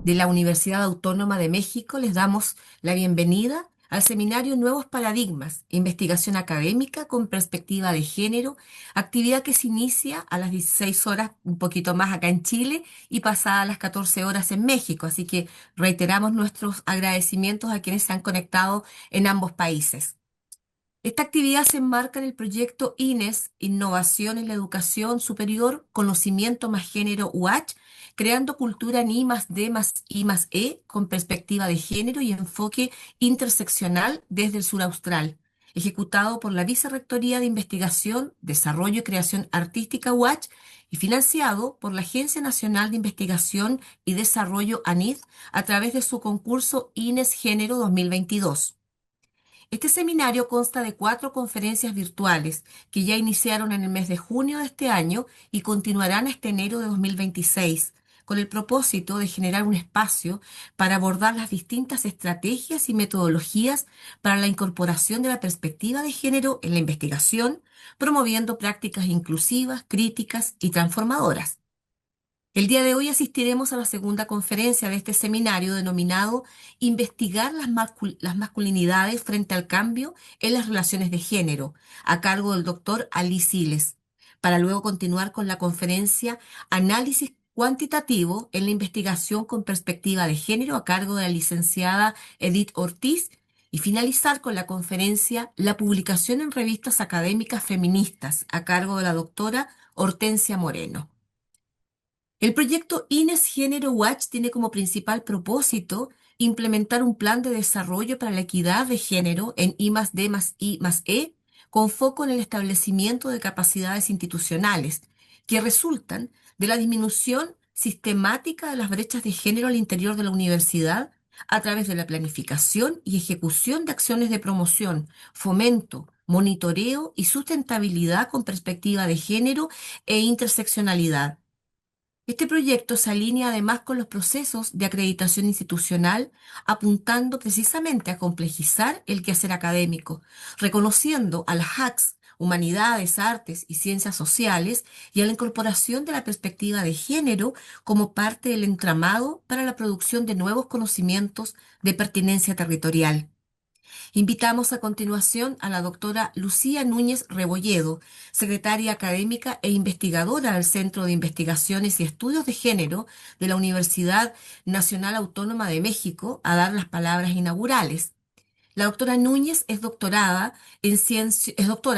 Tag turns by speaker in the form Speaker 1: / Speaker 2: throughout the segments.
Speaker 1: de la Universidad Autónoma de México les damos la bienvenida al seminario Nuevos Paradigmas, Investigación Académica con Perspectiva de Género, actividad que se inicia a las 16 horas, un poquito más acá en Chile, y pasada las 14 horas en México. Así que reiteramos nuestros agradecimientos a quienes se han conectado en ambos países. Esta actividad se enmarca en el proyecto INES, Innovación en la Educación Superior, Conocimiento más Género UH, creando cultura en I más D más I más E con perspectiva de género y enfoque interseccional desde el sur austral, ejecutado por la Vicerrectoría de Investigación, Desarrollo y Creación Artística UH y financiado por la Agencia Nacional de Investigación y Desarrollo ANID a través de su concurso INES Género 2022. Este seminario consta de 4 conferencias virtuales que ya iniciaron en el mes de junio de este año y continuarán hasta enero de 2026, con el propósito de generar un espacio para abordar las distintas estrategias y metodologías para la incorporación de la perspectiva de género en la investigación, promoviendo prácticas inclusivas, críticas y transformadoras. El día de hoy asistiremos a la segunda conferencia de este seminario denominado Investigar las masculinidades frente al cambio en las relaciones de género, a cargo del doctor Ali Siles, para luego continuar con la conferencia Análisis cuantitativo en la investigación con perspectiva de género, a cargo de la licenciada Edith Ortiz, y finalizar con la conferencia La publicación en revistas académicas feministas, a cargo de la doctora Hortensia Moreno. El proyecto INES Género Watch tiene como principal propósito implementar un plan de desarrollo para la equidad de género en I más D más I más E, con foco en el establecimiento de capacidades institucionales que resultan de la disminución sistemática de las brechas de género al interior de la universidad a través de la planificación y ejecución de acciones de promoción, fomento, monitoreo y sustentabilidad con perspectiva de género e interseccionalidad. Este proyecto se alinea además con los procesos de acreditación institucional, apuntando precisamente a complejizar el quehacer académico, reconociendo a las HACS, humanidades, artes y ciencias sociales, y a la incorporación de la perspectiva de género como parte del entramado para la producción de nuevos conocimientos de pertinencia territorial. Invitamos a continuación a la doctora Lucía Núñez Rebolledo, secretaria académica e investigadora del Centro de Investigaciones y Estudios de Género de la Universidad Nacional Autónoma de México, a dar las palabras inaugurales. La doctora Núñez es doctora,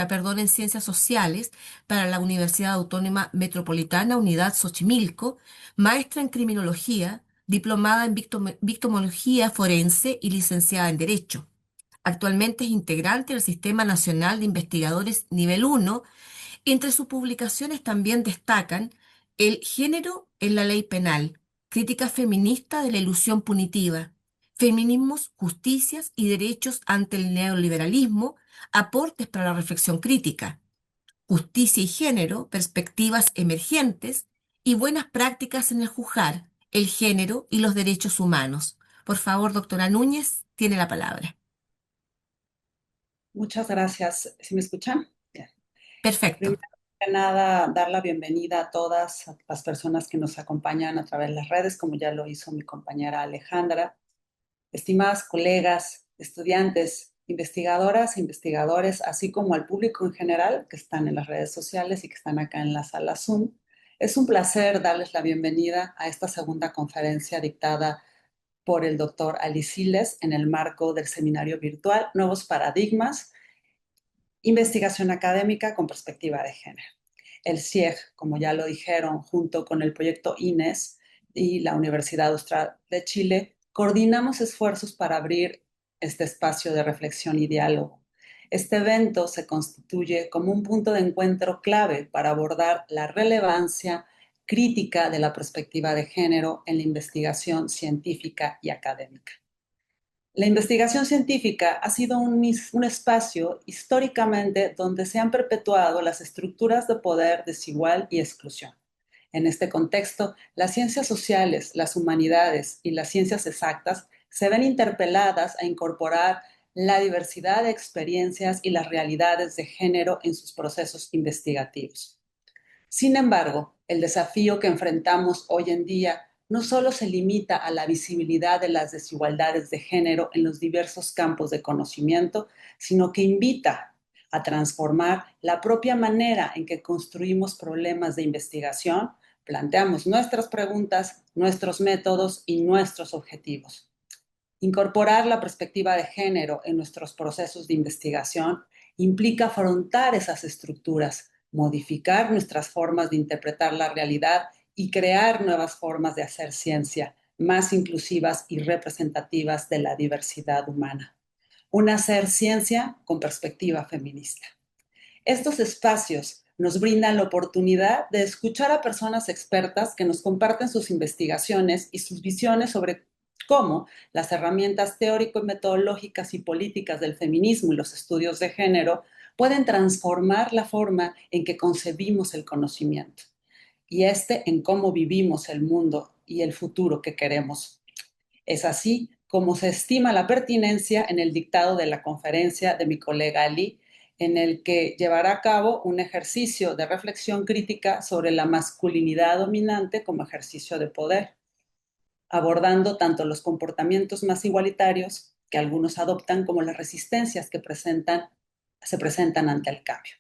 Speaker 1: perdón, en Ciencias Sociales para la Universidad Autónoma Metropolitana Unidad Xochimilco, maestra en Criminología, diplomada en Victimología Forense y licenciada en Derecho. Actualmente es integrante del Sistema Nacional de Investigadores Nivel 1. Entre sus publicaciones también destacan El género en la ley penal, crítica feminista de la ilusión punitiva, feminismos, justicias y derechos ante el neoliberalismo, aportes para la reflexión crítica, justicia y género, perspectivas emergentes y buenas prácticas en el juzgar, el género y los derechos humanos. Por favor, doctora Núñez, tiene la palabra.
Speaker 2: Muchas gracias. ¿Sí me escuchan? Bien.
Speaker 1: Perfecto.
Speaker 2: Primero que nada, dar la bienvenida a todas las personas que nos acompañan a través de las redes, como ya lo hizo mi compañera Alejandra. Estimadas colegas, estudiantes, investigadoras, investigadores, así como al público en general que están en las redes sociales y que están acá en la sala Zoom, es un placer darles la bienvenida a esta segunda conferencia dictada por el doctor Ali Siles en el marco del seminario virtual Nuevos Paradigmas, Investigación Académica con Perspectiva de Género. El CIEG, como ya lo dijeron, junto con el proyecto INES y la Universidad Austral de Chile, coordinamos esfuerzos para abrir este espacio de reflexión y diálogo. Este evento se constituye como un punto de encuentro clave para abordar la relevancia crítica de la perspectiva de género en la investigación científica y académica. La investigación científica ha sido un espacio históricamente donde se han perpetuado las estructuras de poder desigual y exclusión. En este contexto, las ciencias sociales, las humanidades y las ciencias exactas se ven interpeladas a incorporar la diversidad de experiencias y las realidades de género en sus procesos investigativos. Sin embargo, el desafío que enfrentamos hoy en día no solo se limita a la visibilidad de las desigualdades de género en los diversos campos de conocimiento, sino que invita a transformar la propia manera en que construimos problemas de investigación, planteamos nuestras preguntas, nuestros métodos y nuestros objetivos. Incorporar la perspectiva de género en nuestros procesos de investigación implica afrontar esas estructuras, modificar nuestras formas de interpretar la realidad y crear nuevas formas de hacer ciencia más inclusivas y representativas de la diversidad humana. Un hacer ciencia con perspectiva feminista. Estos espacios nos brindan la oportunidad de escuchar a personas expertas que nos comparten sus investigaciones y sus visiones sobre cómo las herramientas teórico-metodológicas y políticas del feminismo y los estudios de género pueden transformar la forma en que concebimos el conocimiento y en cómo vivimos el mundo y el futuro que queremos. Es así como se estima la pertinencia en el dictado de la conferencia de mi colega Ali, en el que llevará a cabo un ejercicio de reflexión crítica sobre la masculinidad dominante como ejercicio de poder, abordando tanto los comportamientos más igualitarios que algunos adoptan como las resistencias que se presentan ante el cambio.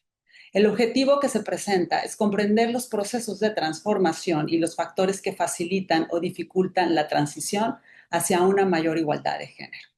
Speaker 2: El objetivo que se presenta es comprender los procesos de transformación y los factores que facilitan o dificultan la transición hacia una mayor igualdad de género.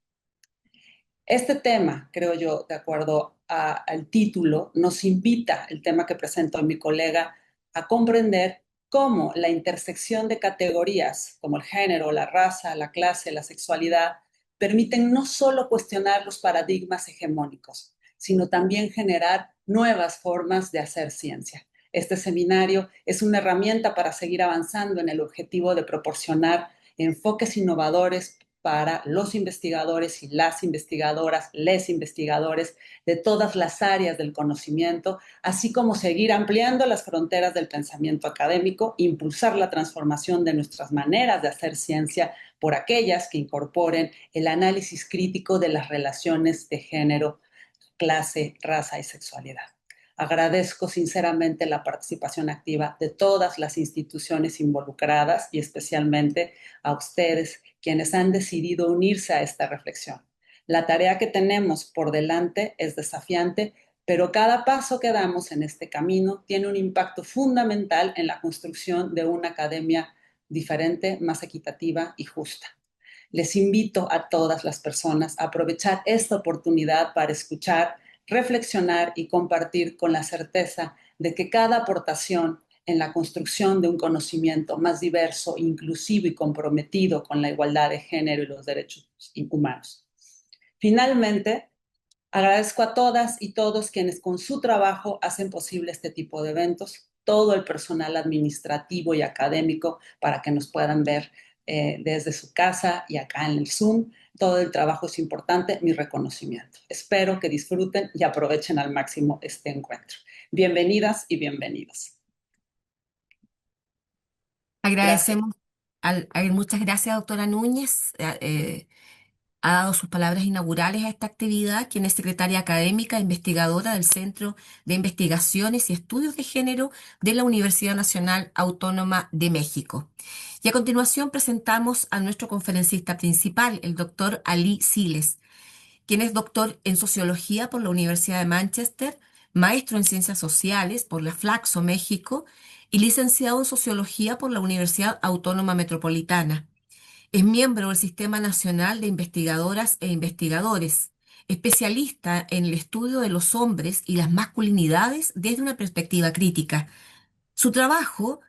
Speaker 2: Este tema, creo yo, de acuerdo al título, nos invita, el tema que presentó mi colega, a comprender cómo la intersección de categorías como el género, la raza, la clase, la sexualidad, permiten no solo cuestionar los paradigmas hegemónicos, sino también generar nuevas formas de hacer ciencia. Este seminario es una herramienta para seguir avanzando en el objetivo de proporcionar enfoques innovadores para los investigadores y las investigadoras, les investigadores de todas las áreas del conocimiento, así como seguir ampliando las fronteras del pensamiento académico, impulsar la transformación de nuestras maneras de hacer ciencia por aquellas que incorporen el análisis crítico de las relaciones de género, clase, raza y sexualidad. Agradezco sinceramente la participación activa de todas las instituciones involucradas y especialmente a ustedes, quienes han decidido unirse a esta reflexión. La tarea que tenemos por delante es desafiante, pero cada paso que damos en este camino tiene un impacto fundamental en la construcción de una academia diferente, más equitativa y justa. Les invito a todas las personas a aprovechar esta oportunidad para escuchar, reflexionar y compartir con la certeza de que cada aportación en la construcción de un conocimiento más diverso, inclusivo y comprometido con la igualdad de género y los derechos humanos. Finalmente, agradezco a todas y todos quienes con su trabajo hacen posible este tipo de eventos, todo el personal administrativo y académico para que nos puedan ver desde su casa y acá en el Zoom. Todo el trabajo es importante, mi reconocimiento. Espero que disfruten y aprovechen al máximo este encuentro. Bienvenidas y bienvenidos. Gracias.
Speaker 1: Agradecemos, muchas gracias, doctora Núñez. Ha dado sus palabras inaugurales a esta actividad, quien es secretaria académica e investigadora del Centro de Investigaciones y Estudios de Género de la Universidad Nacional Autónoma de México. Y a continuación presentamos a nuestro conferencista principal, el doctor Ali Siles, quien es doctor en Sociología por la Universidad de Manchester, maestro en Ciencias Sociales por la Flaxo, México, y licenciado en Sociología por la Universidad Autónoma Metropolitana. Es miembro del Sistema Nacional de Investigadoras e Investigadores, especialista en el estudio de los hombres y las masculinidades desde una perspectiva crítica. Su trabajo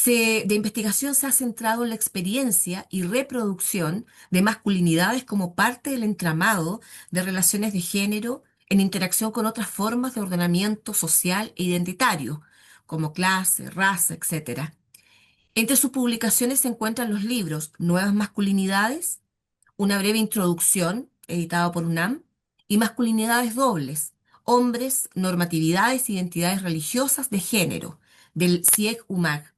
Speaker 1: de investigación se ha centrado en la experiencia y reproducción de masculinidades como parte del entramado de relaciones de género en interacción con otras formas de ordenamiento social e identitario, como clase, raza, etc. Entre sus publicaciones se encuentran los libros Nuevas Masculinidades, una breve introducción, editado por UNAM, y Masculinidades Dobles, Hombres, Normatividades e Identidades Religiosas de Género, del CIEG-UMAG,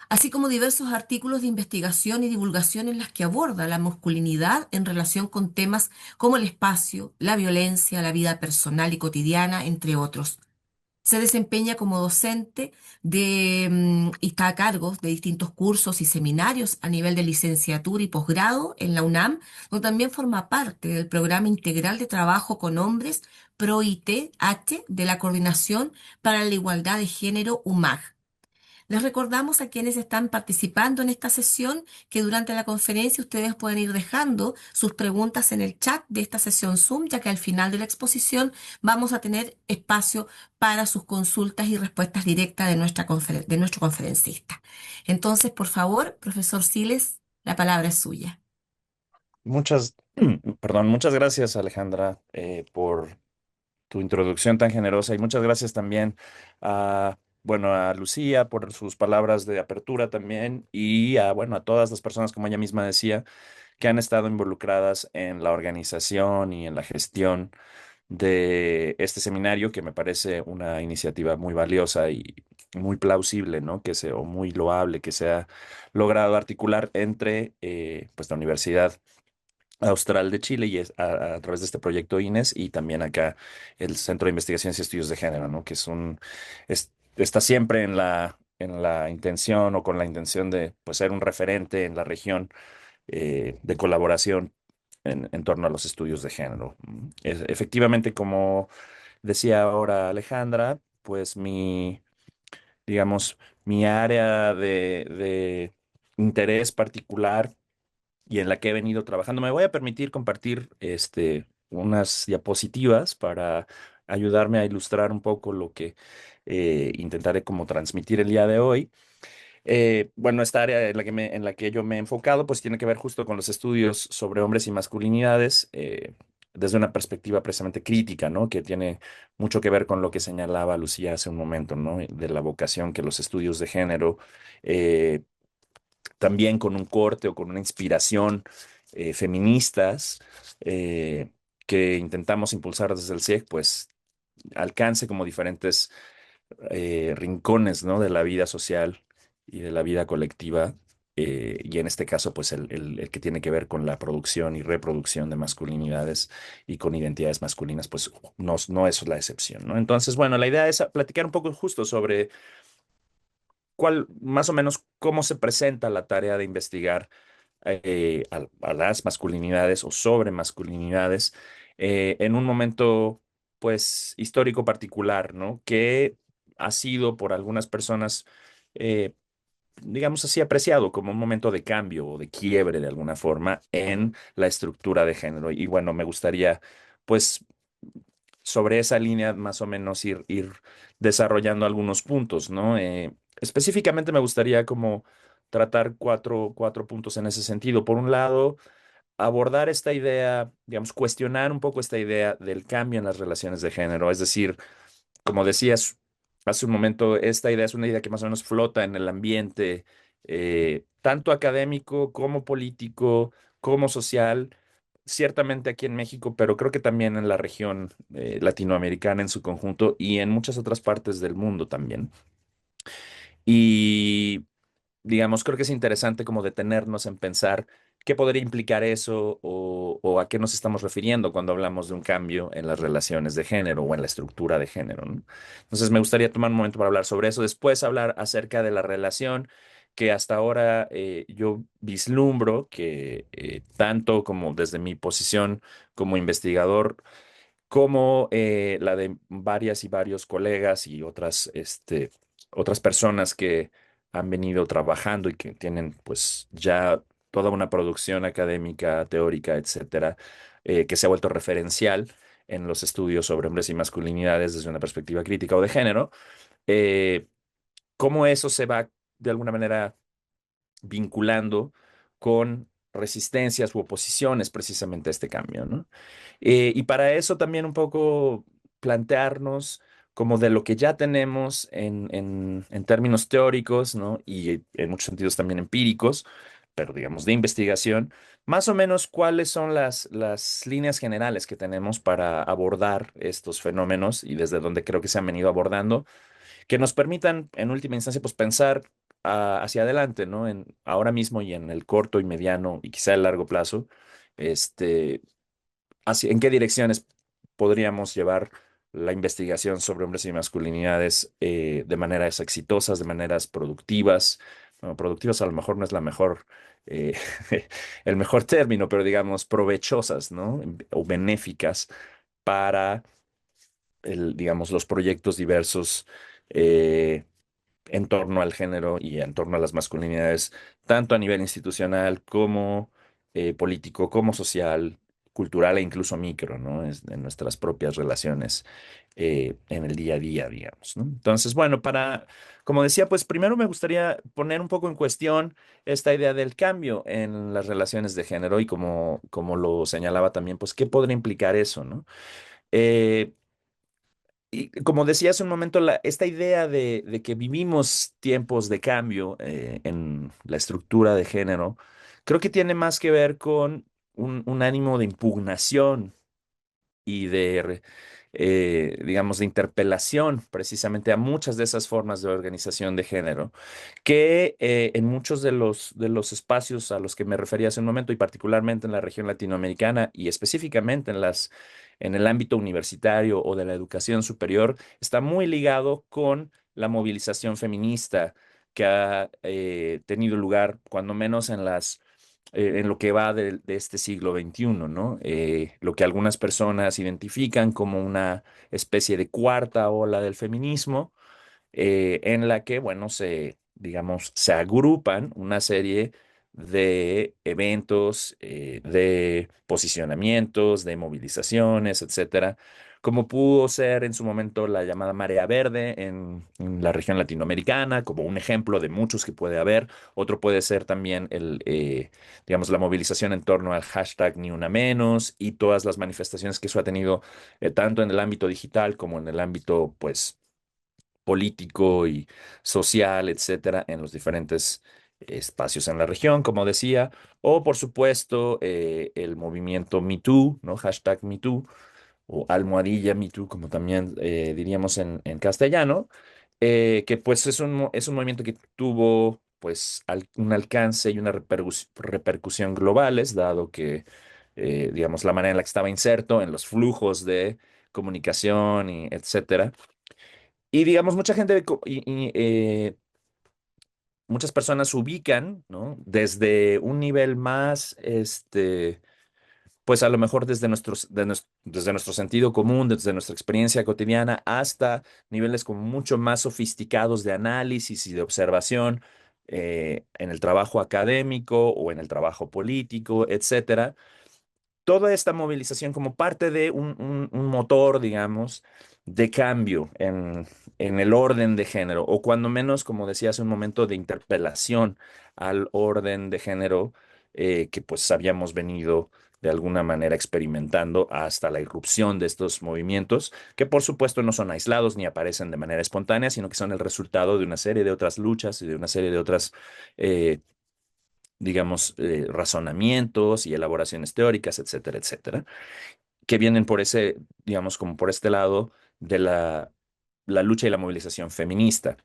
Speaker 1: así como diversos artículos de investigación y divulgación en las que aborda la masculinidad en relación con temas como el espacio, la violencia, la vida personal y cotidiana, entre otros. Se desempeña como docente y está a cargo de distintos cursos y seminarios a nivel de licenciatura y posgrado en la UNAM, donde también forma parte del programa integral de trabajo con hombres PRO-ITH de la Coordinación para la Igualdad de Género UMAG. Les recordamos a quienes están participando en esta sesión que durante la conferencia ustedes pueden ir dejando sus preguntas en el chat de esta sesión Zoom, ya que al final de la exposición vamos a tener espacio para sus consultas y respuestas directas de nuestro conferencista. Entonces, por favor, profesor Siles, la palabra es suya.
Speaker 3: Muchas, perdón, muchas gracias, Alejandra, por tu introducción tan generosa y muchas gracias también bueno, a Lucía por sus palabras de apertura también y bueno, a todas las personas, como ella misma decía, que han estado involucradas en la organización y en la gestión de este seminario, que me parece una iniciativa muy valiosa y muy plausible, ¿no? O muy loable que se ha logrado articular entre pues la Universidad Austral de Chile y a través de este proyecto INES y también acá el Centro de Investigaciones y Estudios de Género, ¿no? Que está siempre en la intención o con la intención de pues, ser un referente en la región de colaboración en torno a los estudios de género. Efectivamente, como decía ahora Alejandra, pues digamos, mi área de interés particular y en la que he venido trabajando. Me voy a permitir compartir unas diapositivas para ayudarme a ilustrar un poco lo que intentaré como transmitir el día de hoy. Bueno, esta área en la que yo me he enfocado, pues tiene que ver justo con los estudios sobre hombres y masculinidades, desde una perspectiva precisamente crítica, ¿no? Que tiene mucho que ver con lo que señalaba Lucía hace un momento, ¿no? De la vocación que los estudios de género eh, también con un corte o con una inspiración feministas que intentamos impulsar desde el CIEC, pues alcance como diferentes rincones, ¿no? De la vida social y de la vida colectiva. Y en este caso, pues el que tiene que ver con la producción y reproducción de masculinidades y con identidades masculinas, pues no es la excepción, ¿no? Entonces, bueno, la idea es platicar un poco justo sobre más o menos, cómo se presenta la tarea de investigar a las masculinidades o sobre masculinidades en un momento, pues, histórico particular, ¿no? Que ha sido por algunas personas, eh, digamos así, apreciado como un momento de cambio o de quiebre de alguna forma en la estructura de género. Y bueno, me gustaría, pues, sobre esa línea más o menos ir desarrollando algunos puntos, ¿no? Específicamente me gustaría como tratar cuatro puntos en ese sentido. Por un lado, abordar esta idea, digamos, cuestionar un poco esta idea del cambio en las relaciones de género. Es decir, como decías hace un momento, esta idea es una idea que más o menos flota en el ambiente, tanto académico como político, como social, ciertamente aquí en México, pero creo que también en la región latinoamericana en su conjunto y en muchas otras partes del mundo también. Y digamos, creo que es interesante como detenernos en pensar qué podría implicar eso o a qué nos estamos refiriendo cuando hablamos de un cambio en las relaciones de género o en la estructura de género, ¿no? Entonces, me gustaría tomar un momento para hablar sobre eso, después hablar acerca de la relación que hasta ahora yo vislumbro que tanto como desde mi posición como investigador, como la de varias y varios colegas y otras personas que han venido trabajando y que tienen pues ya toda una producción académica, teórica, etcétera, que se ha vuelto referencial en los estudios sobre hombres y masculinidades desde una perspectiva crítica o de género, eh, cómo eso se va de alguna manera vinculando con resistencias u oposiciones precisamente a este cambio, ¿no? Y para eso también un poco plantearnos como de lo que ya tenemos en términos teóricos, ¿no? Y en muchos sentidos también empíricos, pero digamos de investigación, más o menos cuáles son las líneas generales que tenemos para abordar estos fenómenos y desde dónde creo que se han venido abordando que nos permitan, en última instancia, pues pensar hacia adelante, ¿no? Ahora mismo y en el corto y mediano y quizá el largo plazo, este, en qué direcciones podríamos llevar la investigación sobre hombres y masculinidades de maneras exitosas, de maneras productivas. Bueno, productivas a lo mejor no es la mejor, eh, el mejor término, pero digamos provechosas, ¿no? O benéficas para digamos, los proyectos diversos en torno al género y en torno a las masculinidades, tanto a nivel institucional como político, como social, cultural e incluso micro, ¿no? En nuestras propias relaciones en el día a día, digamos, ¿no? Entonces, bueno, como decía, pues primero me gustaría poner un poco en cuestión esta idea del cambio en las relaciones de género y como lo señalaba también, pues, ¿qué podría implicar eso, ¿no? Eh, y como decía hace un momento, esta idea de que vivimos tiempos de cambio en la estructura de género, creo que tiene más que ver con un ánimo de impugnación y digamos, de interpelación precisamente a muchas de esas formas de organización de género, que en muchos de los espacios a los que me refería hace un momento, y particularmente en la región latinoamericana y específicamente en el ámbito universitario o de la educación superior, está muy ligado con la movilización feminista que ha tenido lugar, cuando menos en lo que va de este siglo XXI, ¿no? Lo que algunas personas identifican como una especie de cuarta ola del feminismo, en la que, bueno, digamos, se agrupan una serie de eventos, de posicionamientos, de movilizaciones, etcétera, como pudo ser en su momento la llamada Marea Verde en la región latinoamericana, como un ejemplo de muchos que puede haber. Otro puede ser también digamos, la movilización en torno al hashtag Ni Una Menos y todas las manifestaciones que eso ha tenido, tanto en el ámbito digital como en el ámbito, pues, político y social, etcétera, en los diferentes espacios en la región, como decía, o por supuesto el movimiento Me Too, ¿no? Hashtag Me Too, o almohadilla Me Too, como también diríamos en castellano, que pues es un movimiento que tuvo pues un alcance y una repercusión globales, dado que, digamos, la manera en la que estaba inserto en los flujos de comunicación y etcétera. Y digamos, mucha gente muchas personas ubican, ¿no? Desde un nivel más, pues a lo mejor desde nuestro sentido común, desde nuestra experiencia cotidiana, hasta niveles como mucho más sofisticados de análisis y de observación en el trabajo académico o en el trabajo político, etcétera. Toda esta movilización como parte de un motor, digamos, de cambio en el orden de género, o cuando menos, como decía hace un momento, de interpelación al orden de género que pues habíamos venido de alguna manera experimentando hasta la irrupción de estos movimientos, que por supuesto no son aislados ni aparecen de manera espontánea, sino que son el resultado de una serie de otras luchas y de una serie de otras eh, digamos, razonamientos y elaboraciones teóricas, etcétera, etcétera, que vienen por digamos, como por este lado de la lucha y la movilización feminista.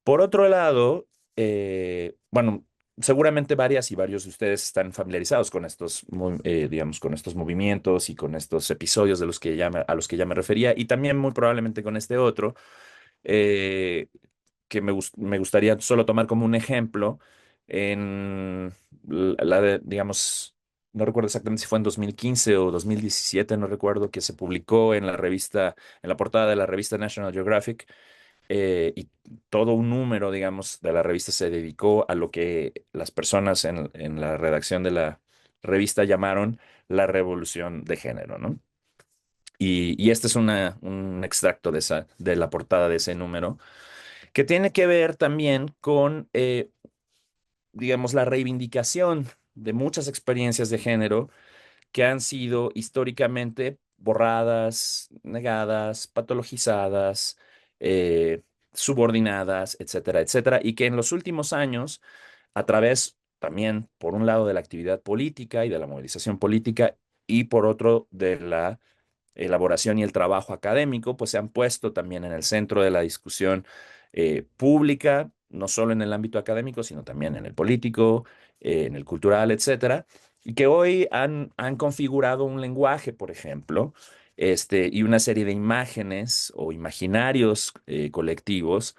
Speaker 3: Por otro lado, bueno, seguramente varias y varios de ustedes están familiarizados con digamos, con estos movimientos y con estos episodios a los que ya me refería, y también muy probablemente con este otro, eh, que me gustaría solo tomar como un ejemplo en digamos, no recuerdo exactamente si fue en 2015 o 2017, no recuerdo, que se publicó en la portada de la revista National Geographic, y todo un número, digamos, de la revista se dedicó a lo que las personas en la redacción de la revista llamaron la revolución de género, ¿no? Y este es un extracto de la portada de ese número, que tiene que ver también con, digamos, la reivindicación de muchas experiencias de género que han sido históricamente borradas, negadas, patologizadas, subordinadas, etcétera, etcétera, y que en los últimos años, a través también, por un lado, de la actividad política y de la movilización política, y por otro, de la elaboración y el trabajo académico, pues se han puesto también en el centro de la discusión pública, no solo en el ámbito académico, sino también en el político, en el cultural, etcétera, y que hoy han configurado un lenguaje, por ejemplo, y una serie de imágenes o imaginarios colectivos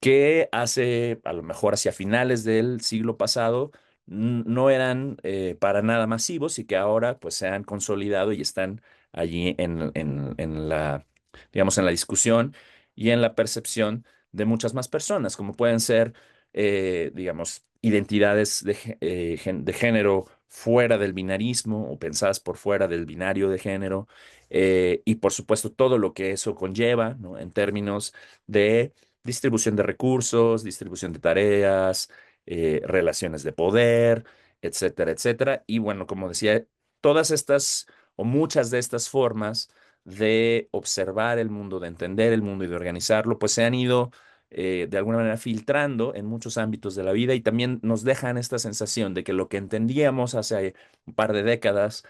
Speaker 3: que hace, a lo mejor hacia finales del siglo pasado, no eran para nada masivos y que ahora pues se han consolidado y están allí en la, digamos, en la discusión y en la percepción de muchas más personas, como pueden ser, digamos, identidades de género fuera del binarismo o pensadas por fuera del binario de género, y por supuesto todo lo que eso conlleva, ¿no? En términos de distribución de recursos, distribución de tareas, relaciones de poder, etcétera, etcétera. Y bueno, como decía, todas estas o muchas de estas formas de observar el mundo, de entender el mundo y de organizarlo, pues se han ido de alguna manera filtrando en muchos ámbitos de la vida y también nos dejan esta sensación de que lo que entendíamos hace un par de décadas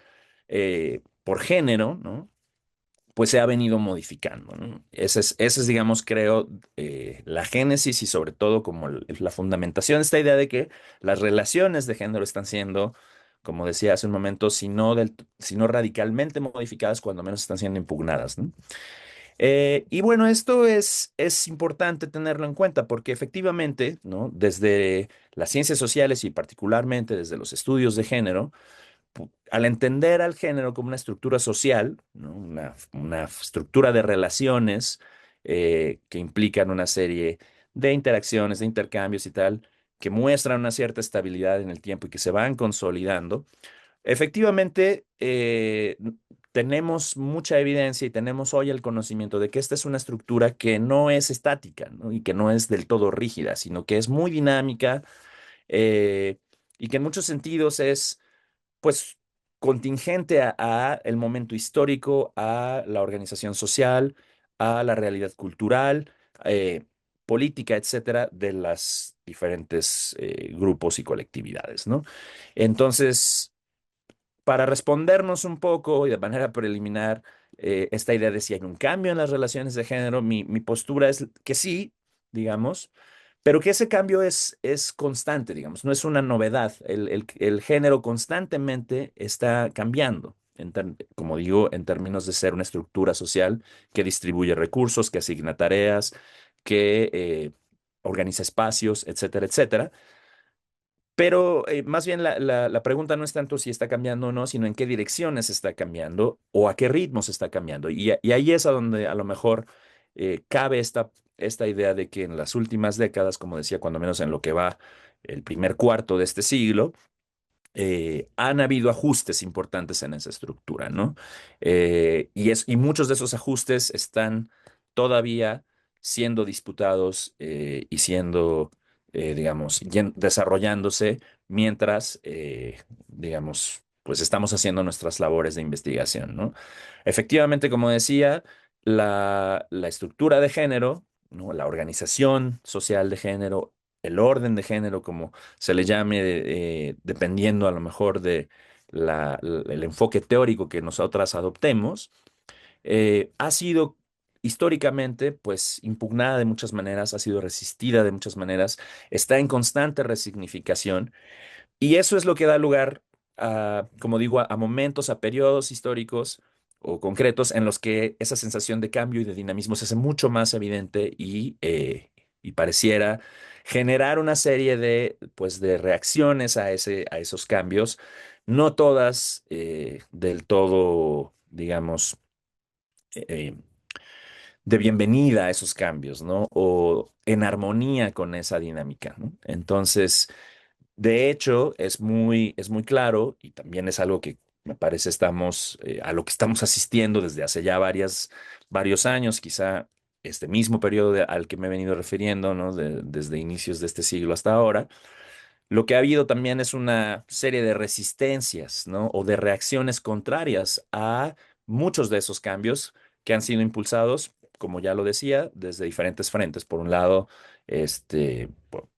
Speaker 3: por género, ¿no? Pues se ha venido modificando, ¿no? Ese es, digamos, creo, la génesis y sobre todo como la fundamentación de esta idea de que las relaciones de género están siendo, como decía hace un momento, si no radicalmente modificadas, cuando menos están siendo impugnadas, ¿no? Y bueno, esto es importante tenerlo en cuenta porque efectivamente, ¿no? Desde las ciencias sociales y particularmente desde los estudios de género, al entender al género como una estructura social, ¿no? Una estructura de relaciones que implican una serie de interacciones, de intercambios y tal, que muestran una cierta estabilidad en el tiempo y que se van consolidando, efectivamente tenemos mucha evidencia y tenemos hoy el conocimiento de que esta es una estructura que no es estática, ¿no? Y que no es del todo rígida, sino que es muy dinámica, eh, y que en muchos sentidos es pues contingente a el momento histórico, a la organización social, a la realidad cultural, política, etcétera, de las diferentes grupos y colectividades, ¿no? Entonces, para respondernos un poco y de manera preliminar, esta idea de si hay un cambio en las relaciones de género, mi postura es que sí, digamos, pero que ese cambio es constante, digamos, no es una novedad. El género constantemente está cambiando, como digo, en términos de ser una estructura social que distribuye recursos, que asigna tareas, que organiza espacios, etcétera, etcétera. Pero más bien la pregunta no es tanto si está cambiando o no, sino en qué direcciones está cambiando o a qué ritmos está cambiando. Y ahí es a donde a lo mejor cabe esta idea de que en las últimas décadas, como decía, cuando menos en lo que va el primer cuarto de este siglo, han habido ajustes importantes en esa estructura, ¿no? Y muchos de esos ajustes están todavía siendo disputados y siendo, digamos, desarrollándose mientras, digamos, pues estamos haciendo nuestras labores de investigación, ¿no? Efectivamente, como decía, la estructura de género, ¿no? La organización social de género, el orden de género, como se le llame, dependiendo a lo mejor de el enfoque teórico que nosotras adoptemos, ha sido históricamente, pues, impugnada de muchas maneras, ha sido resistida de muchas maneras, está en constante resignificación, y eso es lo que da lugar a, como digo, a momentos, a periodos históricos o concretos en los que esa sensación de cambio y de dinamismo se hace mucho más evidente y pareciera generar una serie de, pues, de reacciones a esos cambios, no todas del todo, digamos, eh, de bienvenida a esos cambios, ¿no? O en armonía con esa dinámica, ¿no? Entonces, de hecho, es muy claro y también es algo que me parece a lo que estamos asistiendo desde hace ya varios años, quizá este mismo periodo al que me he venido refiriendo, ¿no? Desde inicios de este siglo hasta ahora. Lo que ha habido también es una serie de resistencias, ¿no? O de reacciones contrarias a muchos de esos cambios que han sido impulsados, como ya lo decía, desde diferentes frentes. Por un lado,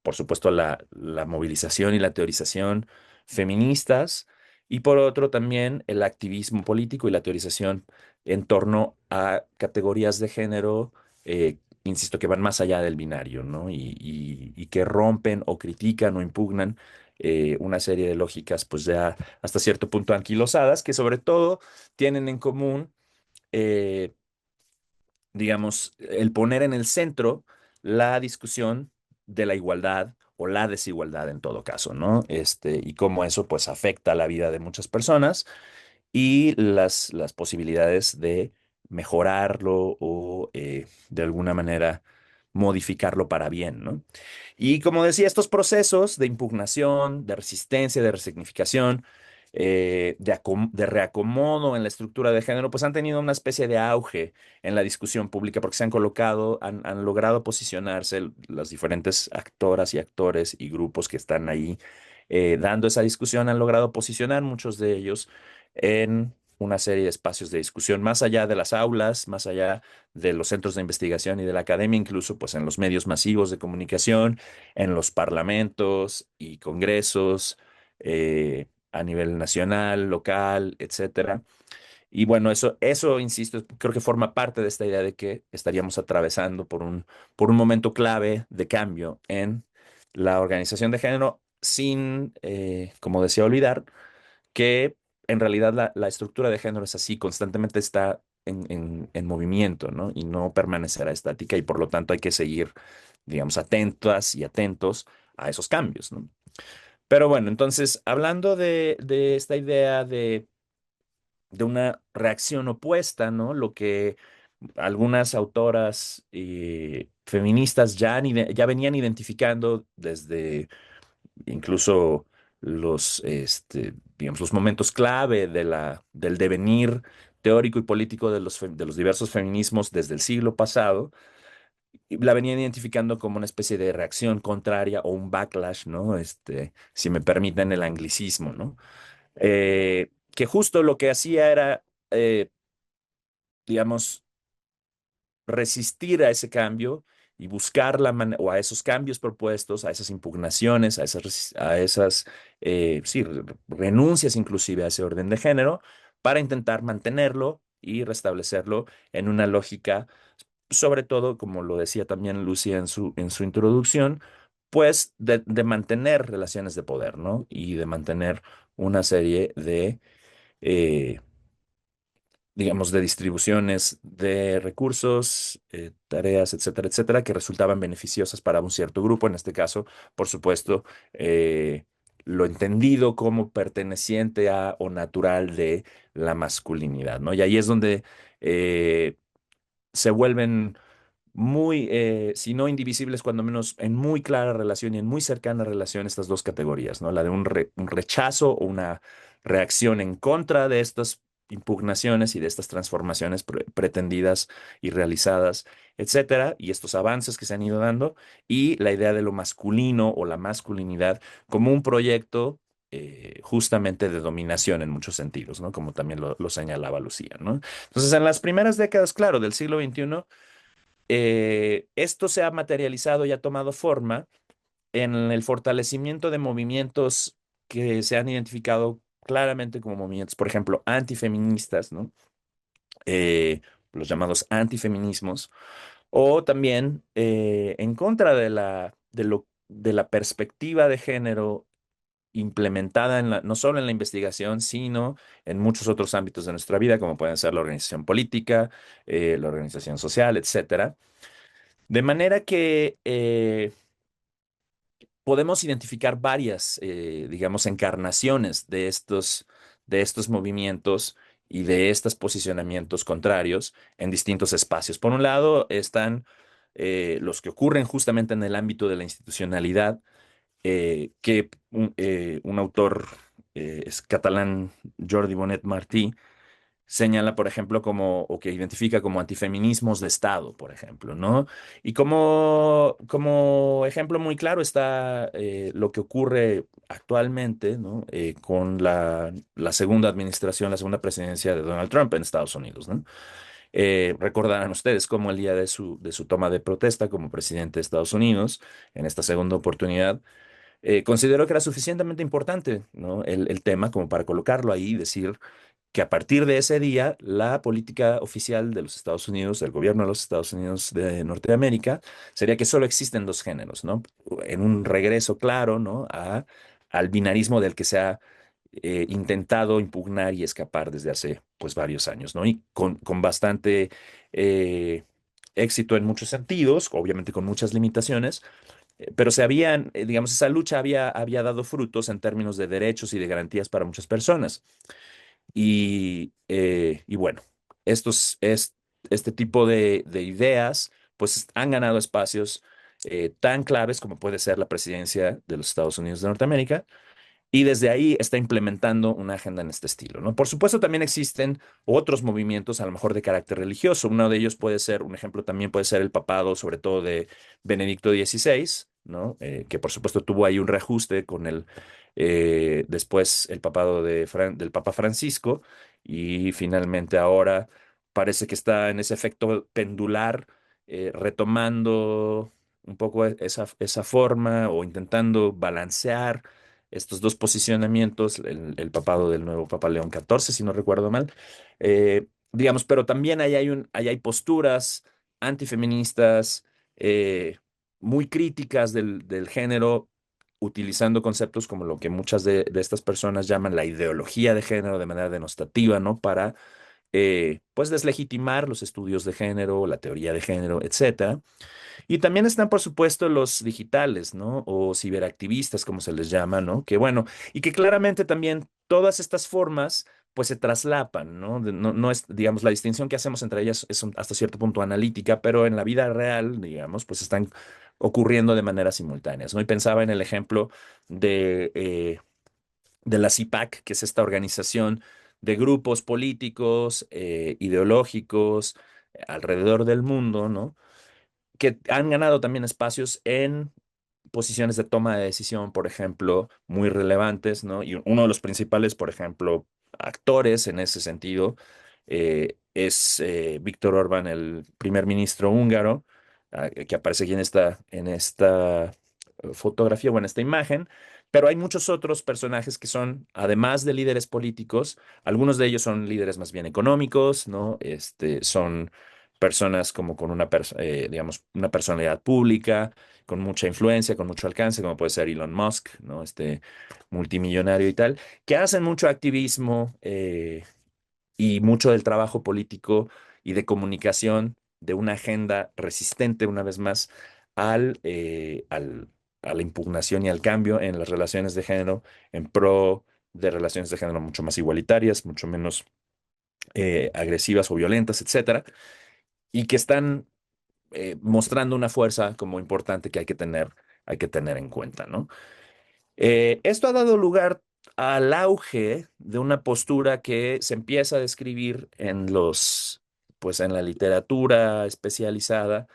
Speaker 3: por supuesto, la movilización y la teorización feministas, y por otro también el activismo político y la teorización en torno a categorías de género, insisto, que van más allá del binario, ¿no? Y que rompen o critican o impugnan una serie de lógicas, pues ya hasta cierto punto anquilosadas, que sobre todo tienen en común digamos, el poner en el centro la discusión de la igualdad o la desigualdad en todo caso, ¿no? Y cómo eso pues afecta la vida de muchas personas y las posibilidades de mejorarlo o de alguna manera modificarlo para bien, ¿no? Y como decía, estos procesos de impugnación, de resistencia, de resignificación, de reacomodo en la estructura de género, pues han tenido una especie de auge en la discusión pública porque se han colocado, han logrado posicionarse las diferentes actoras y actores y grupos que están ahí dando esa discusión, han logrado posicionar muchos de ellos en una serie de espacios de discusión, más allá de las aulas, más allá de los centros de investigación y de la academia, incluso pues en los medios masivos de comunicación, en los parlamentos y congresos, a nivel nacional, local, etcétera. Y bueno, eso, insisto, creo que forma parte de esta idea de que estaríamos atravesando por un momento clave de cambio en la organización de género, sin, como decía, olvidar que en realidad la estructura de género es así, constantemente está en movimiento, ¿no? Y no permanecerá estática y por lo tanto hay que seguir, digamos, atentas y atentos a esos cambios, ¿no? Pero bueno, entonces, hablando de esta idea de una reacción opuesta, ¿no? Lo que algunas autoras feministas ya venían identificando desde incluso digamos, los momentos clave del devenir teórico y político de los diversos feminismos desde el siglo pasado, y la venían identificando como una especie de reacción contraria o un backlash, ¿no? Si me permiten el anglicismo, ¿no? Que justo lo que hacía era, digamos, resistir a ese cambio y buscar o a esos cambios propuestos, a esas impugnaciones, a esas sí, renuncias inclusive a ese orden de género, para intentar mantenerlo y restablecerlo en una lógica, sobre todo, como lo decía también Lucía en su introducción, pues de mantener relaciones de poder, ¿no? Y de mantener una serie de digamos, de distribuciones de recursos, tareas, etcétera, etcétera, que resultaban beneficiosas para un cierto grupo. En este caso, por supuesto, lo entendido como perteneciente a o natural de la masculinidad, ¿no? Y ahí es donde se vuelven muy, si no indivisibles, cuando menos en muy clara relación y en muy cercana relación estas dos categorías, ¿no? La de un rechazo o una reacción en contra de estas impugnaciones y de estas transformaciones pretendidas y realizadas, etcétera, y estos avances que se han ido dando, y la idea de lo masculino o la masculinidad como un proyecto justamente de dominación en muchos sentidos, ¿no? Como también lo señalaba Lucía, ¿no? Entonces, en las primeras décadas, claro, del siglo XXI, esto se ha materializado y ha tomado forma en el fortalecimiento de movimientos que se han identificado claramente como movimientos, por ejemplo, antifeministas, ¿no? Los llamados antifeminismos, o también en contra de la perspectiva de género implementada no solo en la investigación, sino en muchos otros ámbitos de nuestra vida, como pueden ser la organización política, la organización social, etcétera. De manera que podemos identificar varias, digamos, encarnaciones de estos movimientos y de estos posicionamientos contrarios en distintos espacios. Por un lado, están los que ocurren justamente en el ámbito de la institucionalidad, que un autor es catalán, Jordi Bonet Martí, señala, por ejemplo, o que identifica como antifeminismos de Estado, por ejemplo, ¿no? Y como ejemplo muy claro está lo que ocurre actualmente, ¿no? Con la segunda administración, la segunda presidencia de Donald Trump en Estados Unidos, ¿no? Recordarán ustedes cómo el día de su toma de protesta como presidente de Estados Unidos, en esta segunda oportunidad, consideró que era suficientemente importante, ¿no? El tema como para colocarlo ahí y decir que a partir de ese día la política oficial de los Estados Unidos, del gobierno de los Estados Unidos de Norteamérica, sería que solo existen dos géneros, ¿no? En un regreso claro, ¿no? Al binarismo del que se ha intentado impugnar y escapar desde hace pues varios años, ¿no? Y con bastante éxito en muchos sentidos, obviamente con muchas limitaciones, pero digamos, esa lucha había dado frutos en términos de derechos y de garantías para muchas personas. Y bueno, este tipo de ideas pues han ganado espacios tan claves como puede ser la presidencia de los Estados Unidos de Norteamérica, y desde ahí está implementando una agenda en este estilo, ¿no? Por supuesto, también existen otros movimientos, a lo mejor de carácter religioso. Uno de ellos puede ser, un ejemplo también puede ser el papado, sobre todo de Benedicto XVI, ¿no? Que por supuesto tuvo ahí un reajuste con después el papado del Papa Francisco, y finalmente ahora parece que está en ese efecto pendular, retomando un poco esa forma o intentando balancear estos dos posicionamientos, el papado del nuevo Papa León XIV, si no recuerdo mal. Digamos, pero también ahí hay posturas antifeministas, muy críticas del género, utilizando conceptos como lo que muchas de estas personas llaman la ideología de género de manera denostativa, ¿no? Para, pues, deslegitimar los estudios de género, la teoría de género, etcétera. Y también están, por supuesto, los digitales, ¿no? O ciberactivistas, como se les llama, ¿no? Que bueno, y que claramente también todas estas formas, pues se traslapan, ¿no? No es, digamos, la distinción que hacemos entre ellas es hasta cierto punto analítica, pero en la vida real, digamos, pues están ocurriendo de manera simultáneas, ¿no? Y pensaba en el ejemplo de la CIPAC, que es esta organización de grupos políticos, ideológicos, alrededor del mundo, ¿no? Que han ganado también espacios en posiciones de toma de decisión, por ejemplo, muy relevantes, ¿no? Y uno de los principales, por ejemplo, actores en ese sentido, es Víctor Orbán, el primer ministro húngaro, que aparece aquí en esta fotografía o en esta imagen. Pero hay muchos otros personajes que son, además de líderes políticos, algunos de ellos son líderes más bien económicos, ¿no? Son personas como con digamos, una personalidad pública, con mucha influencia, con mucho alcance, como puede ser Elon Musk, ¿no? Este multimillonario y tal, que hacen mucho activismo, y mucho del trabajo político y de comunicación de una agenda resistente, una vez más, a la impugnación y al cambio en las relaciones de género, en pro de relaciones de género mucho más igualitarias, mucho menos agresivas o violentas, etcétera, y que están mostrando una fuerza como importante que hay que tener en cuenta, ¿no? Esto ha dado lugar al auge de una postura que se empieza a describir pues en la literatura especializada,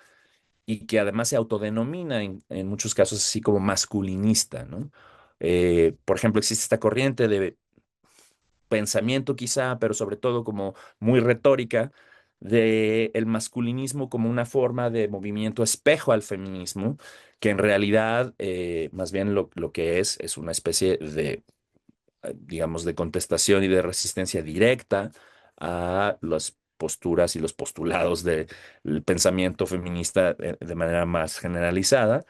Speaker 3: y que además se autodenomina en muchos casos así como masculinista, ¿no? Por ejemplo, existe esta corriente de pensamiento quizá, pero sobre todo como muy retórica, de el masculinismo como una forma de movimiento espejo al feminismo, que en realidad más bien lo que es una especie de, digamos, de contestación y de resistencia directa a las posturas y los postulados del pensamiento feminista de manera más generalizada,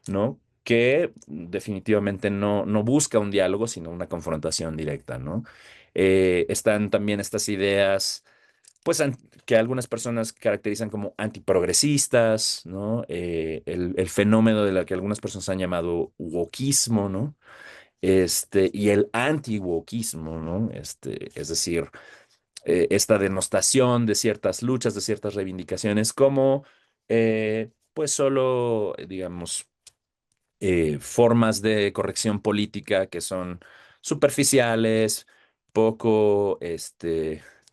Speaker 3: ¿no? Que definitivamente no busca un diálogo, sino una confrontación directa, ¿no? Están también estas ideas, pues, que algunas personas caracterizan como antiprogresistas, ¿no? El fenómeno de la que algunas personas han llamado wokismo, ¿no? Y el anti-wokismo, ¿no? Es decir, esta denostación de ciertas luchas, de ciertas reivindicaciones, como, pues, solo, digamos, formas de corrección política que son superficiales, poco,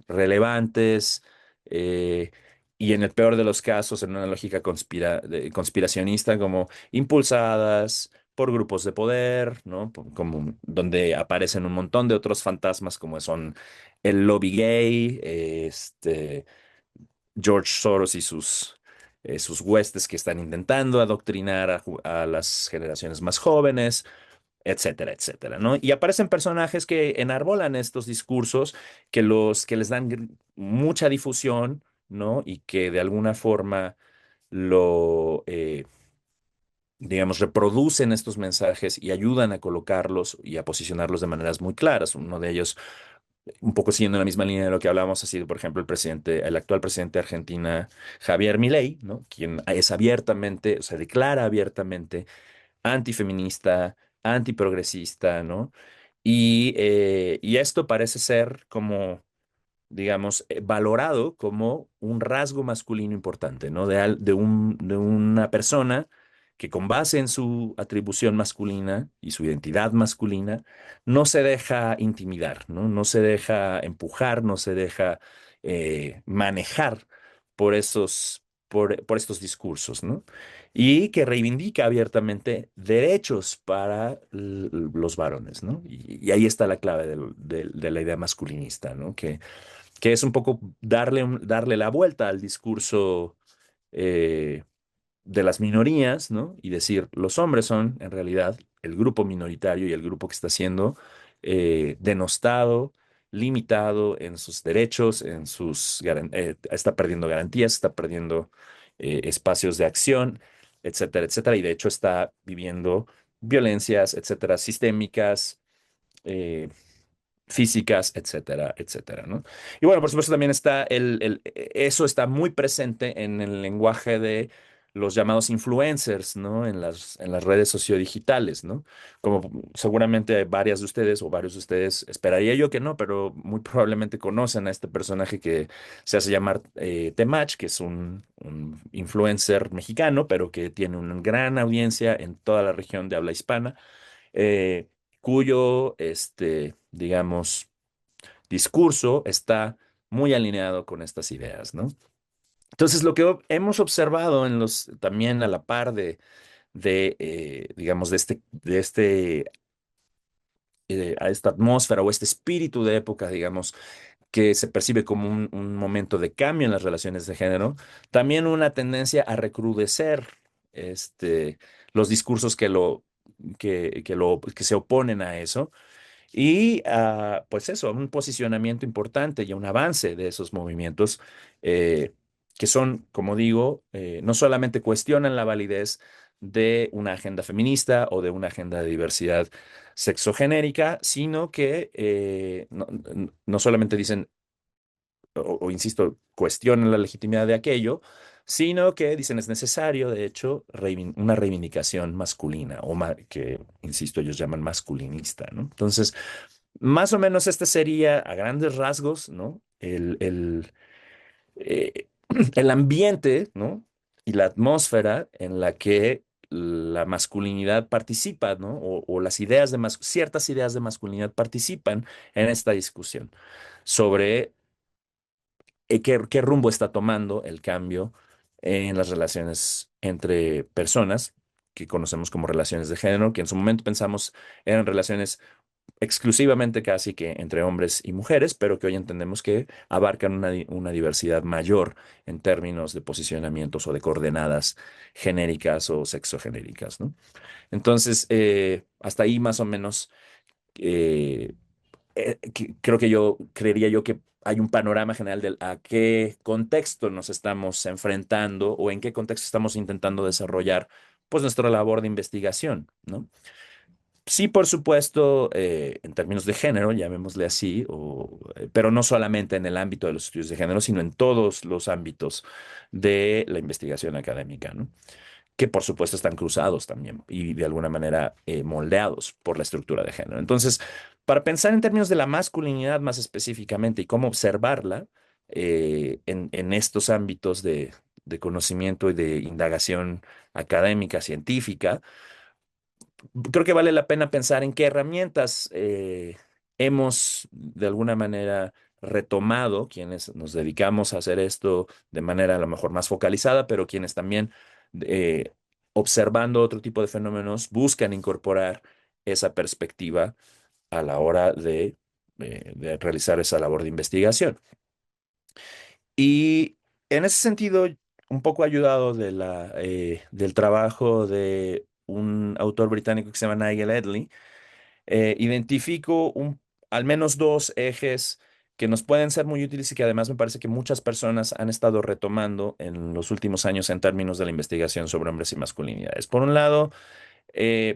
Speaker 3: relevantes, eh, y en el peor de los casos, en una lógica conspiracionista, como impulsadas por grupos de poder, ¿no? Como donde aparecen un montón de otros fantasmas, como son el lobby gay, George Soros y sus huestes que están intentando adoctrinar a las generaciones más jóvenes, etcétera, etcétera, ¿no? Y aparecen personajes que enarbolan estos discursos, que les dan mucha difusión, ¿no? Y que de alguna forma lo, digamos, reproducen estos mensajes y ayudan a colocarlos y a posicionarlos de maneras muy claras. Uno de ellos, un poco siguiendo la misma línea de lo que hablábamos, ha sido, por ejemplo, el actual presidente de Argentina, Javier Milei, ¿no? Quien es abiertamente, o sea, declara abiertamente antifeminista, antiprogresista, ¿no? Y esto parece ser como, digamos, valorado como un rasgo masculino importante, ¿no? De una persona que con base en su atribución masculina y su identidad masculina, no se deja intimidar, ¿no? No se deja empujar, no se deja manejar por estos discursos, ¿no? Y que reivindica abiertamente derechos para los varones, ¿no? Y ahí está la clave de la idea masculinista, ¿no? Que es un poco darle la vuelta al discurso eh, de las minorías, ¿no? Y decir, los hombres son en realidad el grupo minoritario y el grupo que está siendo denostado, limitado en sus derechos, está perdiendo garantías, está perdiendo espacios de acción, etcétera, etcétera, y de hecho está viviendo violencias, etcétera, sistémicas, eh, físicas, etcétera, etcétera, ¿no? Y bueno, por supuesto también está eso está muy presente en el lenguaje de los llamados influencers, ¿no? En las redes sociodigitales, ¿no? Como seguramente varias de ustedes o varios de ustedes, esperaría yo que no, pero muy probablemente conocen a este personaje que se hace llamar Temach, que es un influencer mexicano, pero que tiene una gran audiencia en toda la región de habla hispana, eh, cuyo, digamos, discurso está muy alineado con estas ideas, ¿no? Entonces, lo que hemos observado también a la par digamos, a esta atmósfera o este espíritu de época, digamos, que se percibe como un momento de cambio en las relaciones de género, también una tendencia a recrudecer este, los discursos que se oponen a eso. Y pues eso, un posicionamiento importante y un avance de esos movimientos eh, que son, como digo, no solamente cuestionan la validez de una agenda feminista o de una agenda de diversidad sexogenérica, sino que no solamente dicen insisto, cuestionan la legitimidad de aquello, sino que dicen es necesario, de hecho, una reivindicación masculina, que, insisto, ellos llaman masculinista, ¿no? Entonces, más o menos este sería, a grandes rasgos, ¿no? Eh, el ambiente, ¿no? Y la atmósfera en la que la masculinidad participa, ¿no? O las ciertas ideas de masculinidad participan en esta discusión sobre qué rumbo está tomando el cambio en las relaciones entre personas que conocemos como relaciones de género, que en su momento pensamos eran relaciones exclusivamente casi que entre hombres y mujeres, pero que hoy entendemos que abarcan una diversidad mayor en términos de posicionamientos o de coordenadas genéricas o sexogenéricas, ¿no? Entonces, hasta ahí más o menos eh, creería yo que hay un panorama general de a qué contexto nos estamos enfrentando o en qué contexto estamos intentando desarrollar pues nuestra labor de investigación, ¿no? Sí, por supuesto, en términos de género, llamémosle así, pero no solamente en el ámbito de los estudios de género, sino en todos los ámbitos de la investigación académica, ¿no? Que por supuesto están cruzados también y de alguna manera moldeados por la estructura de género. Entonces, para pensar en términos de la masculinidad más específicamente y cómo observarla en estos ámbitos de conocimiento y de indagación académica, científica, creo que vale la pena pensar en qué herramientas hemos de alguna manera retomado, quienes nos dedicamos a hacer esto de manera a lo mejor más focalizada, pero quienes también eh, observando otro tipo de fenómenos buscan incorporar esa perspectiva a la hora de realizar esa labor de investigación. Y en ese sentido, un poco ayudado del trabajo de un autor británico que se llama Nigel Edley, identifico al menos dos ejes que nos pueden ser muy útiles y que además me parece que muchas personas han estado retomando en los últimos años en términos de la investigación sobre hombres y masculinidades. Por un lado,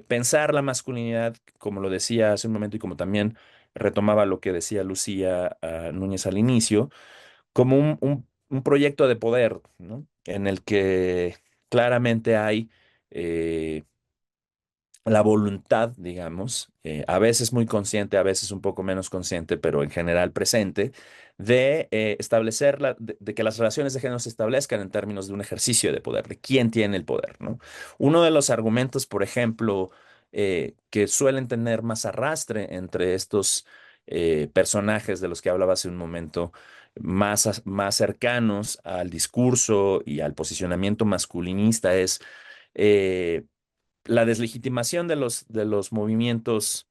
Speaker 3: pensar la masculinidad, como lo decía hace un momento y como también retomaba lo que decía Lucía Núñez al inicio, como un proyecto de poder, ¿no? En el que claramente hay eh, la voluntad, digamos, a veces muy consciente, a veces un poco menos consciente, pero en general presente, de establecer, de que las relaciones de género se establezcan en términos de un ejercicio de poder, de quién tiene el poder, ¿no? Uno de los argumentos, por ejemplo, que suelen tener más arrastre entre estos personajes de los que hablaba hace un momento, más cercanos al discurso y al posicionamiento masculinista es eh, la deslegitimación de los movimientos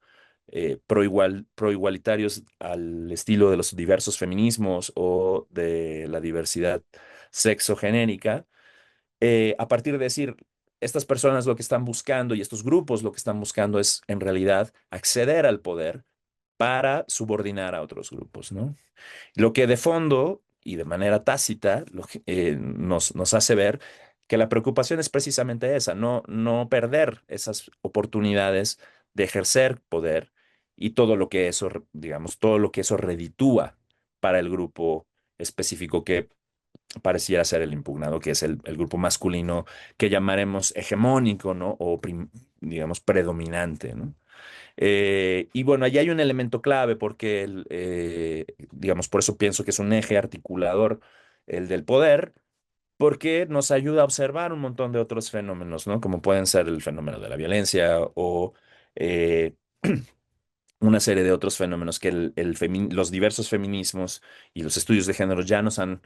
Speaker 3: proigualitarios al estilo de los diversos feminismos o de la diversidad sexogenérica, a partir de decir, estas personas lo que están buscando y estos grupos lo que están buscando es en realidad acceder al poder para subordinar a otros grupos, ¿no? Lo que de fondo y de manera tácita nos hace ver que la preocupación es precisamente esa, no perder esas oportunidades de ejercer poder y todo lo que eso, digamos, todo lo que eso reditúa para el grupo específico que pareciera ser el impugnado, que es el grupo masculino que llamaremos hegemónico, ¿no? O, digamos, predominante, ¿no? Y bueno, allí hay un elemento clave porque, digamos, por eso pienso que es un eje articulador el del poder, porque nos ayuda a observar un montón de otros fenómenos, ¿no? Como pueden ser el fenómeno de la violencia o eh, una serie de otros fenómenos que los diversos feminismos y los estudios de género ya nos han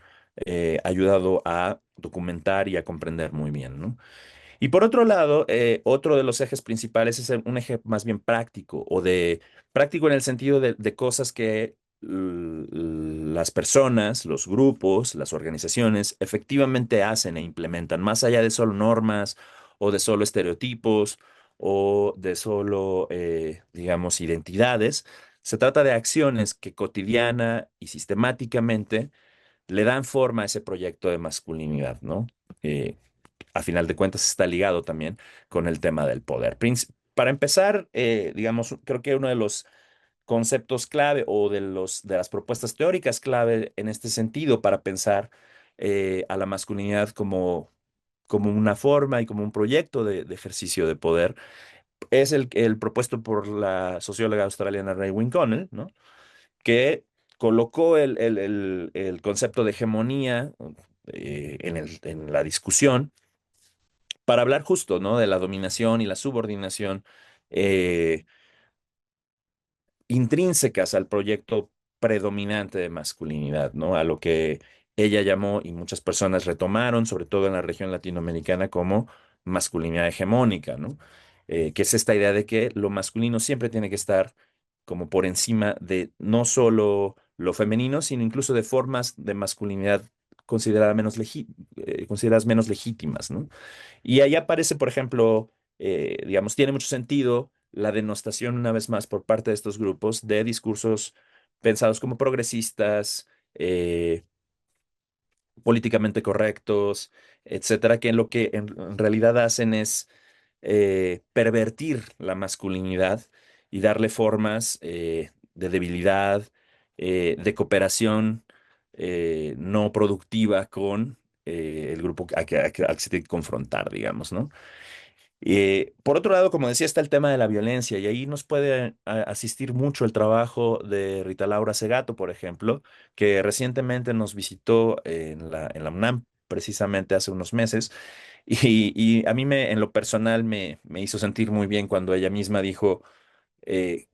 Speaker 3: ayudado a documentar y a comprender muy bien, ¿no? Y por otro lado, otro de los ejes principales es un eje más bien práctico o de práctico en el sentido de cosas que las personas, los grupos, las organizaciones efectivamente hacen e implementan, más allá de solo normas o de solo estereotipos o de solo, digamos, identidades. Se trata de acciones que cotidiana y sistemáticamente le dan forma a ese proyecto de masculinidad, ¿no? Eh, a final de cuentas está ligado también con el tema del poder. Para empezar, digamos, creo que uno de los conceptos clave o de las propuestas teóricas clave en este sentido para pensar a la masculinidad como una forma y como un proyecto de ejercicio de poder es el propuesto por la socióloga australiana Raewyn Connell, ¿no? Que colocó el concepto de hegemonía en la discusión para hablar justo, ¿no? De la dominación y la subordinación eh, intrínsecas al proyecto predominante de masculinidad, ¿no? A lo que ella llamó y muchas personas retomaron, sobre todo en la región latinoamericana, como masculinidad hegemónica, ¿no? Que es esta idea de que lo masculino siempre tiene que estar como por encima de no solo lo femenino, sino incluso de formas de masculinidad consideradas menos legítimas, ¿no? Y ahí aparece, por ejemplo, digamos, tiene mucho sentido la denostación, una vez más, por parte de estos grupos de discursos pensados como progresistas, políticamente correctos, etcétera, que lo que en realidad hacen es pervertir la masculinidad y darle formas de debilidad, de cooperación no productiva con el grupo al que se tiene que confrontar, digamos, ¿no? Por otro lado, como decía, está el tema de la violencia y ahí nos puede asistir mucho el trabajo de Rita Laura Segato, por ejemplo, que recientemente nos visitó en la UNAM, precisamente hace unos meses, y a mí en lo personal me hizo sentir muy bien cuando ella misma dijo eh,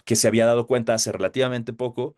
Speaker 3: que se había dado cuenta hace relativamente poco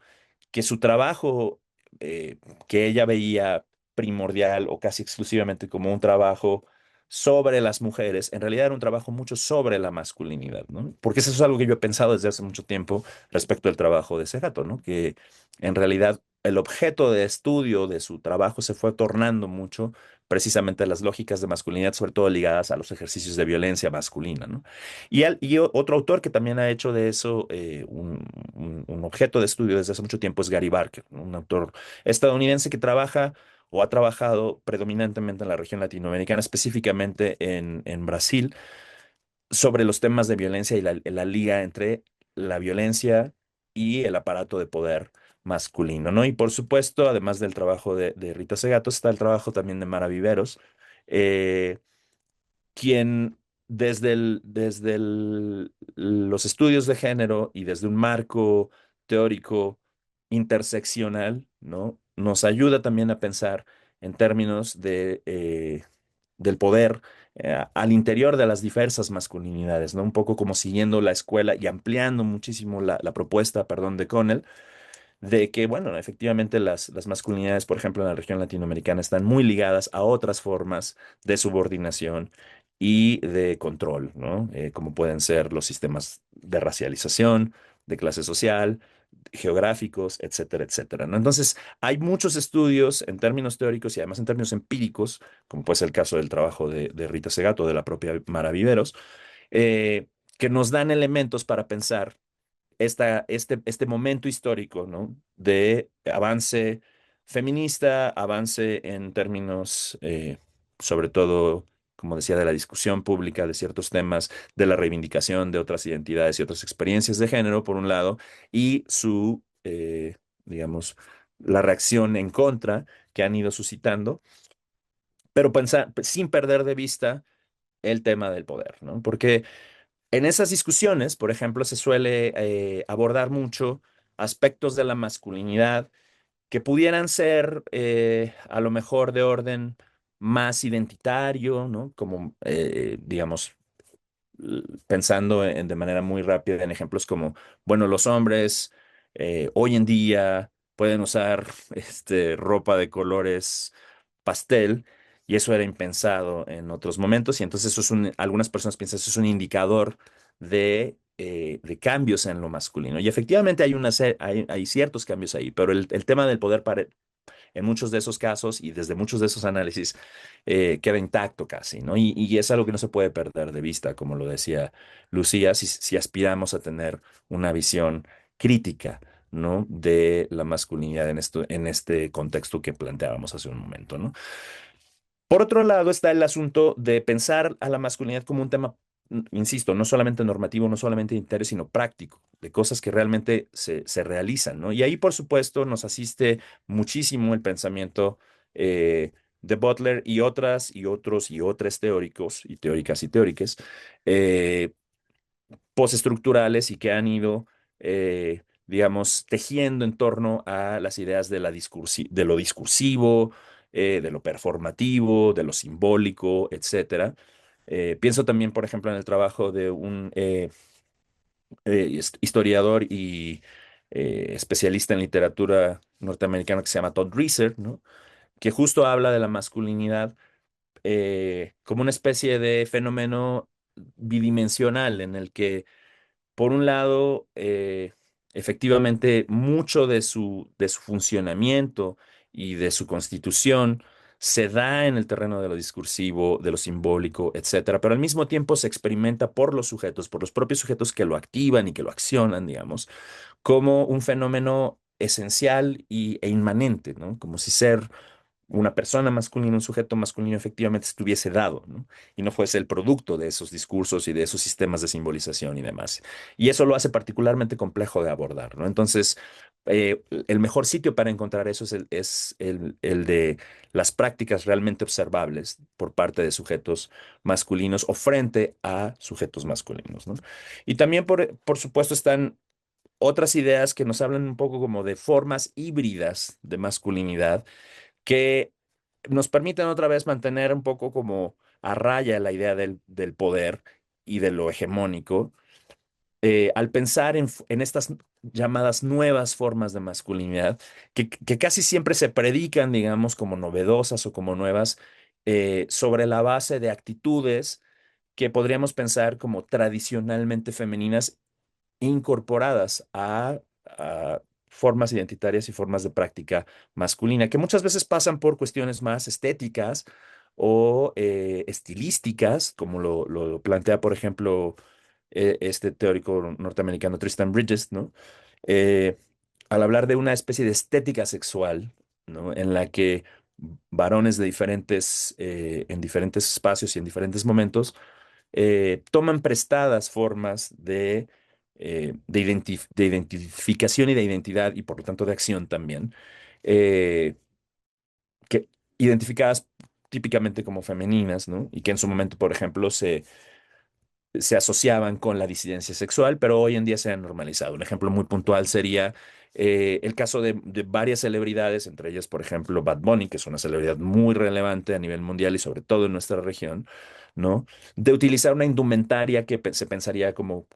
Speaker 3: que su trabajo, eh, que ella veía primordial o casi exclusivamente como un trabajo sobre las mujeres, en realidad era un trabajo mucho sobre la masculinidad, ¿no? Porque eso es algo que yo he pensado desde hace mucho tiempo respecto al trabajo de ese gato, ¿no? Que en realidad el objeto de estudio de su trabajo se fue tornando mucho precisamente las lógicas de masculinidad, sobre todo ligadas a los ejercicios de violencia masculina, ¿no? Y otro autor que también ha hecho de eso un objeto de estudio desde hace mucho tiempo es Gary Barker, ¿no? Un autor estadounidense que trabaja o ha trabajado predominantemente en la región latinoamericana, específicamente en Brasil, sobre los temas de violencia y la liga entre la violencia y el aparato de poder masculino, ¿no? Y por supuesto, además del trabajo de Rita Segato, está el trabajo también de Mara Viveros, eh, quien los estudios de género y desde un marco teórico interseccional, ¿no? Nos ayuda también a pensar en términos del poder al interior de las diversas masculinidades, ¿no? Un poco como siguiendo la escuela y ampliando muchísimo la propuesta, perdón, de Connell, de que, bueno, efectivamente las masculinidades, por ejemplo, en la región latinoamericana, están muy ligadas a otras formas de subordinación y de control, ¿no? Como pueden ser los sistemas de racialización, de clase social, geográficos, etcétera, etcétera, ¿no? Entonces, hay muchos estudios en términos teóricos y además en términos empíricos, como puede ser el caso del trabajo de Rita Segato, de la propia Mara Viveros, que nos dan elementos para pensar este momento histórico, ¿no? De avance feminista, avance en términos, sobre todo, como decía, de la discusión pública de ciertos temas, de la reivindicación de otras identidades y otras experiencias de género, por un lado, y digamos, la reacción en contra que han ido suscitando, pero pensar, sin perder de vista el tema del poder, ¿no? Porque en esas discusiones, por ejemplo, se suele abordar mucho aspectos de la masculinidad que pudieran ser a lo mejor de orden más identitario, ¿no? Como, digamos, pensando de manera muy rápida en ejemplos como, bueno, los hombres hoy en día pueden usar ropa de colores pastel y eso era impensado en otros momentos y entonces algunas personas piensan eso es un indicador de cambios en lo masculino. Y efectivamente hay ciertos cambios ahí, pero el tema del poder en muchos de esos casos y desde muchos de esos análisis queda intacto casi, ¿no? Y es algo que no se puede perder de vista, como lo decía Lucía, si aspiramos a tener una visión crítica, ¿no? De la masculinidad en este contexto que planteábamos hace un momento, ¿no? Por otro lado está el asunto de pensar a la masculinidad como un tema, insisto, no solamente normativo, no solamente identitario, sino práctico, de cosas que realmente se realizan, ¿no? Y ahí, por supuesto, nos asiste muchísimo el pensamiento de Butler y otras y otros y otras teóricos y teóricas y teóricas eh, postestructurales y que han ido, digamos, tejiendo en torno a las ideas de lo discursivo, de lo performativo, de lo simbólico, etcétera. Pienso también, por ejemplo, en el trabajo de un historiador y especialista en literatura norteamericana que se llama Todd Reiser, ¿no? Que justo habla de la masculinidad como una especie de fenómeno bidimensional en el que por un lado, efectivamente, mucho de su funcionamiento y de su constitución se da en el terreno de lo discursivo, de lo simbólico, etcétera, pero al mismo tiempo se experimenta por los sujetos, por los propios sujetos que lo activan y que lo accionan, digamos, como un fenómeno esencial e inmanente, ¿no? Como si ser una persona masculina, un sujeto masculino efectivamente estuviese dado, ¿no? Y no fuese el producto de esos discursos y de esos sistemas de simbolización y demás. Y eso lo hace particularmente complejo de abordar, ¿no? Entonces, el mejor sitio para encontrar eso es el de las prácticas realmente observables por parte de sujetos masculinos o frente a sujetos masculinos, ¿no? Y también, por supuesto, están otras ideas que nos hablan un poco como de formas híbridas de masculinidad que nos permiten otra vez mantener un poco como a raya la idea del poder y de lo hegemónico, al pensar en estas llamadas nuevas formas de masculinidad, que casi siempre se predican, digamos, como novedosas o como nuevas, sobre la base de actitudes que podríamos pensar como tradicionalmente femeninas incorporadas a formas identitarias y formas de práctica masculina, que muchas veces pasan por cuestiones más estéticas o estilísticas, como lo plantea, por ejemplo, este teórico norteamericano Tristan Bridges, ¿no? Eh, Al hablar de una especie de estética sexual, ¿no? En la que varones de en diferentes espacios y en diferentes momentos toman prestadas formas de identificación y de identidad y por lo tanto de acción también, eh, que identificadas típicamente como femeninas, ¿no? Y que en su momento, por ejemplo, se asociaban con la disidencia sexual, pero hoy en día se han normalizado. Un ejemplo muy puntual sería el caso de varias celebridades, entre ellas, por ejemplo, Bad Bunny, que es una celebridad muy relevante a nivel mundial y sobre todo en nuestra región, ¿no? De utilizar una indumentaria que se pensaría como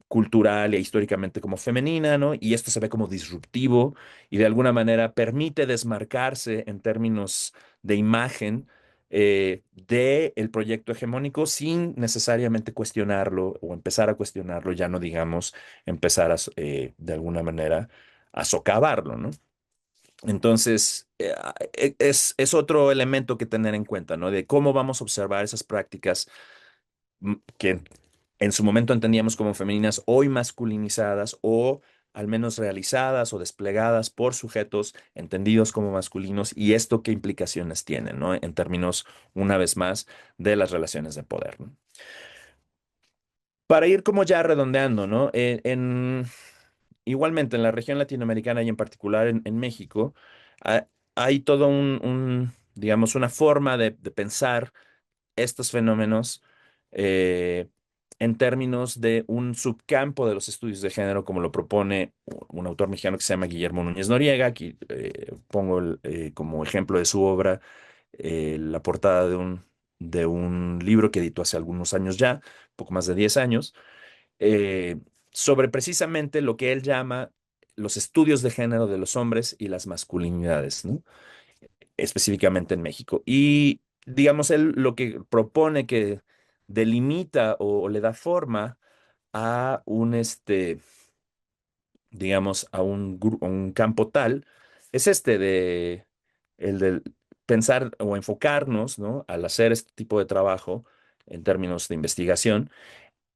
Speaker 3: cultural e históricamente como femenina, ¿no? Y esto se ve como disruptivo y de alguna manera permite desmarcarse en términos de imagen de el proyecto hegemónico sin necesariamente cuestionarlo o empezar a cuestionarlo, ya no digamos empezar de alguna manera a socavarlo, ¿no? Entonces, es otro elemento que tener en cuenta, ¿no? De cómo vamos a observar esas prácticas que en su momento entendíamos como femeninas, hoy masculinizadas o al menos realizadas o desplegadas por sujetos entendidos como masculinos y esto qué implicaciones tiene, ¿no? En términos, una vez más, de las relaciones de poder, ¿no? Para ir como ya redondeando, ¿no? Igualmente en la región latinoamericana y en particular en México, ha- hay todo digamos, una forma de pensar estos fenómenos eh, en términos de un subcampo de los estudios de género, como lo propone un autor mexicano que se llama Guillermo Núñez Noriega. Aquí pongo como ejemplo de su obra la portada de un libro que editó hace algunos años ya, poco más de 10 años, eh, sobre precisamente lo que él llama los estudios de género de los hombres y las masculinidades, ¿no? Específicamente en México. Y digamos, él lo que propone que delimita o le da forma a digamos, a un campo tal, es el de pensar o enfocarnos, ¿no? Al hacer este tipo de trabajo en términos de investigación,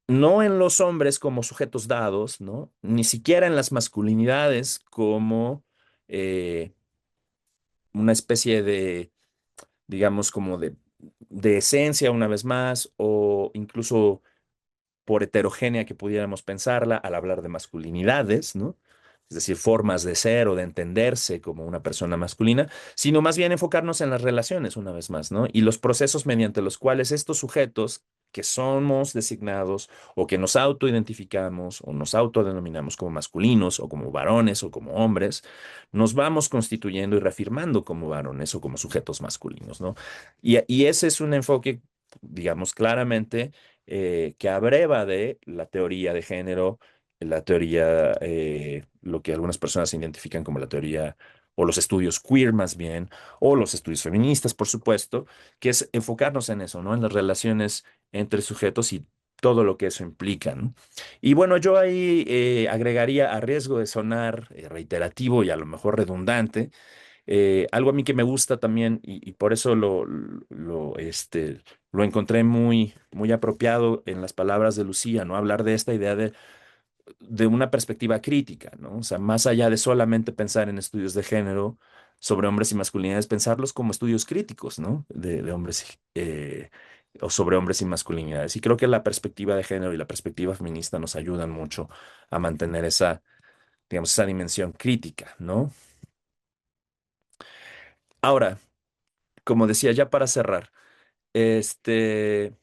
Speaker 3: no en los hombres como sujetos dados, ¿no? Ni siquiera en las masculinidades como eh, una especie de digamos, como de esencia una vez más, o incluso por heterogénea que pudiéramos pensarla al hablar de masculinidades, ¿no? Es decir, formas de ser o de entenderse como una persona masculina, sino más bien enfocarnos en las relaciones una vez más, ¿no? Y los procesos mediante los cuales estos sujetos que somos designados o que nos autoidentificamos o nos autodenominamos como masculinos o como varones o como hombres, nos vamos constituyendo y reafirmando como varones o como sujetos masculinos, ¿no? Y ese es un enfoque, digamos, claramente que abreva de la teoría de género, la teoría, lo que algunas personas identifican como la teoría o los estudios queer más bien, o los estudios feministas, por supuesto, que es enfocarnos en eso, ¿no? En las relaciones entre sujetos y todo lo que eso implica, ¿no? Y bueno, yo ahí agregaría, a riesgo de sonar reiterativo y a lo mejor redundante, algo a mí que me gusta también y por eso lo encontré muy apropiado en las palabras de Lucía, ¿no? Hablar de esta idea de una perspectiva crítica, ¿no? O sea, más allá de solamente pensar en estudios de género sobre hombres y masculinidades, pensarlos como estudios críticos, ¿no? De hombres o sobre hombres y masculinidades. Y creo que la perspectiva de género y la perspectiva feminista nos ayudan mucho a mantener digamos, esa dimensión crítica, ¿no? Ahora, como decía, ya para cerrar, este,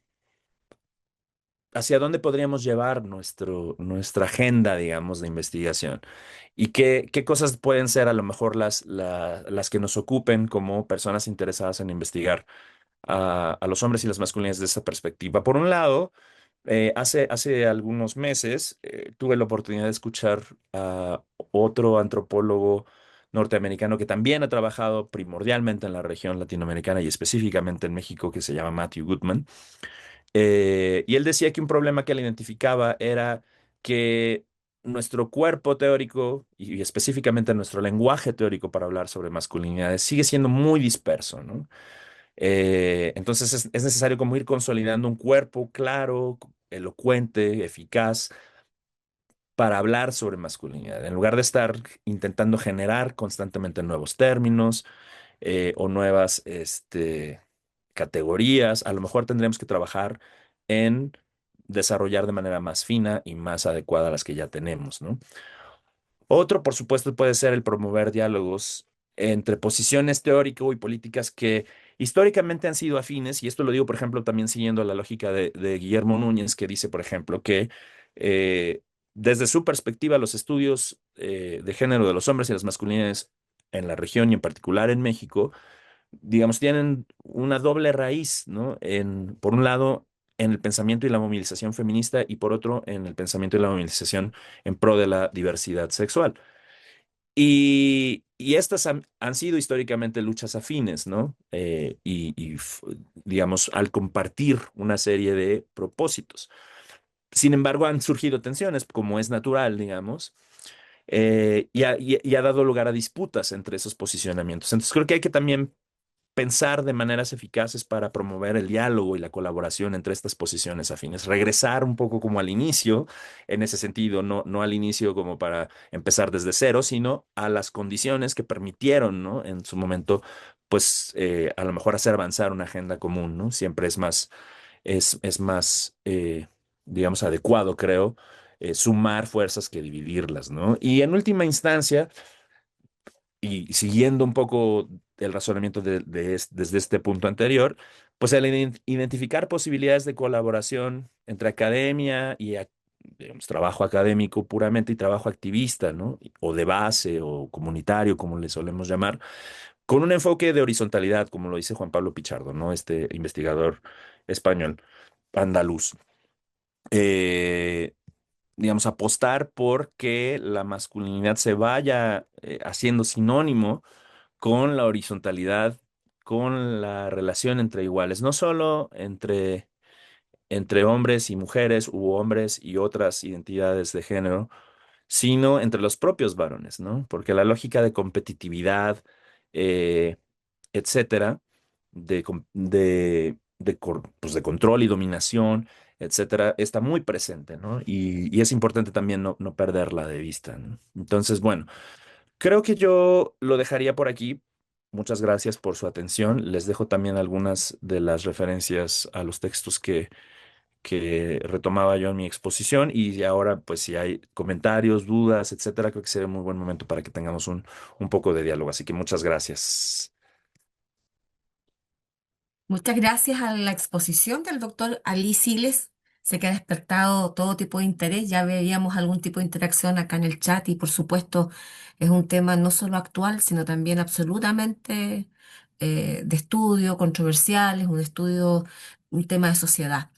Speaker 3: ¿hacia dónde podríamos llevar nuestra agenda, digamos, de investigación? ¿Y qué cosas pueden ser a lo mejor las que nos ocupen como personas interesadas en investigar a los hombres y las masculinidades de esa perspectiva? Por un lado, hace algunos meses tuve la oportunidad de escuchar a otro antropólogo norteamericano que también ha trabajado primordialmente en la región latinoamericana y específicamente en México, que se llama Matthew Goodman. Y él decía que un problema que él identificaba era que nuestro cuerpo teórico y específicamente nuestro lenguaje teórico para hablar sobre masculinidades sigue siendo muy disperso, ¿no? Entonces es necesario como ir consolidando un cuerpo claro, elocuente, eficaz para hablar sobre masculinidad, en lugar de estar intentando generar constantemente nuevos términos o nuevas categorías. A lo mejor tendremos que trabajar en desarrollar de manera más fina y más adecuada las que ya tenemos, ¿no? Otro, por supuesto, puede ser el promover diálogos entre posiciones teórico y políticas que históricamente han sido afines, y esto lo digo, por ejemplo, también siguiendo la lógica de Guillermo Núñez, que dice, por ejemplo, que eh, desde su perspectiva los estudios de género de los hombres y las masculinidades en la región y en particular en México, digamos, tienen una doble raíz, ¿no? Por un lado, en el pensamiento y la movilización feminista y por otro, en el pensamiento y la movilización en pro de la diversidad sexual. Y estas han sido históricamente luchas afines, ¿no? Digamos, al compartir una serie de propósitos. Sin embargo, han surgido tensiones, como es natural, digamos, y ha dado lugar a disputas entre esos posicionamientos. Entonces, creo que hay que también pensar de maneras eficaces para promover el diálogo y la colaboración entre estas posiciones afines. Regresar un poco como al inicio, en ese sentido, no al inicio como para empezar desde cero, sino a las condiciones que permitieron, ¿no? En su momento, pues a lo mejor hacer avanzar una agenda común, ¿no? Siempre es más, digamos, adecuado, creo, sumar fuerzas que dividirlas, ¿no? Y en última instancia, y siguiendo un poco el razonamiento desde este punto anterior, pues el identificar posibilidades de colaboración entre academia y digamos, trabajo académico puramente y trabajo activista, ¿no? O de base o comunitario, como le solemos llamar, con un enfoque de horizontalidad, como lo dice Juan Pablo Pichardo, ¿no? Este investigador español, andaluz. Eh, digamos, apostar por que la masculinidad se vaya haciendo sinónimo con la horizontalidad, con la relación entre iguales, no solo entre hombres y mujeres u hombres y otras identidades de género, sino entre los propios varones, ¿no? Porque la lógica de competitividad, eh, etcétera, pues de control y dominación, etcétera, está muy presente, ¿no? Y es importante también no perderla de vista, ¿no? Entonces, bueno. Creo que yo lo dejaría por aquí. Muchas gracias por su atención. Les dejo también algunas de las referencias a los textos que retomaba yo en mi exposición. Y ahora, pues, si hay comentarios, dudas, etcétera, creo que sería un muy buen momento para que tengamos un poco de diálogo. Así que muchas gracias.
Speaker 1: Muchas gracias a la exposición del doctor Ali Siles. Sé que ha despertado todo tipo de interés. Ya veíamos algún tipo de interacción acá en el chat y por supuesto es un tema no solo actual, sino también absolutamente de estudio, controversial, es un estudio, un tema de sociedad.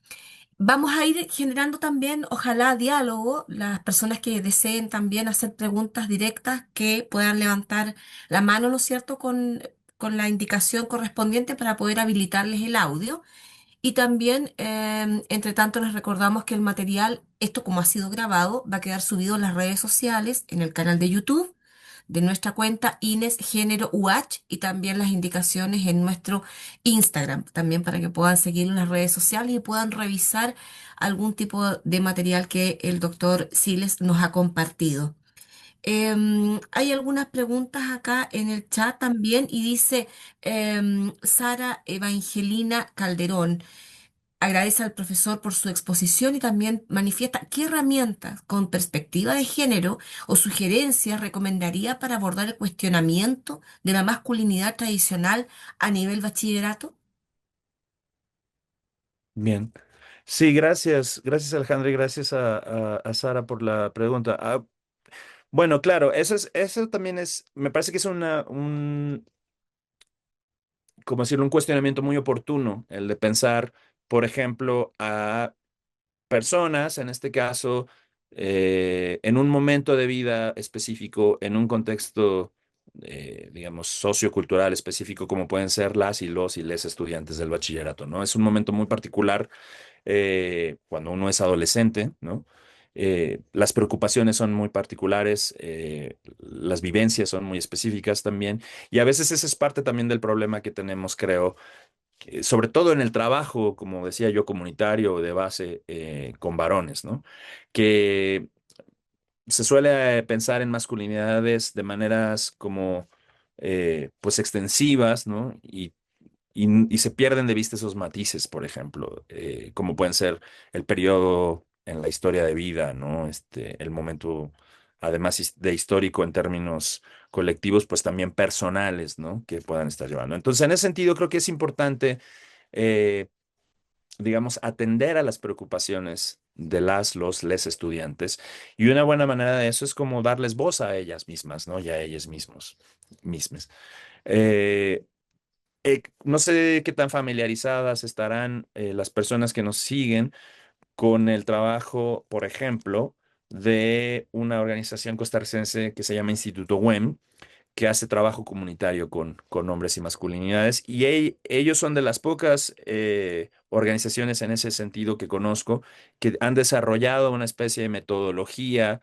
Speaker 1: Vamos a ir generando también, ojalá, diálogo. Las personas que deseen también hacer preguntas directas que puedan levantar la mano, ¿no es cierto?, con la indicación correspondiente para poder habilitarles el audio. Y también, entre tanto, les recordamos que el material, esto como ha sido grabado, va a quedar subido en las redes sociales, en el canal de YouTube de nuestra cuenta Ines Género UH y también las indicaciones en nuestro Instagram, también para que puedan seguir en las redes sociales y puedan revisar algún tipo de material que el doctor Siles nos ha compartido. Hay algunas preguntas acá en el chat también y dice Sara Evangelina Calderón. Agradece al profesor por su exposición y también manifiesta qué herramientas con perspectiva de género o sugerencias recomendaría para abordar el cuestionamiento de la masculinidad tradicional a nivel bachillerato.
Speaker 3: Bien. Sí, gracias. Gracias, Alejandra, y gracias a Sara por la pregunta. Bueno, claro, eso también me parece que es como decirlo, un cuestionamiento muy oportuno, el de pensar, por ejemplo, a personas, en este caso, en un momento de vida específico, en un contexto, digamos, sociocultural específico, como pueden ser las y los y les estudiantes del bachillerato, ¿no? Es un momento muy particular cuando uno es adolescente, ¿no? Las preocupaciones son muy particulares, las vivencias son muy específicas también, y a veces ese es parte también del problema que tenemos, creo, sobre todo en el trabajo, como decía yo, comunitario de base con varones, ¿no? Que se suele pensar en masculinidades de maneras como, pues, extensivas, ¿no? Y se pierden de vista esos matices, por ejemplo, como pueden ser el periodo en la historia de vida, ¿no? El momento, además de histórico en términos colectivos, pues también personales, ¿no? Que puedan estar llevando. Entonces, en ese sentido, creo que es importante, eh, digamos, atender a las preocupaciones de les estudiantes. Y una buena manera de eso es como darles voz a ellas mismas, ¿no? Y a ellos mismas. Eh, no sé qué tan familiarizadas estarán las personas que nos siguen con el trabajo, por ejemplo, de una organización costarricense que se llama Instituto WEM, que hace trabajo comunitario con hombres y masculinidades. Y ellos son de las pocas organizaciones en ese sentido que conozco que han desarrollado una especie de metodología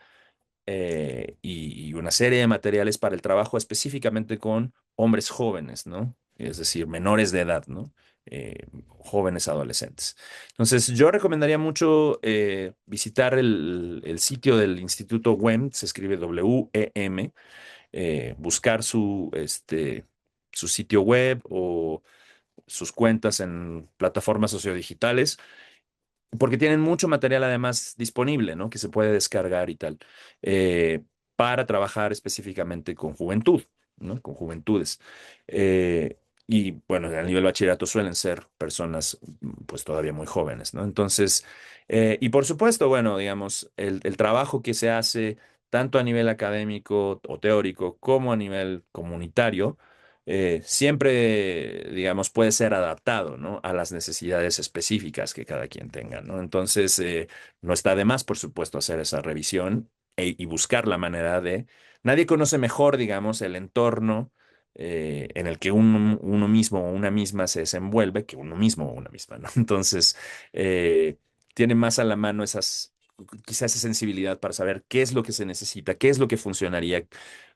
Speaker 3: y una serie de materiales para el trabajo específicamente con hombres jóvenes, ¿no? Es decir, menores de edad, ¿no? Jóvenes adolescentes. Entonces, yo recomendaría mucho visitar el sitio del Instituto WEM, se escribe WEM, buscar su sitio web o sus cuentas en plataformas sociodigitales porque tienen mucho material además disponible, ¿no? Que se puede descargar y tal, eh, para trabajar específicamente con juventud, ¿no? Con juventudes. Eh, y bueno, a nivel bachillerato suelen ser personas pues todavía muy jóvenes, ¿no? Entonces, y por supuesto, bueno, digamos, el trabajo que se hace tanto a nivel académico o teórico como a nivel comunitario, siempre, digamos, puede ser adaptado, ¿no? A las necesidades específicas que cada quien tenga, ¿no? Entonces, no está de más, por supuesto, hacer esa revisión y buscar la manera de... Nadie conoce mejor, digamos, el entorno en el que uno mismo o una misma se desenvuelve que uno mismo o una misma, ¿no? Entonces, tiene más a la mano quizás esa sensibilidad para saber qué es lo que se necesita, qué es lo que funcionaría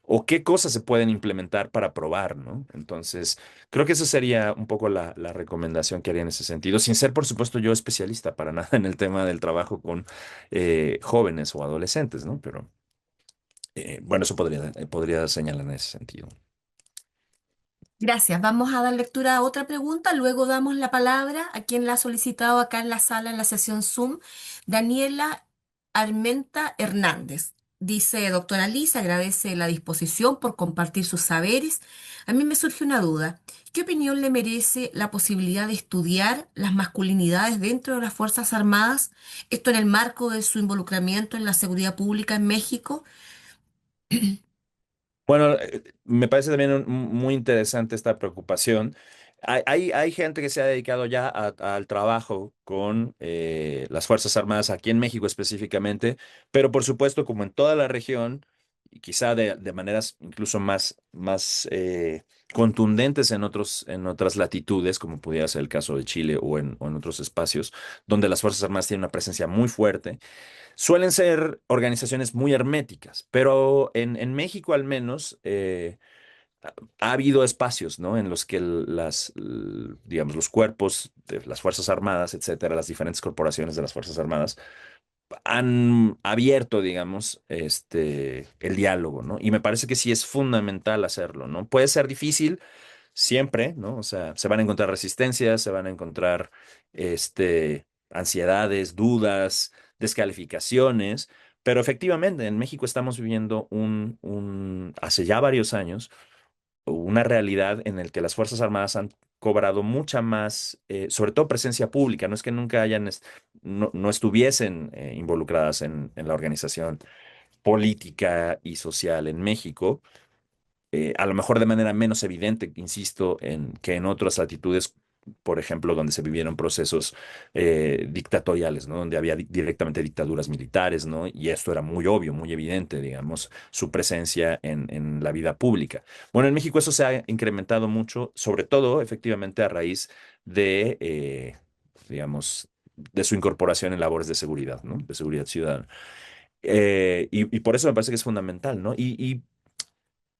Speaker 3: o qué cosas se pueden implementar para probar, ¿no? Entonces, creo que esa sería un poco la recomendación que haría en ese sentido, sin ser, por supuesto, yo especialista para nada en el tema del trabajo con jóvenes o adolescentes, ¿no? Pero bueno, eso podría señalar en ese sentido.
Speaker 1: Gracias. Vamos a dar lectura a otra pregunta. Luego damos la palabra a quien la ha solicitado acá en la sala, en la sesión Zoom, Daniela Armenta Hernández. Dice, doctora Lisa, agradece la disposición por compartir sus saberes. A mí me surge una duda. ¿Qué opinión le merece la posibilidad de estudiar las masculinidades dentro de las Fuerzas Armadas? Esto en el marco de su involucramiento en la seguridad pública en México.
Speaker 3: Bueno, me parece también muy interesante esta preocupación. Hay gente que se ha dedicado ya al trabajo con las Fuerzas Armadas aquí en México específicamente, pero por supuesto, como en toda la región, y quizá de maneras incluso más contundentes en otras latitudes, como pudiera ser el caso de Chile o en otros espacios, donde las Fuerzas Armadas tienen una presencia muy fuerte. Suelen ser organizaciones muy herméticas, pero en México al menos ha habido espacios, ¿no? En los que digamos, los cuerpos de las Fuerzas Armadas, etcétera, las diferentes corporaciones de las Fuerzas Armadas han abierto, digamos, el diálogo, ¿no? Y me parece que sí es fundamental hacerlo, ¿no? Puede ser difícil siempre, ¿no? O sea, se van a encontrar resistencias, se van a encontrar, ansiedades, dudas, descalificaciones, pero efectivamente en México estamos viviendo hace ya varios años, una realidad en la que las Fuerzas Armadas han cobrado mucha más, sobre todo presencia pública, no es que nunca no estuviesen involucradas en la organización política y social en México, a lo mejor de manera menos evidente, insisto, que en otras latitudes, por ejemplo, donde se vivieron procesos dictatoriales, ¿no? Donde había directamente dictaduras militares, ¿no? Y esto era muy obvio, muy evidente, digamos, su presencia en la vida pública. Bueno, en México eso se ha incrementado mucho, sobre todo, efectivamente, a raíz digamos, de su incorporación en labores de seguridad, ¿no? De seguridad ciudadana. Y por eso me parece que es fundamental, ¿no? Y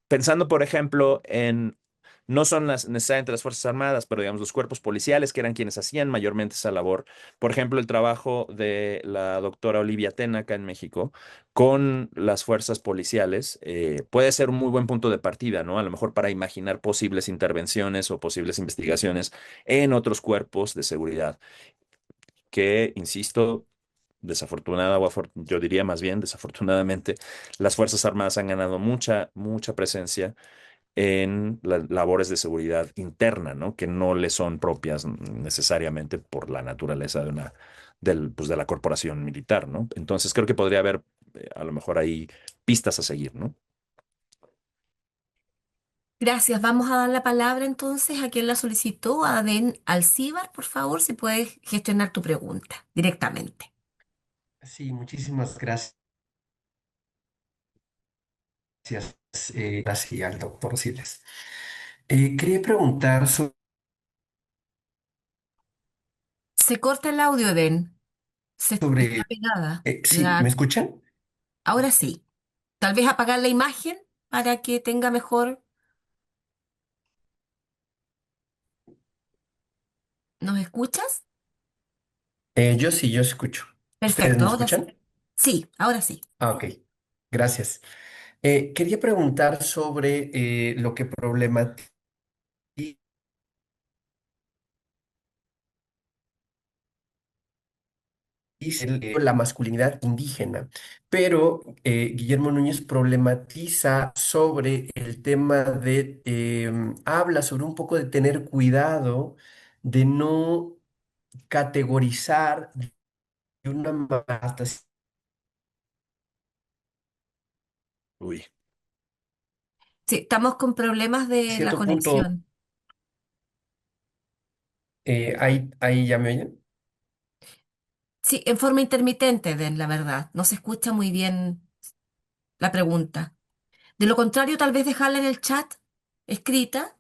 Speaker 3: pensando, por ejemplo, en no son necesariamente las Fuerzas Armadas, pero digamos los cuerpos policiales, que eran quienes hacían mayormente esa labor. Por ejemplo, el trabajo de la doctora Olivia Tena acá en México con las fuerzas policiales puede ser un muy buen punto de partida, ¿no? A lo mejor para imaginar posibles intervenciones o posibles investigaciones en otros cuerpos de seguridad que, insisto, desafortunada yo diría más bien desafortunadamente, las Fuerzas Armadas han ganado mucha presencia en las labores de seguridad interna, ¿no? Que no le son propias necesariamente por la naturaleza pues, de la corporación militar, ¿no? Entonces creo que podría haber a lo mejor ahí pistas a seguir, ¿no?
Speaker 1: Gracias. Vamos a dar la palabra entonces a quien la solicitó, a Den Alcíbar, por favor, si puedes gestionar tu pregunta directamente.
Speaker 4: Sí, muchísimas gracias, así al doctor Siles. Quería preguntar
Speaker 1: Se corta el audio, Den. Está
Speaker 4: sobre,
Speaker 1: pegada.
Speaker 4: sí, ¿me escuchan?
Speaker 1: Ahora sí. Tal vez apagar la imagen para que tenga mejor. ¿Nos escuchas?
Speaker 4: Yo sí, yo escucho. ¿Ustedes
Speaker 1: Perfecto,
Speaker 4: me
Speaker 1: ahora sí.
Speaker 4: escuchan?
Speaker 1: Sí, ahora sí.
Speaker 4: Ah, ok, gracias. Quería preguntar sobre lo que problematiza la masculinidad indígena, pero Guillermo Núñez problematiza sobre el tema de, habla sobre un poco de tener cuidado de no categorizar de una manera hasta
Speaker 3: Uy.
Speaker 1: Sí, estamos con problemas de la
Speaker 4: cierto punto,
Speaker 1: conexión.
Speaker 4: ahí ya me oyen.
Speaker 1: Sí, en forma intermitente, Den, la verdad. No se escucha muy bien la pregunta. De lo contrario, tal vez dejarla en el chat escrita.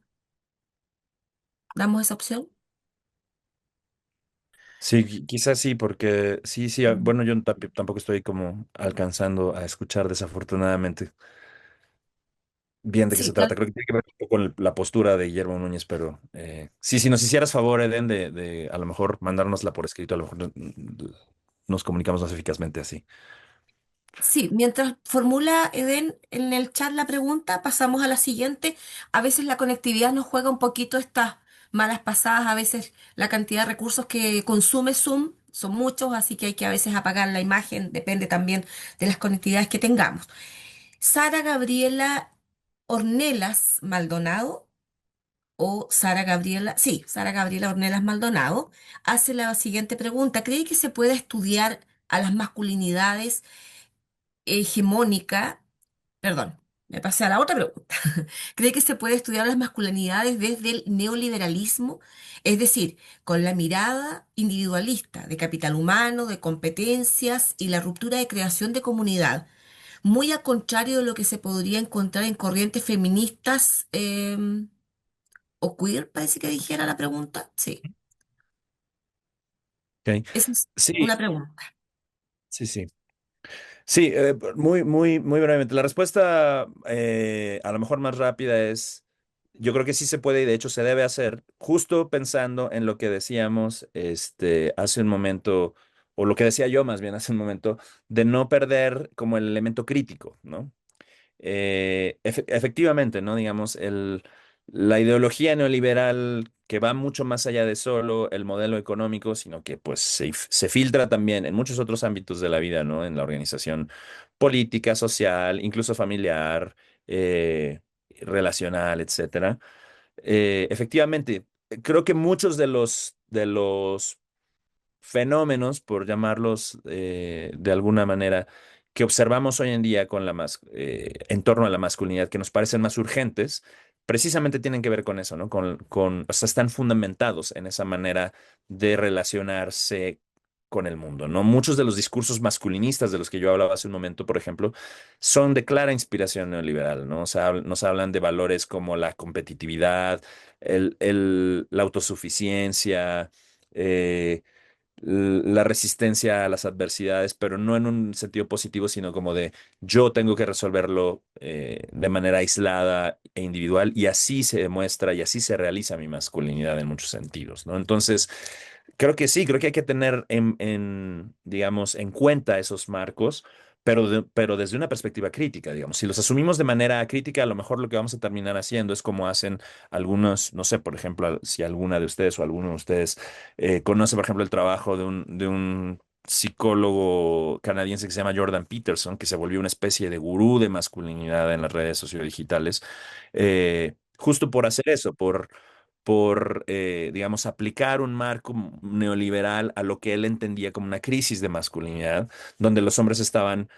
Speaker 1: Damos esa opción.
Speaker 3: Sí, quizás sí, porque sí,
Speaker 1: Mm.
Speaker 3: bueno, yo tampoco estoy como alcanzando a escuchar desafortunadamente bien de qué
Speaker 1: Sí,
Speaker 3: se trata. Creo que tiene que ver un poco con la postura de Guillermo Núñez, pero sí, si nos hicieras favor, Eden, de a lo mejor mandárnosla por escrito, a lo mejor nos comunicamos más eficazmente así.
Speaker 1: sí, mientras formula Eden en el chat la pregunta, pasamos a la siguiente. A veces la conectividad nos juega un poquito estas malas pasadas, a veces la cantidad de recursos que consume Zoom son muchos, así que hay que a veces apagar la imagen, depende también de las conectividades que tengamos. Sara Gabriela Ornelas Maldonado, o Sara Gabriela, sí, Sara Gabriela Ornelas Maldonado, hace la siguiente pregunta. ¿Cree que se puede estudiar a las masculinidades hegemónica, perdón, me pasé a la otra pregunta. ¿Cree que se puede estudiar las masculinidades desde el neoliberalismo? Es decir, con la mirada individualista de capital humano, de competencias y la ruptura de creación de comunidad, muy al contrario de lo que se podría encontrar en corrientes feministas o queer, parece que dijera la pregunta. Sí,
Speaker 3: Ok.
Speaker 1: esa es
Speaker 3: Sí,
Speaker 1: una pregunta.
Speaker 3: sí. Sí, muy brevemente. La respuesta a lo mejor más rápida es, yo creo que sí se puede y de hecho se debe hacer, justo pensando en lo que decíamos hace un momento, o lo que decía yo más bien hace un momento, de no perder como el elemento crítico, ¿no? Efectivamente, ¿no? Digamos, la ideología neoliberal que va mucho más allá de solo el modelo económico, sino que pues se filtra también en muchos otros ámbitos de la vida, ¿no? En la organización política, social, incluso familiar, relacional, etcétera. Efectivamente, creo que muchos de los fenómenos, por llamarlos de alguna manera, que observamos hoy en día en torno a la masculinidad, que nos parecen más urgentes, precisamente tienen que ver con eso, ¿no? O sea, están fundamentados en esa manera de relacionarse con el mundo, ¿no? Muchos de los discursos masculinistas de los que yo hablaba hace un momento, por ejemplo, son de clara inspiración neoliberal, ¿no? O sea, nos hablan de valores como la competitividad, la autosuficiencia, la resistencia a las adversidades, pero no en un sentido positivo, sino como de yo tengo que resolverlo de manera aislada e individual, y así se demuestra y así se realiza mi masculinidad en muchos sentidos, ¿no? Entonces, creo que sí, creo que hay que tener digamos, en cuenta esos marcos, pero desde una perspectiva crítica, digamos. Si los asumimos de manera crítica, a lo mejor lo que vamos a terminar haciendo es como hacen algunos, no sé, por ejemplo, si alguna de ustedes o alguno de ustedes conoce, por ejemplo, el trabajo de un psicólogo canadiense que se llama Jordan Peterson, que se volvió una especie de gurú de masculinidad en las redes sociodigitales, justo por hacer eso, por digamos, aplicar un marco neoliberal a lo que él entendía como una crisis de masculinidad, donde los hombres estaban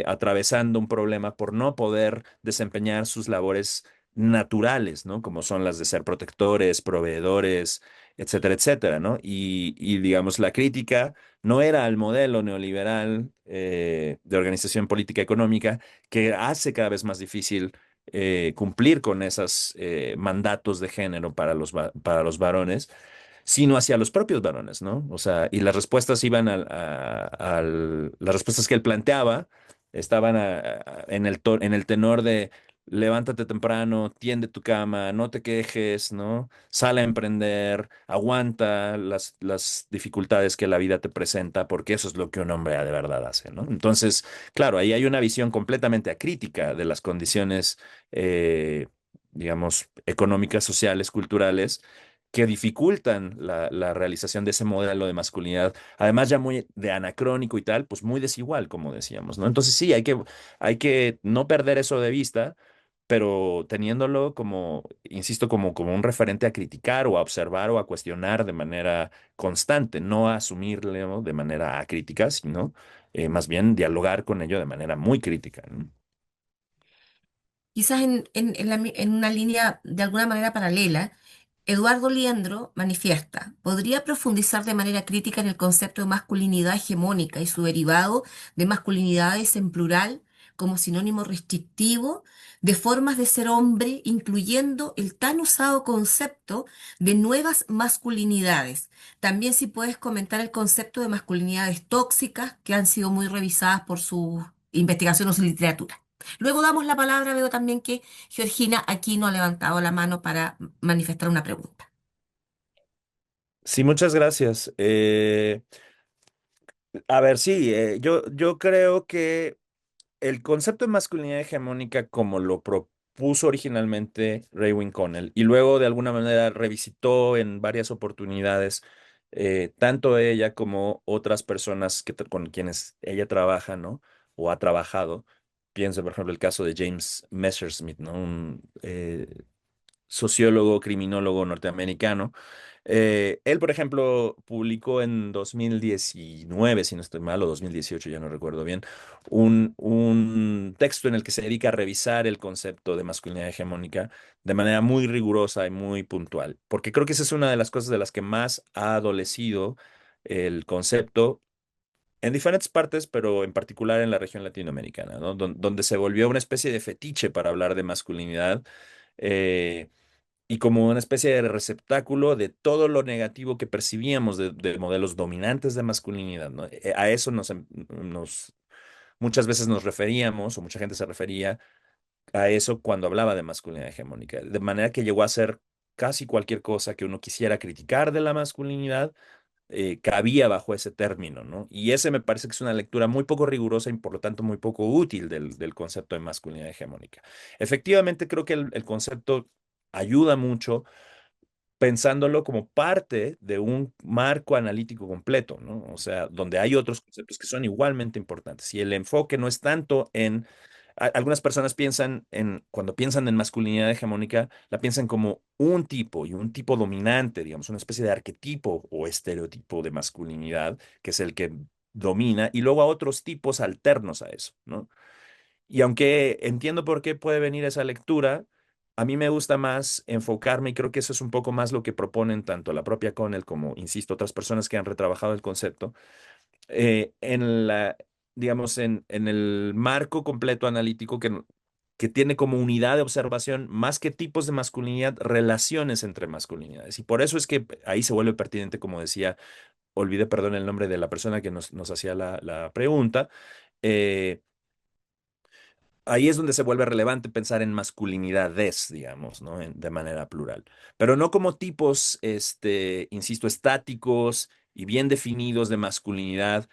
Speaker 3: atravesando un problema por no poder desempeñar sus labores naturales, ¿no? Como son las de ser protectores, proveedores, etcétera, etcétera, ¿no? Y digamos, la crítica no era al modelo neoliberal de organización política económica que hace cada vez más difícil cumplir con esos mandatos de género para los varones, sino hacia los propios varones, ¿no? O sea, y las respuestas iban las respuestas que él planteaba estaban en el tenor de levántate temprano, tiende tu cama, no te quejes, ¿no? Sale a emprender, aguanta las dificultades que la vida te presenta, porque eso es lo que un hombre de verdad hace, ¿no? Entonces, claro, ahí hay una visión completamente acrítica de las condiciones, eh, digamos, económicas, sociales, culturales, que dificultan la realización de ese modelo de masculinidad, además ya muy de anacrónico y tal, pues muy desigual, como decíamos, ¿no? Entonces sí, hay que no perder eso de vista, pero teniéndolo como, insisto, como un referente a criticar o a observar o a cuestionar de manera constante, no a asumirlo de manera acrítica, sino más bien dialogar con ello de manera muy crítica, ¿no?
Speaker 1: Quizás en una línea de alguna manera paralela, Eduardo Liendro manifiesta, podría profundizar de manera crítica en el concepto de masculinidad hegemónica y su derivado de masculinidades en plural como sinónimo restrictivo de formas de ser hombre, incluyendo el tan usado concepto de nuevas masculinidades. También si puedes comentar el concepto de masculinidades tóxicas que han sido muy revisadas por su investigación o su literatura. Luego damos la palabra, veo también que Georgina aquí no ha levantado la mano para manifestar una pregunta.
Speaker 3: Sí, muchas gracias. A ver, sí, yo creo que el concepto de masculinidad hegemónica, como lo propuso originalmente Raewyn Connell, y luego de alguna manera revisitó en varias oportunidades, tanto ella como otras personas con quienes ella trabaja, ¿no? O ha trabajado. Pienso, por ejemplo, el caso de James Messersmith, ¿no? Un sociólogo, criminólogo norteamericano. Él, por ejemplo, publicó en 2019, si no estoy mal, o 2018, ya no recuerdo bien, un texto en el que se dedica a revisar el concepto de masculinidad hegemónica de manera muy rigurosa y muy puntual, porque creo que esa es una de las cosas de las que más ha adolecido el concepto en diferentes partes, pero en particular en la región latinoamericana, ¿no? Donde se volvió una especie de fetiche para hablar de masculinidad. eh, y como una especie de receptáculo de todo lo negativo que percibíamos de modelos dominantes de masculinidad, ¿no? A eso muchas veces nos referíamos, o mucha gente se refería a eso cuando hablaba de masculinidad hegemónica, de manera que llegó a ser casi cualquier cosa que uno quisiera criticar de la masculinidad, cabía bajo ese término, ¿no? Y ese me parece que es una lectura muy poco rigurosa y por lo tanto muy poco útil del concepto de masculinidad hegemónica. Efectivamente, creo que el concepto ayuda mucho pensándolo como parte de un marco analítico completo, ¿no? O sea, donde hay otros conceptos que son igualmente importantes. Y el enfoque no es tanto en, algunas personas piensan cuando piensan en masculinidad hegemónica, la piensan como un tipo y un tipo dominante, digamos, una especie de arquetipo o estereotipo de masculinidad, que es el que domina, y luego a otros tipos alternos a eso, ¿no? Y aunque entiendo por qué puede venir esa lectura, a mí me gusta más enfocarme, y creo que eso es un poco más lo que proponen tanto la propia Connell como, insisto, otras personas que han retrabajado el concepto, en digamos, en el marco completo analítico que tiene como unidad de observación, más que tipos de masculinidad, relaciones entre masculinidades. Y por eso es que ahí se vuelve pertinente, como decía, olvidé, perdón, el nombre de la persona que nos hacía la pregunta. eh, Ahí es donde se vuelve relevante pensar en masculinidades, digamos, ¿no? De manera plural. Pero no como tipos, insisto, estáticos y bien definidos de masculinidad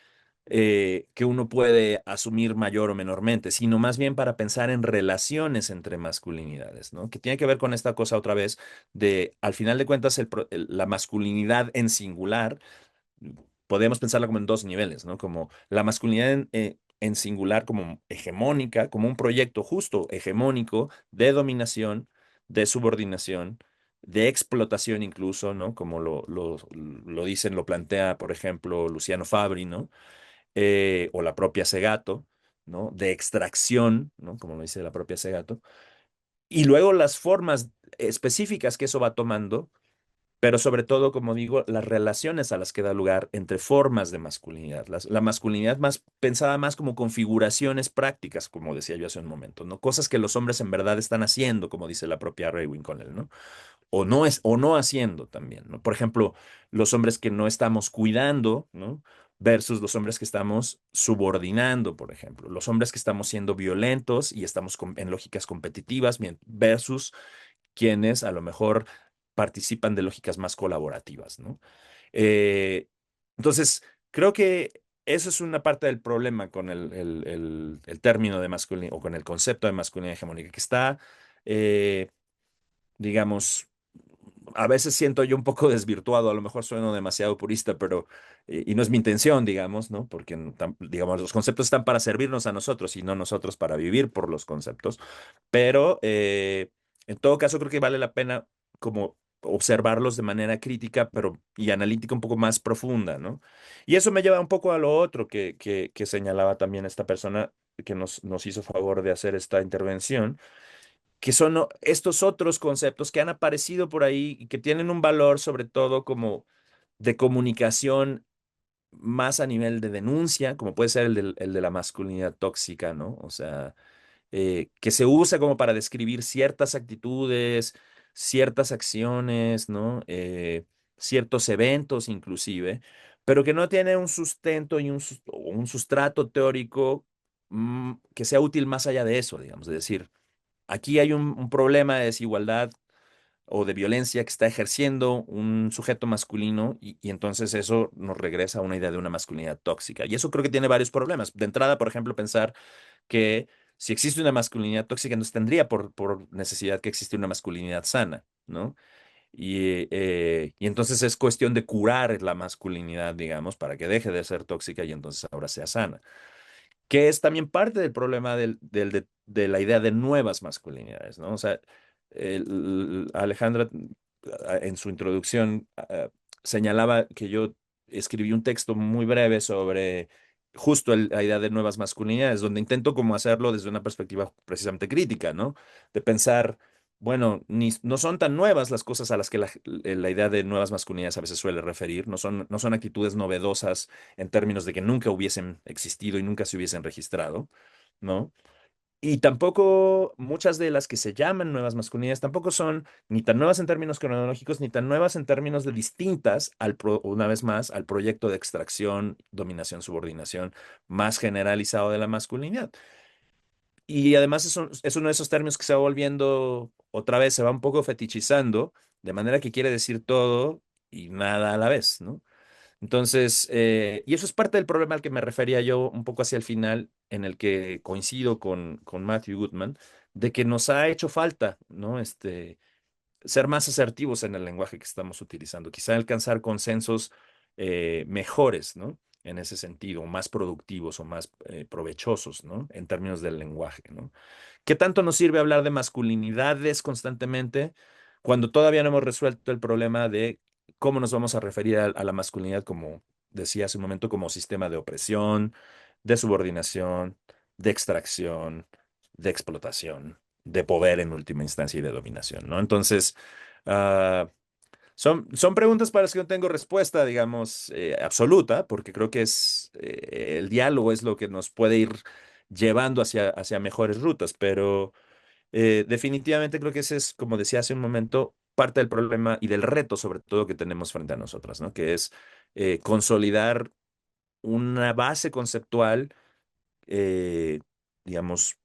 Speaker 3: que uno puede asumir mayor o menormente, sino más bien para pensar en relaciones entre masculinidades, ¿no? Que tiene que ver con esta cosa otra vez de, al final de cuentas, la masculinidad en singular podemos pensarla como en dos niveles, ¿no? Como la masculinidad en singular, como hegemónica, como un proyecto justo hegemónico de dominación, de subordinación, de explotación incluso, ¿no? Como lo dicen, lo plantea, por ejemplo, Luciano Fabri, ¿no? O la propia Segato, ¿no? De extracción, ¿no? Como lo dice la propia Segato. Y luego las formas específicas que eso va tomando, pero sobre todo, como digo, las relaciones a las que da lugar entre formas de masculinidad. La masculinidad más pensada más como configuraciones prácticas, como decía yo hace un momento, ¿no? Cosas que los hombres en verdad están haciendo, como dice la propia Raewyn Connell, ¿no? O no haciendo también, ¿no? Por ejemplo, los hombres que no estamos cuidando, ¿no? Versus los hombres que estamos subordinando, por ejemplo. Los hombres que estamos siendo violentos y estamos en lógicas competitivas versus quienes a lo mejor participan de lógicas más colaborativas, ¿no? Eh, entonces, creo que eso es una parte del problema con el término de masculinidad o con el concepto de masculinidad hegemónica, que está, digamos, a veces siento yo un poco desvirtuado, a lo mejor sueno demasiado purista, pero, y no es mi intención, digamos, ¿no? Porque, digamos, los conceptos están para servirnos a nosotros y no nosotros para vivir por los conceptos. Pero en todo caso creo que vale la pena como observarlos de manera crítica y analítica un poco más profunda, ¿no? Y eso me lleva un poco a lo otro que señalaba también esta persona que nos hizo favor de hacer esta intervención, que son estos otros conceptos que han aparecido por ahí y que tienen un valor sobre todo como de comunicación más a nivel de denuncia, como puede ser el de la masculinidad tóxica, ¿no? O sea que se usa como para describir ciertas actitudes, ciertas acciones, ¿no? Ciertos eventos inclusive, pero que no tiene un sustento y o un sustrato teórico que sea útil más allá de eso, digamos. Es decir, aquí hay un problema de desigualdad o de violencia que está ejerciendo un sujeto masculino y entonces eso nos regresa a una idea de una masculinidad tóxica. Y eso creo que tiene varios problemas. De entrada, por ejemplo, pensar que si existe una masculinidad tóxica, entonces tendría por necesidad que existe una masculinidad sana, ¿no? Y entonces es cuestión de curar la masculinidad, digamos, para que deje de ser tóxica y entonces ahora sea sana, que es también parte del problema de la idea de nuevas masculinidades, ¿no? O sea, Alejandra en su introducción señalaba que yo escribí un texto muy breve sobre justo la idea de nuevas masculinidades, donde intento como hacerlo desde una perspectiva precisamente crítica, ¿no? De pensar, bueno, no son tan nuevas las cosas a las que la idea de nuevas masculinidades a veces suele referir, no son actitudes novedosas en términos de que nunca hubiesen existido y nunca se hubiesen registrado, ¿no? Y tampoco muchas de las que se llaman nuevas masculinidades tampoco son ni tan nuevas en términos cronológicos ni tan nuevas en términos de distintas, una vez más, al proyecto de extracción, dominación, subordinación más generalizado de la masculinidad. Y además es uno de esos términos que se va volviendo, otra vez, se va un poco fetichizando, de manera que quiere decir todo y nada a la vez, ¿no? Entonces, y eso es parte del problema al que me refería yo un poco hacia el final, en el que coincido con Matthew Goodman, de que nos ha hecho falta, ¿no? Ser más asertivos en el lenguaje que estamos utilizando, quizá alcanzar consensos mejores, ¿no? En ese sentido, más productivos o más provechosos, ¿no? En términos del lenguaje, ¿no? ¿Qué tanto nos sirve hablar de masculinidades constantemente cuando todavía no hemos resuelto el problema de cómo nos vamos a referir a la masculinidad, como decía hace un momento, como sistema de opresión, de subordinación, de extracción, de explotación, de poder en última instancia y de dominación, ¿no? Entonces, ah, son preguntas para las que no tengo respuesta, digamos, absoluta, porque creo que el diálogo es lo que nos puede ir llevando hacia mejores rutas, pero definitivamente creo que ese es, como decía hace un momento, parte del problema y del reto sobre todo que tenemos frente a nosotras, ¿no? Que es consolidar una base conceptual, eh, digamos,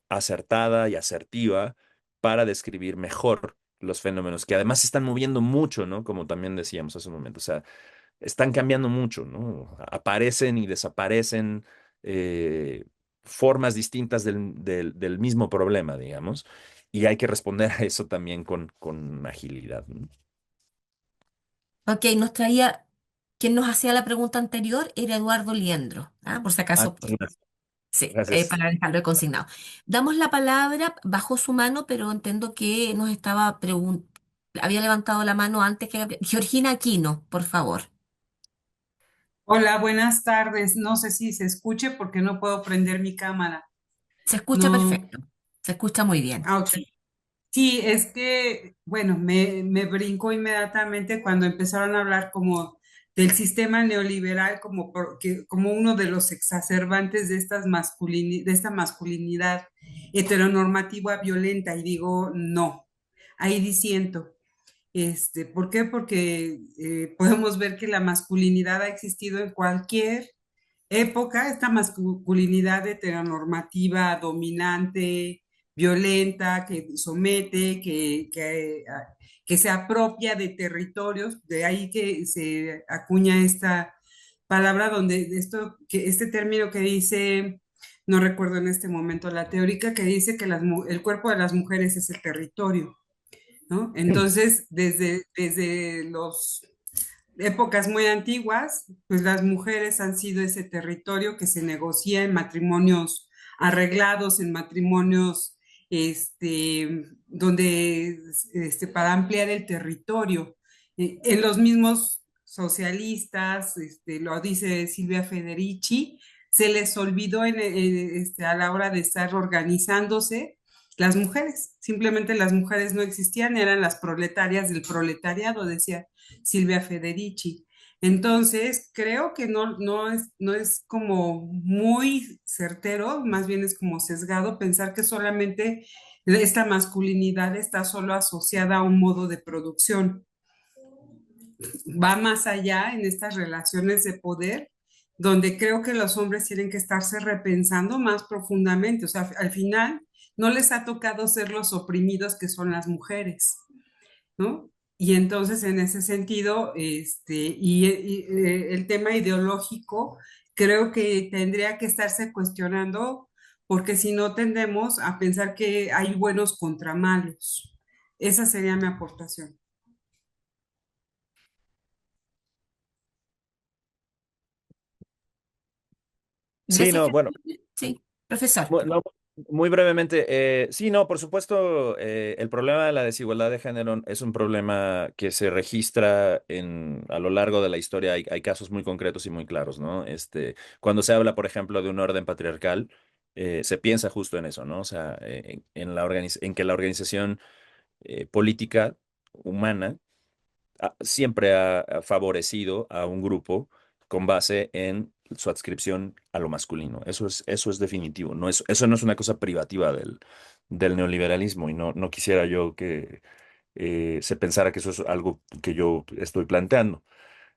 Speaker 3: acertada y asertiva para describir mejor los fenómenos, que además se están moviendo mucho, ¿no? Como también decíamos hace un momento, o sea, están cambiando mucho, ¿no? Aparecen y desaparecen eh, formas distintas del mismo problema, digamos, y hay que responder a eso también con agilidad, ¿no?
Speaker 1: Ok, quien nos hacía la pregunta anterior era Eduardo Liendro, ¿ah? Por si
Speaker 3: Ah,
Speaker 1: acaso,
Speaker 3: gracias.
Speaker 1: sí,
Speaker 3: Gracias.
Speaker 1: para dejarlo de consignado. Damos la palabra, bajó su mano, pero entiendo que nos estaba había levantado la mano antes que Georgina Aquino, por favor.
Speaker 5: Hola, buenas tardes. No sé si se escuche porque no puedo prender mi cámara.
Speaker 1: Se escucha
Speaker 5: No,
Speaker 1: perfecto, se escucha muy bien.
Speaker 5: ok. Sí, es que, bueno, me brincó inmediatamente cuando empezaron a hablar como del sistema neoliberal como uno de los exacerbantes de de esta masculinidad heteronormativa violenta. Y digo, no, ahí disiento. ¿Por qué? Porque podemos ver que la masculinidad ha existido en cualquier época, esta masculinidad heteronormativa, dominante, violenta, que somete, que se apropia de territorios, de ahí que se acuña esta palabra donde este término que dice, no recuerdo en este momento la teórica, que dice que el cuerpo de las mujeres es el territorio, ¿no? Entonces, desde los épocas muy antiguas, pues las mujeres han sido ese territorio que se negocia en matrimonios arreglados, en matrimonios donde para ampliar el territorio. En los mismos socialistas, lo dice Silvia Federici, se les olvidó a la hora de estar organizándose las mujeres. Simplemente las mujeres no existían, eran las proletarias del proletariado, decía Silvia Federici. Entonces, creo que no es como muy certero, más bien es como sesgado pensar que solamente esta masculinidad está solo asociada a un modo de producción. Va más allá en estas relaciones de poder, donde creo que los hombres tienen que estarse repensando más profundamente. O sea, al final no les ha tocado ser los oprimidos que son las mujeres, ¿no? Y entonces, en ese sentido, el tema ideológico creo que tendría que estarse cuestionando, porque si no tendemos a pensar que hay buenos contra malos. Esa sería mi aportación.
Speaker 3: Sí,
Speaker 1: Gracias,
Speaker 3: no, bueno.
Speaker 1: Georgina. Sí, profesor.
Speaker 3: No, muy brevemente, sí, no, por supuesto, el problema de la desigualdad de género es un problema que se registra a lo largo de la historia. Hay casos muy concretos y muy claros, ¿no? Cuando se habla, por ejemplo, de un orden patriarcal, se piensa justo en eso, ¿no? O sea, en que la organización política humana siempre ha favorecido a un grupo con base en su adscripción a lo masculino. Eso es definitivo. Eso no es una cosa privativa del neoliberalismo y no quisiera yo que se pensara que eso es algo que yo estoy planteando.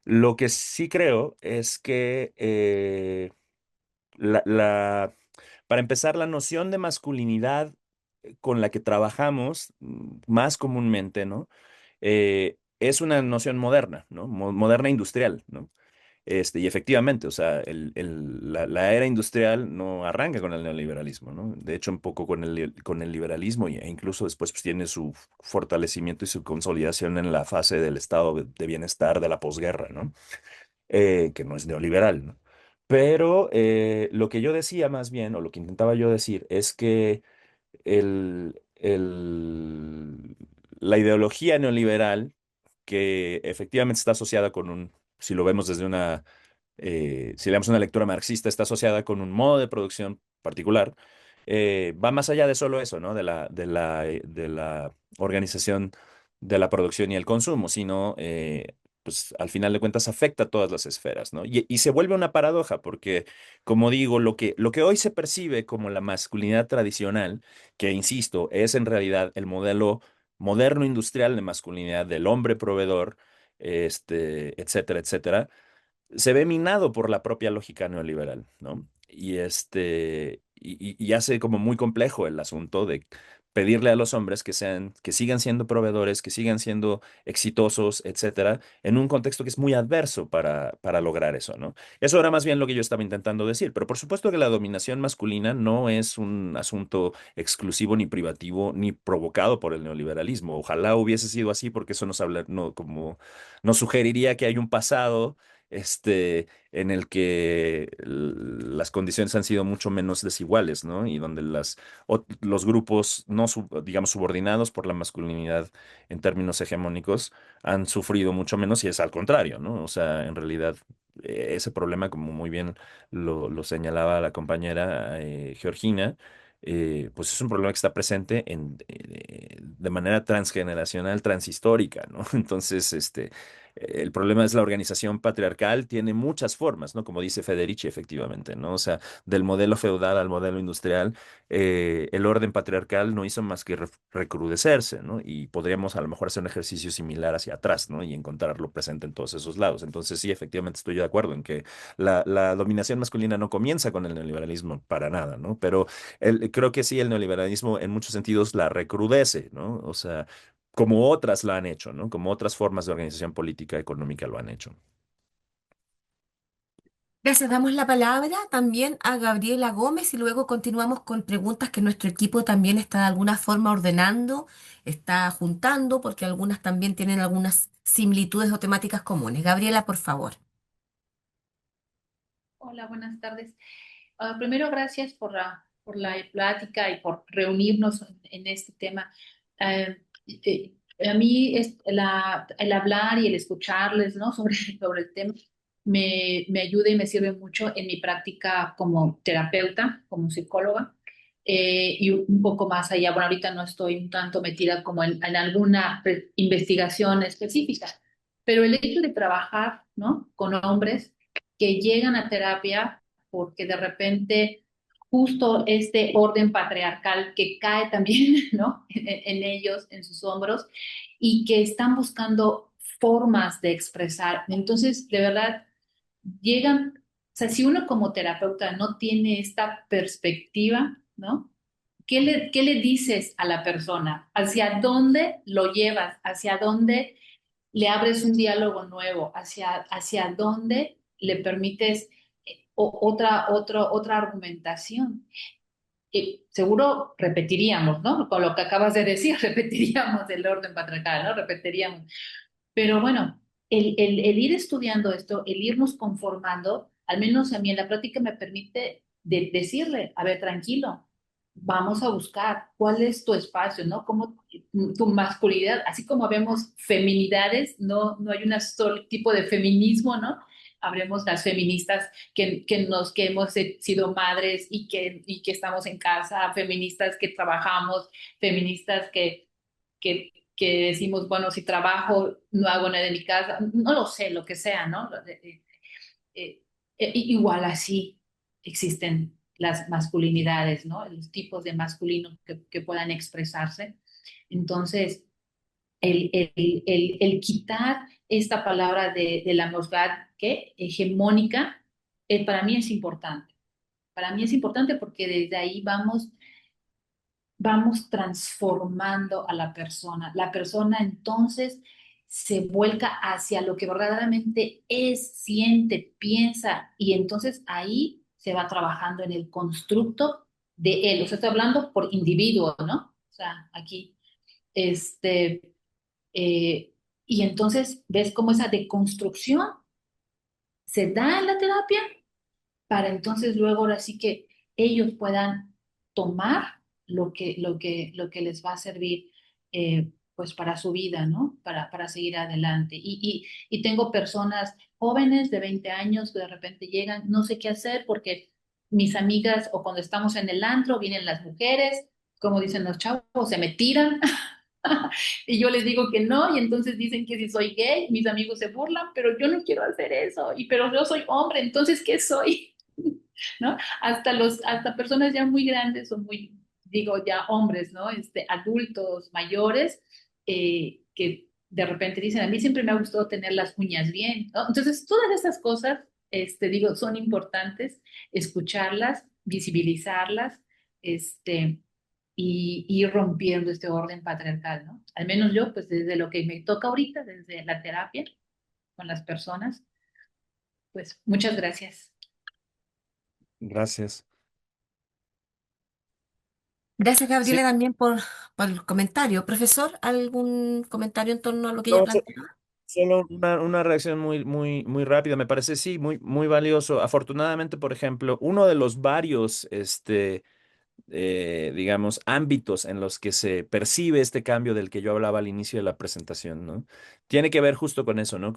Speaker 3: Lo que sí creo es que la, la- para empezar, la noción de masculinidad con la que trabajamos más comúnmente, ¿no? Es una noción moderna, ¿no? Moderna industrial, ¿no? Y efectivamente, o sea, la era industrial no arranca con el neoliberalismo, ¿no? De hecho, un poco con el liberalismo e incluso después pues, tiene su fortalecimiento y su consolidación en la fase del estado de bienestar de la posguerra, ¿no? Que no es neoliberal, ¿no? Pero lo que yo decía más bien, o lo que intentaba yo decir, es que la ideología neoliberal, que efectivamente está asociada con si lo vemos desde si le damos una lectura marxista, está asociada con un modo de producción particular, va más allá de solo eso, ¿no? De la organización de la producción y el consumo, sino, pues al final de cuentas afecta a todas las esferas, ¿no? Y se vuelve una paradoja, porque, como digo, lo que hoy se percibe como la masculinidad tradicional, que insisto, es en realidad el modelo moderno industrial de masculinidad del hombre proveedor, etcétera, etcétera, se ve minado por la propia lógica neoliberal, ¿no? Y hace como muy complejo el asunto de pedirle a los hombres que sigan siendo proveedores, que sigan siendo exitosos, etcétera, en un contexto que es muy adverso para lograr eso, ¿no? Eso era más bien lo que yo estaba intentando decir, pero por supuesto que la dominación masculina no es un asunto exclusivo ni privativo ni provocado por el neoliberalismo. Ojalá hubiese sido así porque eso nos sugeriría que hay un pasado en el que las condiciones han sido mucho menos desiguales, ¿no? Y donde los grupos no, digamos, subordinados por la masculinidad en términos hegemónicos han sufrido mucho menos y es al contrario, ¿no? O sea, en realidad ese problema, como muy bien lo señalaba la compañera Georgina, pues es un problema que está presente de manera transgeneracional, transhistórica, ¿no? Entonces, el problema es la organización patriarcal, tiene muchas formas, ¿no? Como dice Federici, efectivamente, ¿no? O sea, del modelo feudal al modelo industrial, el orden patriarcal no hizo más que recrudecerse, ¿no? Y podríamos a lo mejor hacer un ejercicio similar hacia atrás, ¿no? Y encontrarlo presente en todos esos lados. Entonces, sí, efectivamente estoy de acuerdo en que la dominación masculina no comienza con el neoliberalismo para nada, ¿no? Pero creo que sí, el neoliberalismo en muchos sentidos la recrudece, ¿no? O sea, como otras la han hecho, ¿no? Como otras formas de organización política económica lo han hecho.
Speaker 1: Gracias. Damos la palabra también a Gabriela Gómez y luego continuamos con preguntas que nuestro equipo también está de alguna forma ordenando, está juntando, porque algunas también tienen algunas similitudes o temáticas comunes. Gabriela, por favor.
Speaker 6: Hola, buenas tardes. Primero, gracias por la plática y por reunirnos en este tema. A mí el hablar y el escucharles, ¿no? Sobre el tema me ayuda y me sirve mucho en mi práctica como terapeuta, como psicóloga. Y un poco más allá, bueno, ahorita no estoy un tanto metida como en alguna investigación específica, pero el hecho de trabajar, ¿no? Con hombres que llegan a terapia porque de repente justo este orden patriarcal que cae también, ¿no? En ellos, en sus hombros, y que están buscando formas de expresar. Entonces, de verdad, llegan, o sea, si uno como terapeuta no tiene esta perspectiva, ¿no? Qué le dices a la persona? ¿Hacia dónde lo llevas? ¿Hacia dónde le abres un diálogo nuevo? ¿Hacia dónde le permites otra argumentación? Seguro repetiríamos, ¿no? Con lo que acabas de decir, repetiríamos el orden patriarcal, ¿no? Repetiríamos. Pero bueno, el ir estudiando esto, el irnos conformando, al menos a mí en la práctica me permite decirle, a ver, tranquilo, vamos a buscar cuál es tu espacio, ¿no? Cómo tu masculinidad, así como vemos feminidades, no hay un solo tipo de feminismo, ¿no? Habremos las feministas que hemos sido madres y que estamos en casa, feministas que trabajamos, feministas que decimos, bueno, si trabajo, no hago nada en mi casa, no lo sé, lo que sea, ¿no? Eh, igual así existen las masculinidades, ¿no? Los tipos de masculino que puedan expresarse. Entonces, el quitar esta palabra de la mosgad, ¿qué? Hegemónica, para mí es importante. Para mí es importante porque desde ahí vamos transformando a la persona. La persona entonces se vuelca hacia lo que verdaderamente es, siente, piensa, y entonces ahí se va trabajando en el constructo de él. O sea, estoy hablando por individuo, ¿no? O sea, aquí, este, eh, y entonces ves cómo esa deconstrucción se da en la terapia para entonces luego ahora sí que ellos puedan tomar lo que les va a servir pues para su vida, ¿no? Para seguir adelante. Y tengo personas jóvenes de 20 años que de repente llegan, no sé qué hacer porque mis amigas o cuando estamos en el antro vienen las mujeres, como dicen los chavos, se me tiran. Y yo les digo que no, y entonces dicen que si soy gay, mis amigos se burlan, pero yo no quiero hacer eso, pero yo soy hombre, entonces, ¿qué soy? ¿No? Hasta personas ya muy grandes o digo, ya hombres, ¿no? Adultos mayores, que de repente dicen, a mí siempre me ha gustado tener las uñas bien, ¿no? Entonces, todas estas cosas, digo, son importantes, escucharlas, visibilizarlas, y ir rompiendo este orden patriarcal, ¿no? Al menos yo, pues desde lo que me toca ahorita, desde la terapia con las personas, pues muchas gracias.
Speaker 3: Gracias.
Speaker 1: Gracias,
Speaker 3: Sí,
Speaker 1: Gabriela, también por el comentario. Profesor, ¿algún comentario en torno a lo que ella
Speaker 3: no,
Speaker 1: planteaba?
Speaker 3: solo una reacción muy rápida. Me parece, sí, muy valioso. Afortunadamente, por ejemplo, uno de los varios, digamos, ámbitos en los que se percibe este cambio del que yo hablaba al inicio de la presentación, ¿no? Tiene que ver justo con eso, ¿no?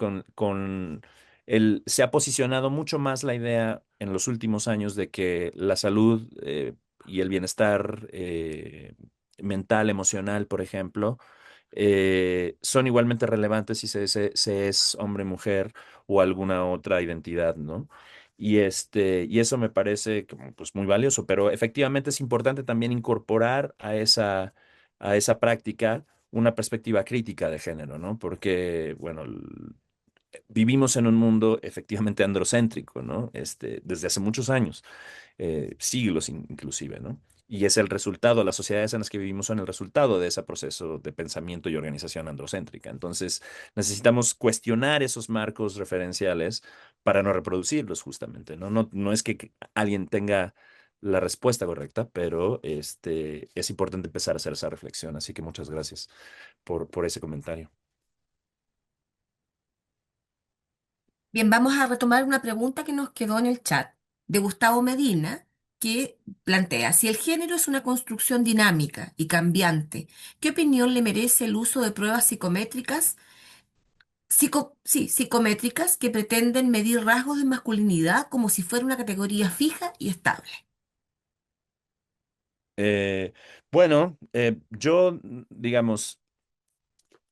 Speaker 3: Se ha posicionado mucho más la idea en los últimos años de que la salud y el bienestar mental, emocional, por ejemplo, son igualmente relevantes si se es hombre, mujer o alguna otra identidad, ¿no? Y eso me parece como, pues, muy valioso, pero efectivamente es importante también incorporar a esa práctica una perspectiva crítica de género, ¿no? Porque, bueno, vivimos en un mundo efectivamente androcéntrico, ¿no? Desde hace muchos años, siglos inclusive, ¿no? Y es el resultado, las sociedades en las que vivimos son el resultado de ese proceso de pensamiento y organización androcéntrica. Entonces, necesitamos cuestionar esos marcos referenciales para no reproducirlos justamente, ¿no? No es que alguien tenga la respuesta correcta, pero es importante empezar a hacer esa reflexión. Así que muchas gracias por ese comentario.
Speaker 1: Bien, vamos a retomar una pregunta que nos quedó en el chat de Gustavo Medina, que plantea, si el género es una construcción dinámica y cambiante, ¿qué opinión le merece el uso de pruebas psicométricas, psicométricas que pretenden medir rasgos de masculinidad como si fuera una categoría fija y estable?
Speaker 3: Eh, bueno, digamos,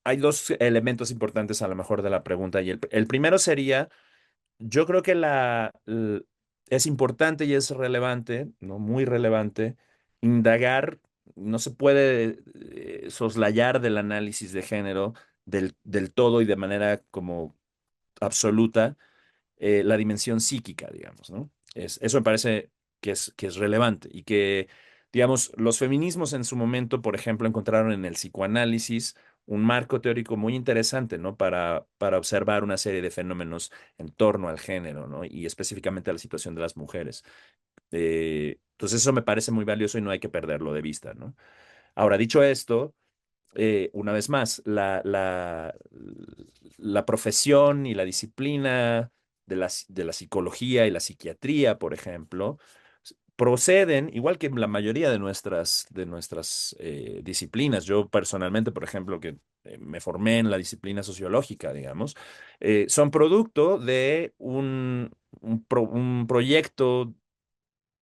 Speaker 3: hay dos elementos importantes a lo mejor de la pregunta y el primero sería, yo creo que es importante y es relevante, ¿no? Muy relevante, indagar, no se puede soslayar del análisis de género del todo y de manera como absoluta la dimensión psíquica, digamos, ¿no? Eso me parece que es relevante y que, digamos, los feminismos en su momento, por ejemplo, encontraron en el psicoanálisis un marco teórico muy interesante, ¿no? Para observar una serie de fenómenos en torno al género, ¿no? Y específicamente a la situación de las mujeres. Entonces eso me parece muy valioso y no hay que perderlo de vista, ¿no? Ahora, dicho esto, una vez más, la profesión y la disciplina de la psicología y la psiquiatría, por ejemplo, proceden, igual que la mayoría de nuestras disciplinas. Yo personalmente, por ejemplo, que me formé en la disciplina sociológica, digamos, son producto de un proyecto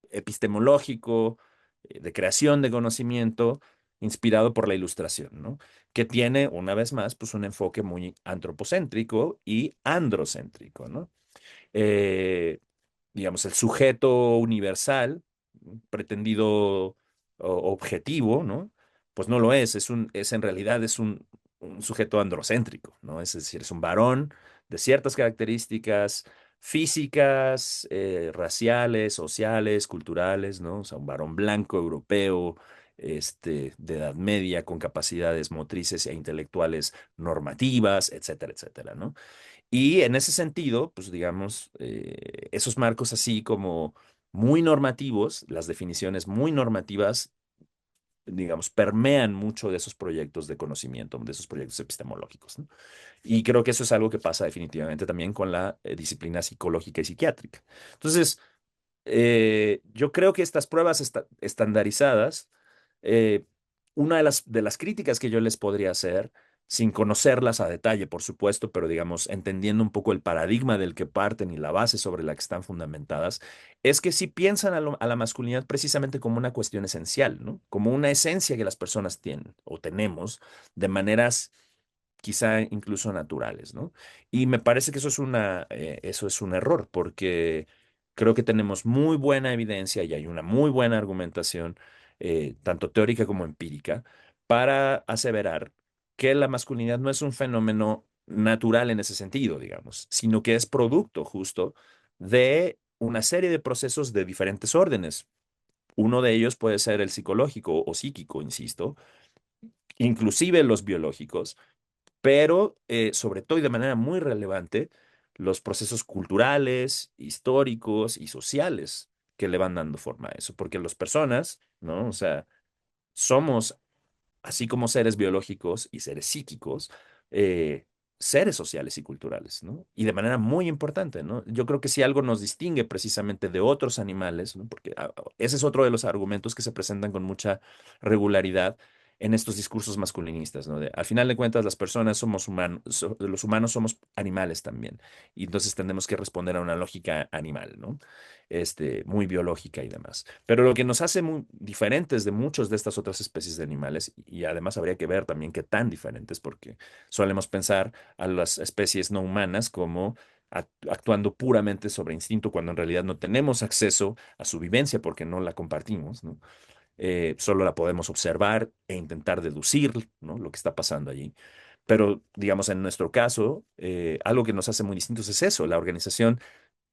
Speaker 3: epistemológico, de creación de conocimiento, inspirado por la ilustración, ¿no? Que tiene, una vez más, pues un enfoque muy antropocéntrico y androcéntrico, ¿no? Eh, digamos, el sujeto universal, pretendido objetivo, ¿no? Pues no lo es en realidad es un sujeto androcéntrico, ¿no? Es decir, es un varón de ciertas características físicas, raciales, sociales, culturales, ¿no? O sea, un varón blanco, europeo, de edad media, con capacidades motrices e intelectuales normativas, etcétera, etcétera, ¿no? Y en ese sentido, pues digamos, esos marcos así como muy normativos, las definiciones muy normativas, digamos, permean mucho de esos proyectos de conocimiento, de esos proyectos epistemológicos, ¿no? Y creo que eso es algo que pasa definitivamente también con la disciplina psicológica y psiquiátrica. Entonces, yo creo que estas pruebas estandarizadas, eh, una de las críticas que yo les podría hacer, sin conocerlas a detalle, por supuesto, pero digamos, entendiendo un poco el paradigma del que parten y la base sobre la que están fundamentadas, es que si piensan a la masculinidad precisamente como una cuestión esencial, ¿no? Como una esencia que las personas tienen o tenemos de maneras quizá incluso naturales, ¿no? Y me parece que eso es un error, porque creo que tenemos muy buena evidencia y hay una muy buena argumentación, tanto teórica como empírica, para aseverar que la masculinidad no es un fenómeno natural en ese sentido, digamos, sino que es producto justo de una serie de procesos de diferentes órdenes. Uno de ellos puede ser el psicológico o psíquico, insisto, inclusive los biológicos, pero sobre todo y de manera muy relevante, los procesos culturales, históricos y sociales que le van dando forma a eso, porque las personas, ¿no? O sea, somos, así como seres biológicos y seres psíquicos, eh, seres sociales y culturales, ¿no? Y de manera muy importante, ¿no? Yo creo que si algo nos distingue precisamente de otros animales, ¿no? Porque ese es otro de los argumentos que se presentan con mucha regularidad en estos discursos masculinistas, ¿no? Al final de cuentas, las personas somos humanos, los humanos somos animales también, y entonces tenemos que responder a una lógica animal, ¿no? Muy biológica y demás. Pero lo que nos hace muy diferentes de muchas de estas otras especies de animales, y además habría que ver también qué tan diferentes, porque solemos pensar a las especies no humanas como actuando puramente sobre instinto, cuando en realidad no tenemos acceso a su vivencia porque no la compartimos, ¿no? Solo la podemos observar e intentar deducir, ¿no? Lo que está pasando allí. Pero, digamos, en nuestro caso, algo que nos hace muy distintos es eso, la organización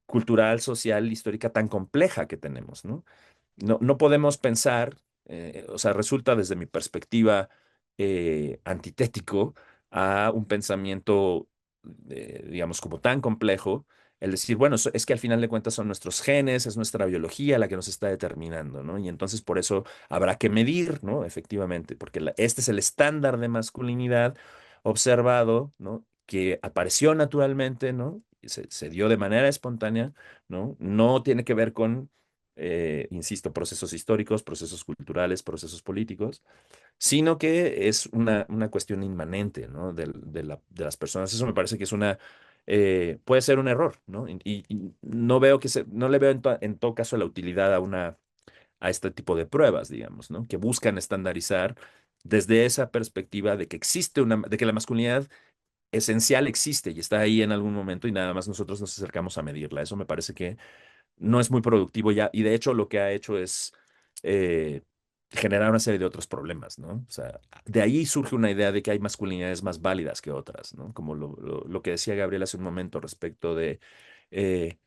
Speaker 3: cultural, social, histórica tan compleja que tenemos, ¿no? No podemos pensar, o sea, resulta desde mi perspectiva antitético a un pensamiento, digamos, como tan complejo, el decir, bueno, es que al final de cuentas son nuestros genes, es nuestra biología la que nos está determinando, ¿no? Y entonces por eso habrá que medir, ¿no? Efectivamente, porque este es el estándar de masculinidad observado, ¿no? Que apareció naturalmente, ¿no? Y se dio de manera espontánea, ¿no? No tiene que ver con insisto, procesos históricos, procesos culturales, procesos políticos, sino que es una cuestión inmanente, ¿no? De las personas. Eso me parece que es puede ser un error, ¿no? Y no veo no le veo en todo caso la utilidad a este tipo de pruebas, digamos, ¿no? Que buscan estandarizar desde esa perspectiva de que de que la masculinidad esencial existe y está ahí en algún momento y nada más nosotros nos acercamos a medirla. Eso me parece que no es muy productivo ya, y de hecho lo que ha hecho es eh, generar una serie de otros problemas, ¿no? O sea, de ahí surge una idea de que hay masculinidades más válidas que otras, ¿no? Como lo que decía Gabriel hace un momento respecto de eh,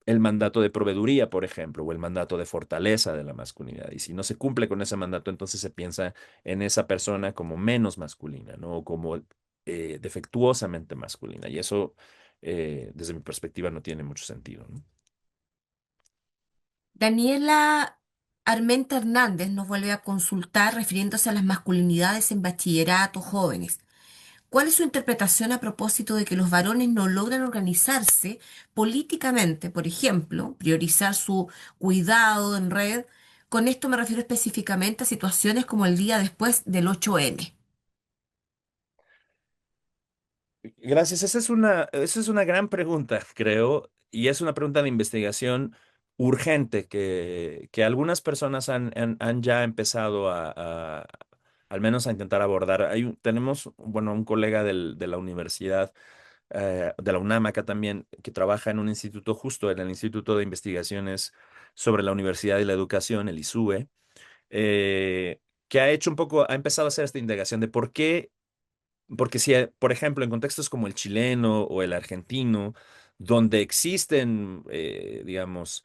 Speaker 3: el mandato de proveeduría, por ejemplo, o el mandato de fortaleza de la masculinidad. Y si no se cumple con ese mandato, entonces se piensa en esa persona como menos masculina, ¿no? O como defectuosamente masculina. Y eso, desde mi perspectiva, no tiene mucho sentido, ¿no?
Speaker 1: Daniela Armenta Hernández nos vuelve a consultar refiriéndose a las masculinidades en bachillerato jóvenes. ¿Cuál es su interpretación a propósito de que los varones no logran organizarse políticamente, por ejemplo, priorizar su cuidado en red? Con esto me refiero específicamente a situaciones como el día después del 8M.
Speaker 3: Gracias. Esa es una gran pregunta, creo, y es una pregunta de investigación urgente que algunas personas han ya empezado al menos a intentar abordar. Tenemos, bueno, un colega de la universidad, de la UNAM acá también, que trabaja en un instituto justo, en el Instituto de Investigaciones sobre la Universidad y la Educación, el ISUE, que ha empezado a hacer esta indagación de por qué. Porque si, por ejemplo, en contextos como el chileno o el argentino, donde existen, digamos,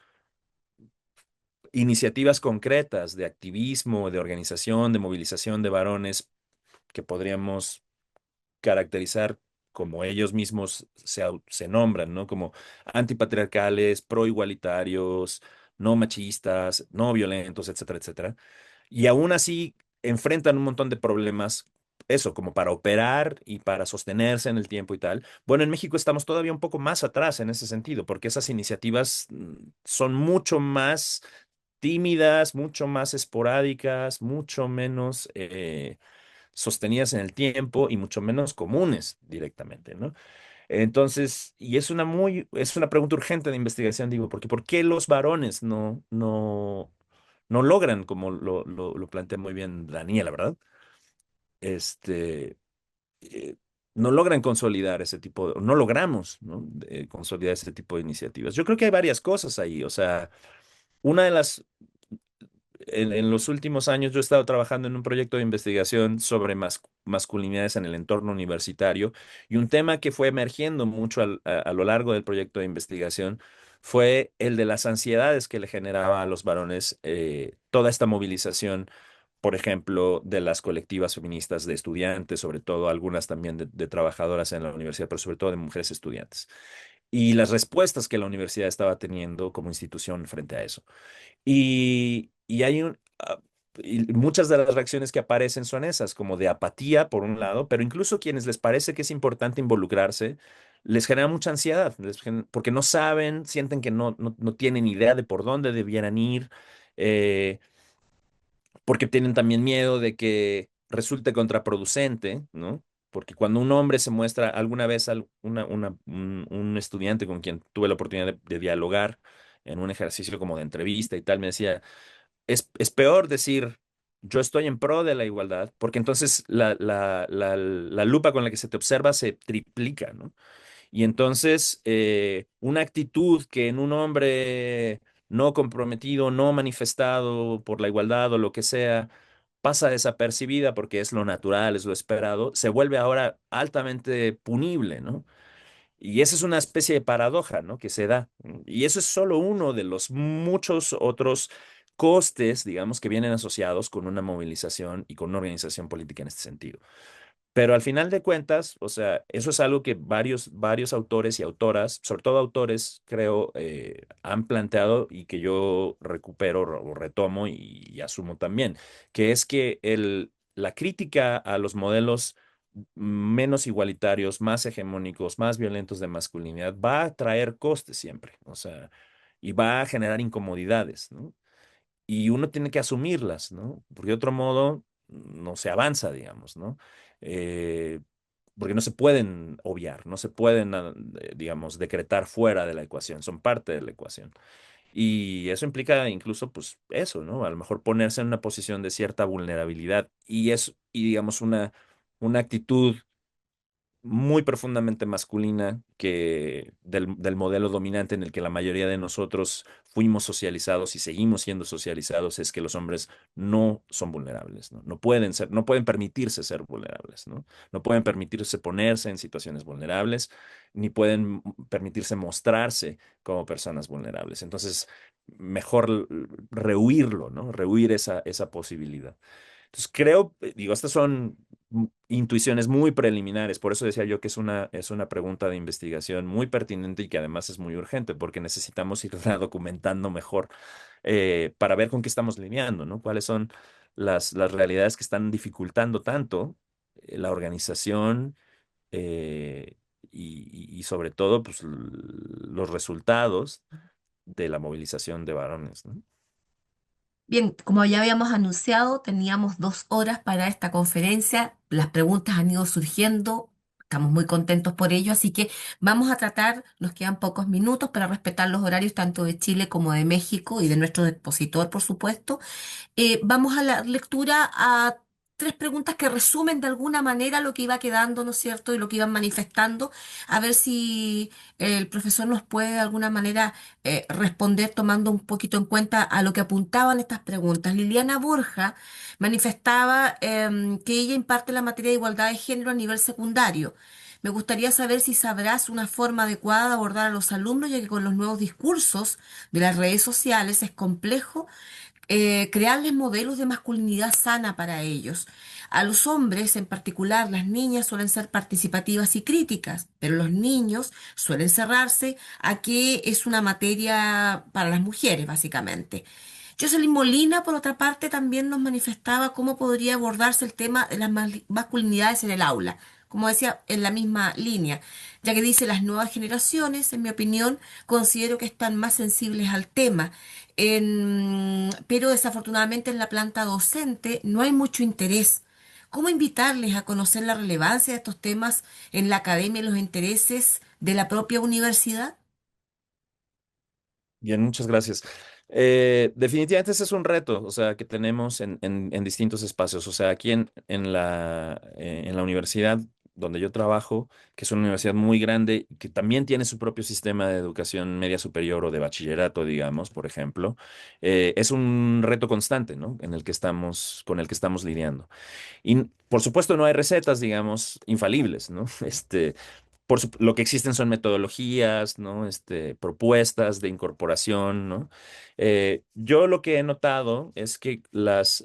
Speaker 3: iniciativas concretas de activismo, de organización, de movilización de varones que podríamos caracterizar como ellos mismos se nombran, ¿no? Como antipatriarcales, proigualitarios, no machistas, no violentos, etcétera, etcétera. Y aún así enfrentan un montón de problemas, eso, como para operar y para sostenerse en el tiempo y tal. Bueno, en México estamos todavía un poco más atrás en ese sentido, porque esas iniciativas son mucho más tímidas, mucho más esporádicas, mucho menos sostenidas en el tiempo y mucho menos comunes directamente, ¿no? Entonces, y es una pregunta urgente de investigación, digo, porque ¿por qué los varones no logran, como lo plantea muy bien Daniela, ¿verdad? Este, eh, no logran consolidar no logramos, ¿no? Consolidar ese tipo de iniciativas. Yo creo que hay varias cosas ahí, o sea, una de las en los últimos años yo he estado trabajando en un proyecto de investigación sobre masculinidades en el entorno universitario y un tema que fue emergiendo mucho a lo largo del proyecto de investigación fue el de las ansiedades que le generaba a los varones toda esta movilización, por ejemplo, de las colectivas feministas de estudiantes, sobre todo algunas también de trabajadoras en la universidad, pero sobre todo de mujeres estudiantes, y las respuestas que la universidad estaba teniendo como institución frente a eso. Y hay y muchas de las reacciones que aparecen son esas, como de apatía por un lado, pero incluso quienes les parece que es importante involucrarse, les genera mucha ansiedad, porque no saben, sienten que no tienen idea de por dónde debieran ir, eh, porque tienen también miedo de que resulte contraproducente, ¿no? Porque cuando un hombre se muestra alguna vez un estudiante con quien tuve la oportunidad de dialogar en un ejercicio como de entrevista y tal, me decía, es peor decir, yo estoy en pro de la igualdad, porque entonces la lupa con la que se te observa se triplica, ¿no? Y entonces una actitud que en un hombre no comprometido, no manifestado por la igualdad o lo que sea, pasa desapercibida porque es lo natural, es lo esperado, se vuelve ahora altamente punible, ¿no? Y esa es una especie de paradoja, ¿no? Que se da. Y eso es solo uno de los muchos otros costes, digamos, que vienen asociados con una movilización y con una organización política en este sentido. Pero al final de cuentas, o sea, eso es algo que varios autores y autoras, sobre todo autores, creo, han planteado y que yo recupero o retomo y asumo también, que es que la crítica a los modelos menos igualitarios, más hegemónicos, más violentos de masculinidad va a traer costes siempre, o sea, y va a generar incomodidades, ¿no? Y uno tiene que asumirlas, ¿no? Porque de otro modo no se avanza, digamos, ¿no? Eh, Porque no se pueden obviar, no se pueden, digamos, decretar fuera de la ecuación, son parte de la ecuación. Y eso implica incluso, pues, eso, ¿no? A lo mejor ponerse en una posición de cierta vulnerabilidad y digamos, una actitud muy profundamente masculina que del modelo dominante en el que la mayoría de nosotros fuimos socializados y seguimos siendo socializados es que los hombres no son vulnerables, ¿no? No pueden ser, no pueden permitirse ser vulnerables, ¿no? No pueden permitirse ponerse en situaciones vulnerables, ni pueden permitirse mostrarse como personas vulnerables. Entonces, mejor rehuirlo, ¿no? Rehuir esa posibilidad. Entonces creo, digo, estas son intuiciones muy preliminares, por eso decía yo que es una pregunta de investigación muy pertinente y que además es muy urgente, porque necesitamos irla documentando mejor para ver con qué estamos lidiando, ¿no? Cuáles son las realidades que están dificultando tanto la organización y sobre todo, pues, los resultados de la movilización de varones, ¿no?
Speaker 1: Bien, como ya habíamos anunciado, teníamos 2 horas para esta conferencia. Las preguntas han ido surgiendo. Estamos muy contentos por ello, así que vamos a tratar, nos quedan pocos minutos para respetar los horarios tanto de Chile como de México y de nuestro expositor, por supuesto. Vamos a la lectura a 3 preguntas que resumen de alguna manera lo que iba quedando, ¿no es cierto? Y lo que iban manifestando, a ver si el profesor nos puede de alguna manera responder tomando un poquito en cuenta a lo que apuntaban estas preguntas. Liliana Borja manifestaba que ella imparte la materia de igualdad de género a nivel secundario. Me gustaría saber si sabrás una forma adecuada de abordar a los alumnos, ya que con los nuevos discursos de las redes sociales es complejo crearles modelos de masculinidad sana para ellos. A los hombres, en particular, las niñas suelen ser participativas y críticas, pero los niños suelen cerrarse a que es una materia para las mujeres, básicamente. Jocelyn Molina, por otra parte, también nos manifestaba cómo podría abordarse el tema de las masculinidades en el aula, como decía, en la misma línea, ya que dice las nuevas generaciones, en mi opinión, considero que están más sensibles al tema, pero desafortunadamente en la planta docente no hay mucho interés. ¿Cómo invitarles a conocer la relevancia de estos temas en la academia y los intereses de la propia universidad?
Speaker 3: Bien, muchas gracias. Definitivamente ese es un reto, o sea, que tenemos en distintos espacios. O sea, aquí en la universidad donde yo trabajo, que es una universidad muy grande, que también tiene su propio sistema de educación media superior o de bachillerato, digamos, por ejemplo, es un reto constante, ¿no? Con el que estamos lidiando. Y por supuesto no hay recetas, digamos, infalibles, ¿no? Lo que existen son metodologías, ¿no? Propuestas de incorporación, ¿no? Yo lo que he notado es que las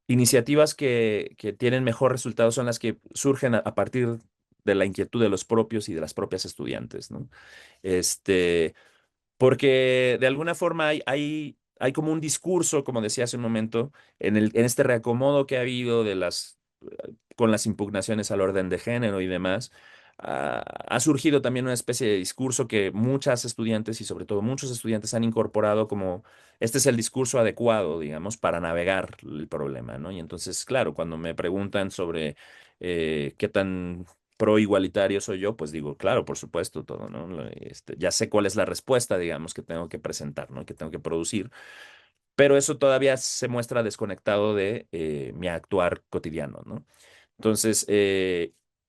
Speaker 3: iniciativas que tienen mejor resultado son las que surgen a partir de la inquietud de los propios y de las propias estudiantes, ¿no? Este, Porque de alguna forma hay como un discurso, como decía hace un momento, en este reacomodo que ha habido con las impugnaciones al orden de género y demás. Ha surgido también una especie de discurso que muchas estudiantes y sobre todo muchos estudiantes han incorporado como este es el discurso adecuado, digamos, para navegar el problema, ¿no? Y entonces, claro, cuando me preguntan sobre qué tan pro igualitario soy yo, pues digo, claro, por supuesto, todo, ¿no? Ya sé cuál es la respuesta, digamos, que tengo que presentar, ¿no? Que tengo que producir, pero eso todavía se muestra desconectado de mi actuar cotidiano, ¿no? Entonces,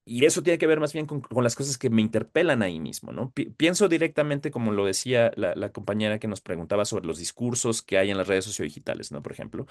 Speaker 3: y eso tiene que ver más bien con las cosas que me interpelan ahí mismo, ¿no? Pienso directamente, como lo decía la compañera que nos preguntaba sobre los discursos que hay en las redes sociodigitales, ¿no? Por ejemplo,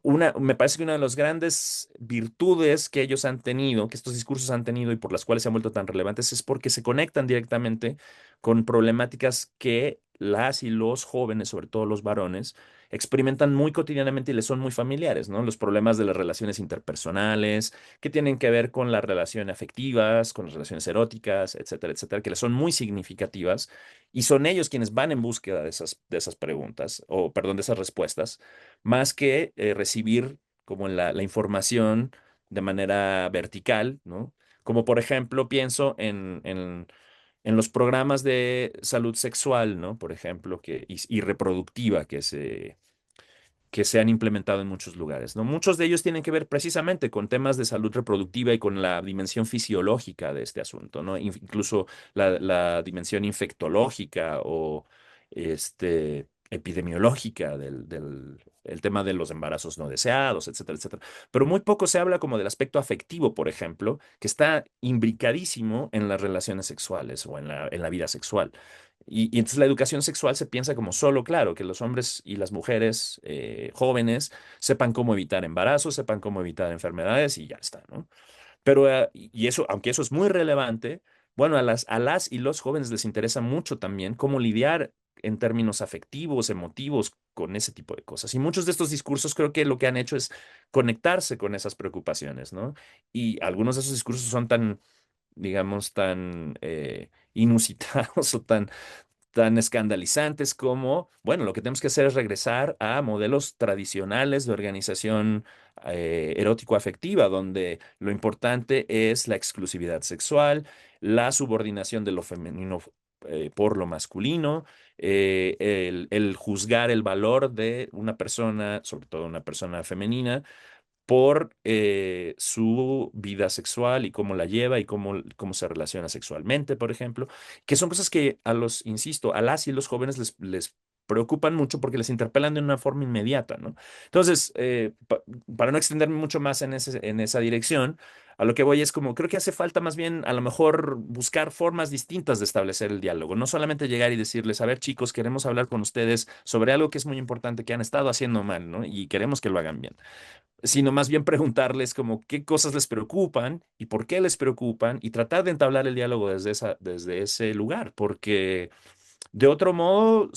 Speaker 3: me parece que una de las grandes virtudes que ellos han tenido, que estos discursos han tenido y por las cuales se han vuelto tan relevantes, es porque se conectan directamente con problemáticas que las y los jóvenes, sobre todo los varones, experimentan muy cotidianamente y les son muy familiares, ¿no? Los problemas de las relaciones interpersonales, que tienen que ver con las relaciones afectivas, con las relaciones eróticas, etcétera, etcétera, que les son muy significativas y son ellos quienes van en búsqueda de esas preguntas, o perdón, de esas respuestas, más que recibir como la información de manera vertical, ¿no? Como por ejemplo, pienso en los programas de salud sexual, ¿no? Por ejemplo, y reproductiva que se han implementado en muchos lugares, ¿no? Muchos de ellos tienen que ver precisamente con temas de salud reproductiva y con la dimensión fisiológica de este asunto, ¿no? Incluso la dimensión infectológica o epidemiológica el tema de los embarazos no deseados, etcétera, etcétera. Pero muy poco se habla como del aspecto afectivo, por ejemplo, que está imbricadísimo en las relaciones sexuales o en la vida sexual. Y entonces la educación sexual se piensa como solo, claro, que los hombres y las mujeres jóvenes sepan cómo evitar embarazos, sepan cómo evitar enfermedades y ya está, ¿no? Pero, y eso, aunque eso es muy relevante, bueno, a las y los jóvenes les interesa mucho también cómo lidiar en términos afectivos, emotivos, con ese tipo de cosas. Y muchos de estos discursos creo que lo que han hecho es conectarse con esas preocupaciones, ¿no? Y algunos de esos discursos son tan, digamos, tan inusitados o tan escandalizantes como, bueno, lo que tenemos que hacer es regresar a modelos tradicionales de organización erótico-afectiva, donde lo importante es la exclusividad sexual, la subordinación de lo femenino por lo masculino, el juzgar el valor de una persona, sobre todo una persona femenina, por su vida sexual y cómo la lleva y cómo se relaciona sexualmente, por ejemplo, que son cosas que insisto, a las y los jóvenes les preocupan mucho porque les interpelan de una forma inmediata, ¿no? Entonces, para no extenderme mucho más en esa dirección, a lo que voy es como, creo que hace falta más bien a lo mejor buscar formas distintas de establecer el diálogo, no solamente llegar y decirles, a ver, chicos, queremos hablar con ustedes sobre algo que es muy importante que han estado haciendo mal, ¿no? Y queremos que lo hagan bien, sino más bien preguntarles como qué cosas les preocupan y por qué les preocupan y tratar de entablar el diálogo desde ese lugar, porque de otro modo,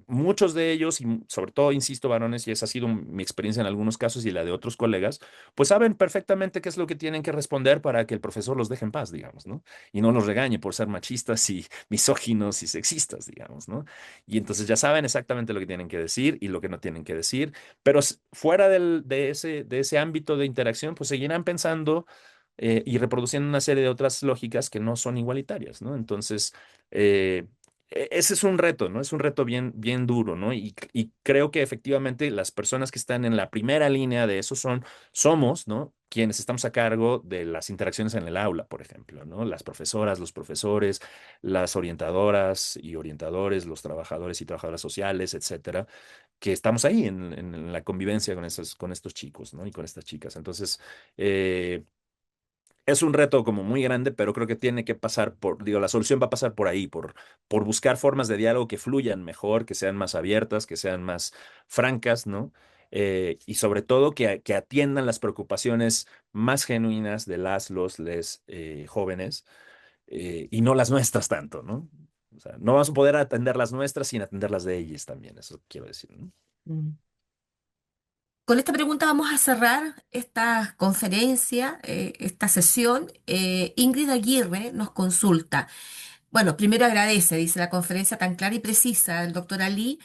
Speaker 3: muchos de ellos, y sobre todo, insisto, varones, y esa ha sido mi experiencia en algunos casos y la de otros colegas, pues saben perfectamente qué es lo que tienen que responder para que el profesor los deje en paz, digamos, ¿no? Y no los regañe por ser machistas y misóginos y sexistas, digamos, ¿no? Y entonces ya saben exactamente lo que tienen que decir y lo que no tienen que decir, pero fuera de ese ámbito de interacción, pues seguirán pensando y reproduciendo una serie de otras lógicas que no son igualitarias, ¿no? Entonces, eh, ese es un reto, ¿no? Es un reto bien, bien duro, ¿no? Y creo que efectivamente las personas que están en la primera línea de eso somos, ¿no? Quienes estamos a cargo de las interacciones en el aula, por ejemplo, ¿no? Las profesoras, los profesores, las orientadoras y orientadores, los trabajadores y trabajadoras sociales, etcétera, que estamos ahí en la convivencia con estos chicos, ¿no? Y con estas chicas. Entonces, eh, es un reto como muy grande, pero creo que tiene que pasar por, digo, la solución va a pasar por ahí, por buscar formas de diálogo que fluyan mejor, que sean más abiertas, que sean más francas, ¿no? Y sobre todo que atiendan las preocupaciones más genuinas de los jóvenes, y no las nuestras tanto, ¿no? O sea, no vamos a poder atender las nuestras sin atender las de ellas también, eso quiero decir, ¿no?
Speaker 1: Mm. Con esta pregunta vamos a cerrar esta conferencia, esta sesión. Ingrid Aguirre nos consulta. Bueno, primero agradece, dice la conferencia tan clara y precisa del doctor Ali,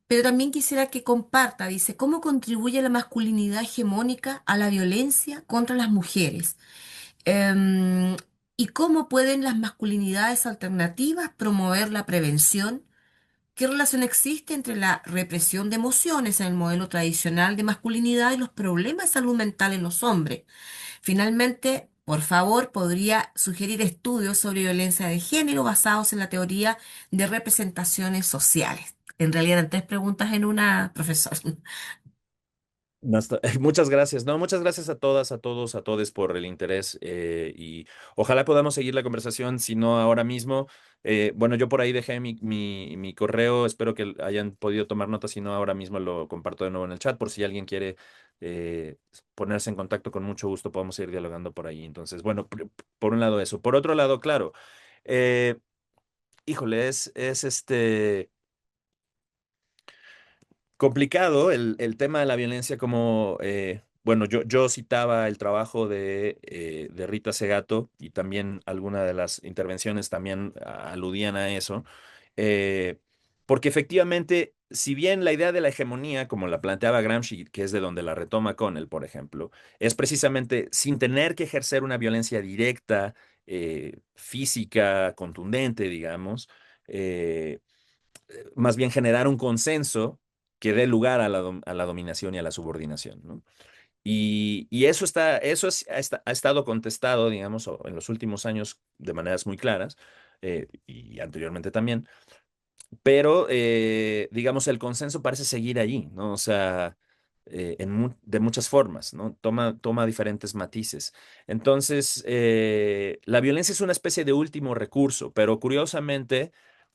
Speaker 1: pero también quisiera que comparta, dice, cómo contribuye la masculinidad hegemónica a la violencia contra las mujeres. Em, y cómo pueden las masculinidades alternativas promover la prevención. ¿Qué relación existe entre la represión de emociones en el modelo tradicional de masculinidad y los problemas de salud mental en los hombres? Finalmente, por favor, podría sugerir estudios sobre violencia de género basados en la teoría de representaciones sociales. En realidad, eran tres preguntas en una, profesor.
Speaker 3: Muchas gracias. No, muchas gracias a todas, a todos, a todes por el interés, y ojalá podamos seguir la conversación, si no ahora mismo. Bueno, yo por ahí dejé mi correo, espero que hayan podido tomar nota, si no ahora mismo lo comparto de nuevo en el chat por si alguien quiere eh, ponerse en contacto, con mucho gusto podemos seguir dialogando por ahí. Entonces, bueno, por un lado eso. Por otro lado, claro, eh, híjole, es complicado el tema de la violencia como, bueno, yo citaba el trabajo de Rita Segato y también alguna de las intervenciones también aludían a eso, eh, porque efectivamente, si bien la idea de la hegemonía, como la planteaba Gramsci, que es de donde la retoma Connell, por ejemplo, es precisamente sin tener que ejercer una violencia directa, física, contundente, digamos, eh, más bien generar un consenso que dé lugar a a la dominación y a la subordinación, ¿no? Y ha estado contestado, digamos, en los últimos años de maneras muy claras, y anteriormente también, pero, digamos, el consenso parece seguir allí, ¿no? O sea, de muchas formas, ¿no? Toma diferentes matices. Entonces, la violencia es una especie de último recurso, pero curiosamente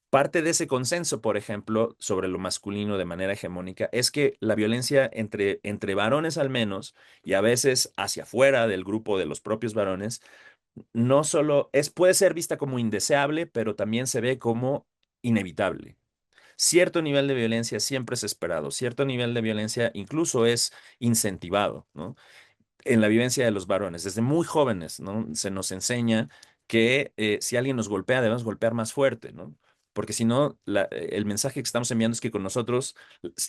Speaker 3: parte de ese consenso, por ejemplo, sobre lo masculino de manera hegemónica, es que la violencia entre varones al menos, y a veces hacia afuera del grupo de los propios varones, no solo puede ser vista como indeseable, pero también se ve como inevitable. Cierto nivel de violencia siempre es esperado, cierto nivel de violencia incluso es incentivado, ¿no? En la vivencia de los varones, desde muy jóvenes, ¿no? Se nos enseña que si alguien nos golpea, debemos golpear más fuerte, ¿no? Porque si no, el mensaje que estamos enviando es que con nosotros,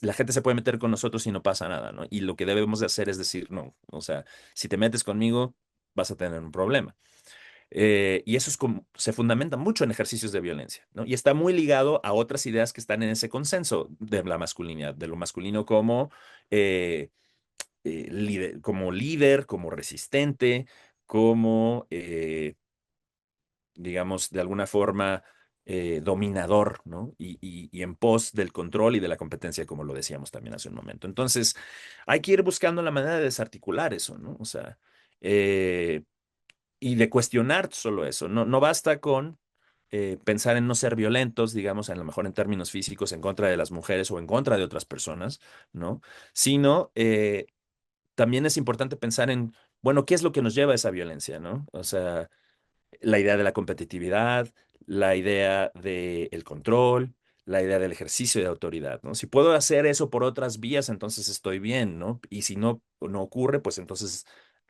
Speaker 3: la gente se puede meter con nosotros y no pasa nada, ¿no? Y lo que debemos de hacer es decir, no, o sea, si te metes conmigo, vas a tener un problema. Y eso se fundamenta mucho en ejercicios de violencia, ¿no? Y está muy ligado a otras ideas que están en ese consenso de la masculinidad, de lo masculino como eh, como líder, como resistente, como, digamos, de alguna forma dominador, ¿no? Y en pos del control y de la competencia, como lo decíamos también hace un momento. Entonces, hay que ir buscando la manera de desarticular eso, ¿no? O sea, eh, y de cuestionar solo eso. No basta con pensar en no ser violentos, digamos, a lo mejor en términos físicos, en contra de las mujeres o en contra de otras personas, ¿no? Sino también es importante pensar en, bueno, ¿qué es lo que nos lleva a esa violencia, ¿no? O sea, la idea de la competitividad, la idea del control, la idea del ejercicio de autoridad, ¿no? Si puedo hacer eso por otras vías, entonces estoy bien, ¿no? Y si no ocurre, pues entonces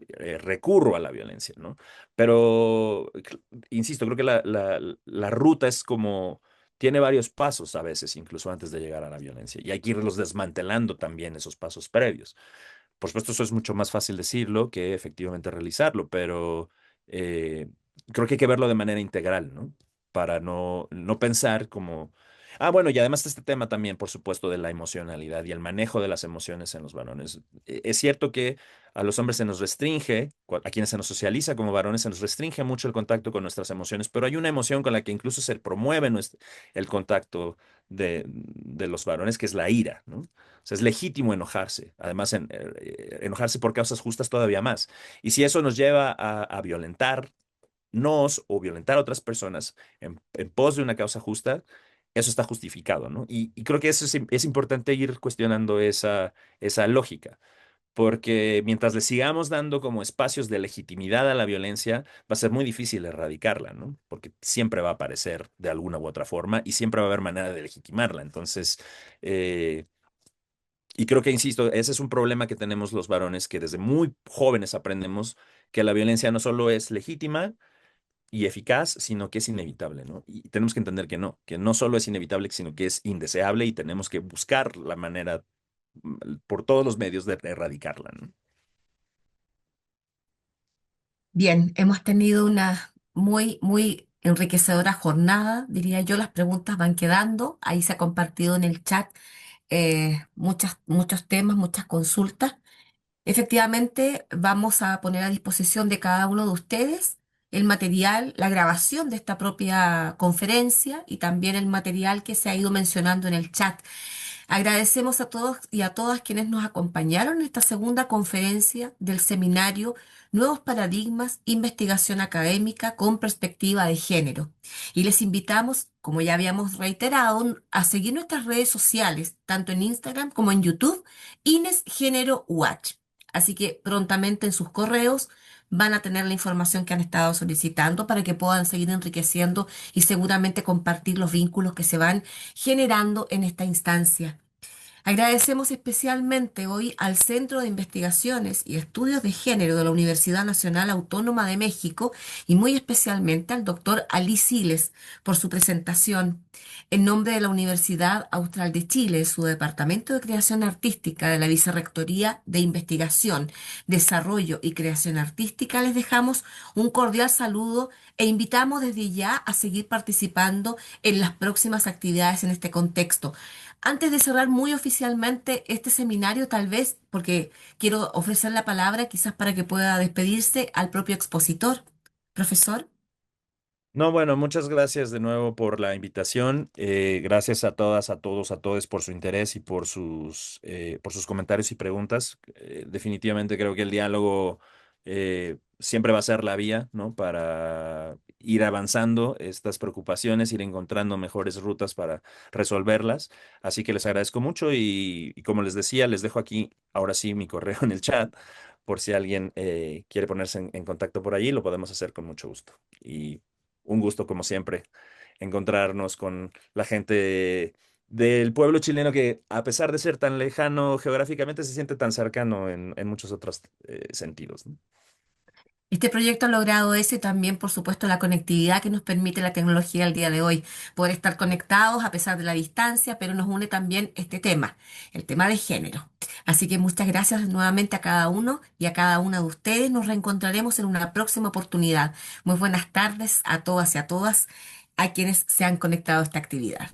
Speaker 3: recurro a la violencia, ¿no? Pero, insisto, creo que la ruta es como, tiene varios pasos a veces, incluso antes de llegar a la violencia, y hay que irlos desmantelando también esos pasos previos. Por supuesto, eso es mucho más fácil decirlo que efectivamente realizarlo, pero eh, creo que hay que verlo de manera integral, ¿no? Para no pensar como... Ah, bueno, y además este tema también, por supuesto, de la emocionalidad y el manejo de las emociones en los varones. Es cierto que a los hombres se nos restringe, a quienes se nos socializa como varones, se nos restringe mucho el contacto con nuestras emociones, pero hay una emoción con la que incluso se promueve el contacto de los varones, que es la ira, ¿no? O sea, es legítimo enojarse, además enojarse por causas justas todavía más. Y si eso nos lleva a violentarnos o violentar a otras personas en pos de una causa justa, eso está justificado, ¿no? Y creo que eso es importante ir cuestionando esa lógica, porque mientras le sigamos dando como espacios de legitimidad a la violencia, va a ser muy difícil erradicarla, ¿no? Porque siempre va a aparecer de alguna u otra forma y siempre va a haber manera de legitimarla. Entonces, eh, y creo que, insisto, ese es un problema que tenemos los varones, que desde muy jóvenes aprendemos que la violencia no solo es legítima y eficaz, sino que es inevitable, ¿no? Y tenemos que entender que no solo es inevitable, sino que es indeseable y tenemos que buscar la manera por todos los medios de erradicarla, ¿no?
Speaker 1: Bien, hemos tenido una muy enriquecedora jornada, diría yo. Las preguntas van quedando. Ahí se ha compartido en el chat muchos temas, muchas consultas. Efectivamente, vamos a poner a disposición de cada uno de ustedes el material, la grabación de esta propia conferencia y también el material que se ha ido mencionando en el chat. Agradecemos a todos y a todas quienes nos acompañaron en esta segunda conferencia del seminario Nuevos Paradigmas, Investigación Académica con Perspectiva de Género. Y les invitamos, como ya habíamos reiterado, a seguir nuestras redes sociales, tanto en Instagram como en YouTube, Ines Género Watch. Así que prontamente en sus correos van a tener la información que han estado solicitando para que puedan seguir enriqueciendo y seguramente compartir los vínculos que se van generando en esta instancia. Agradecemos especialmente hoy al Centro de Investigaciones y Estudios de Género de la Universidad Nacional Autónoma de México y muy especialmente al doctor Ali Siles por su presentación. En nombre de la Universidad Austral de Chile, su Departamento de Creación Artística de la Vicerrectoría de Investigación, Desarrollo y Creación Artística, les dejamos un cordial saludo e invitamos desde ya a seguir participando en las próximas actividades en este contexto. Antes de cerrar muy oficialmente este seminario, tal vez, porque quiero ofrecer la palabra quizás para que pueda despedirse al propio expositor. Profesor.
Speaker 3: No, bueno, muchas gracias de nuevo por la invitación. Gracias a todas, a todos, a todos por su interés y por sus comentarios y preguntas. Definitivamente creo que el diálogo siempre va a ser la vía, ¿no? Para ir avanzando estas preocupaciones, ir encontrando mejores rutas para resolverlas. Así que les agradezco mucho y como les decía, les dejo aquí ahora sí mi correo en el chat por si alguien quiere ponerse en contacto por allí, lo podemos hacer con mucho gusto. Y un gusto, como siempre, encontrarnos con la gente del pueblo chileno que, a pesar de ser tan lejano geográficamente, se siente tan cercano en muchos otros sentidos, ¿no?
Speaker 1: Este proyecto ha logrado eso y también, por supuesto, la conectividad que nos permite la tecnología al día de hoy, poder estar conectados a pesar de la distancia, pero nos une también este tema, el tema de género. Así que muchas gracias nuevamente a cada uno y a cada una de ustedes. Nos reencontraremos en una próxima oportunidad. Muy buenas tardes a todas y a todas a quienes se han conectado a esta actividad.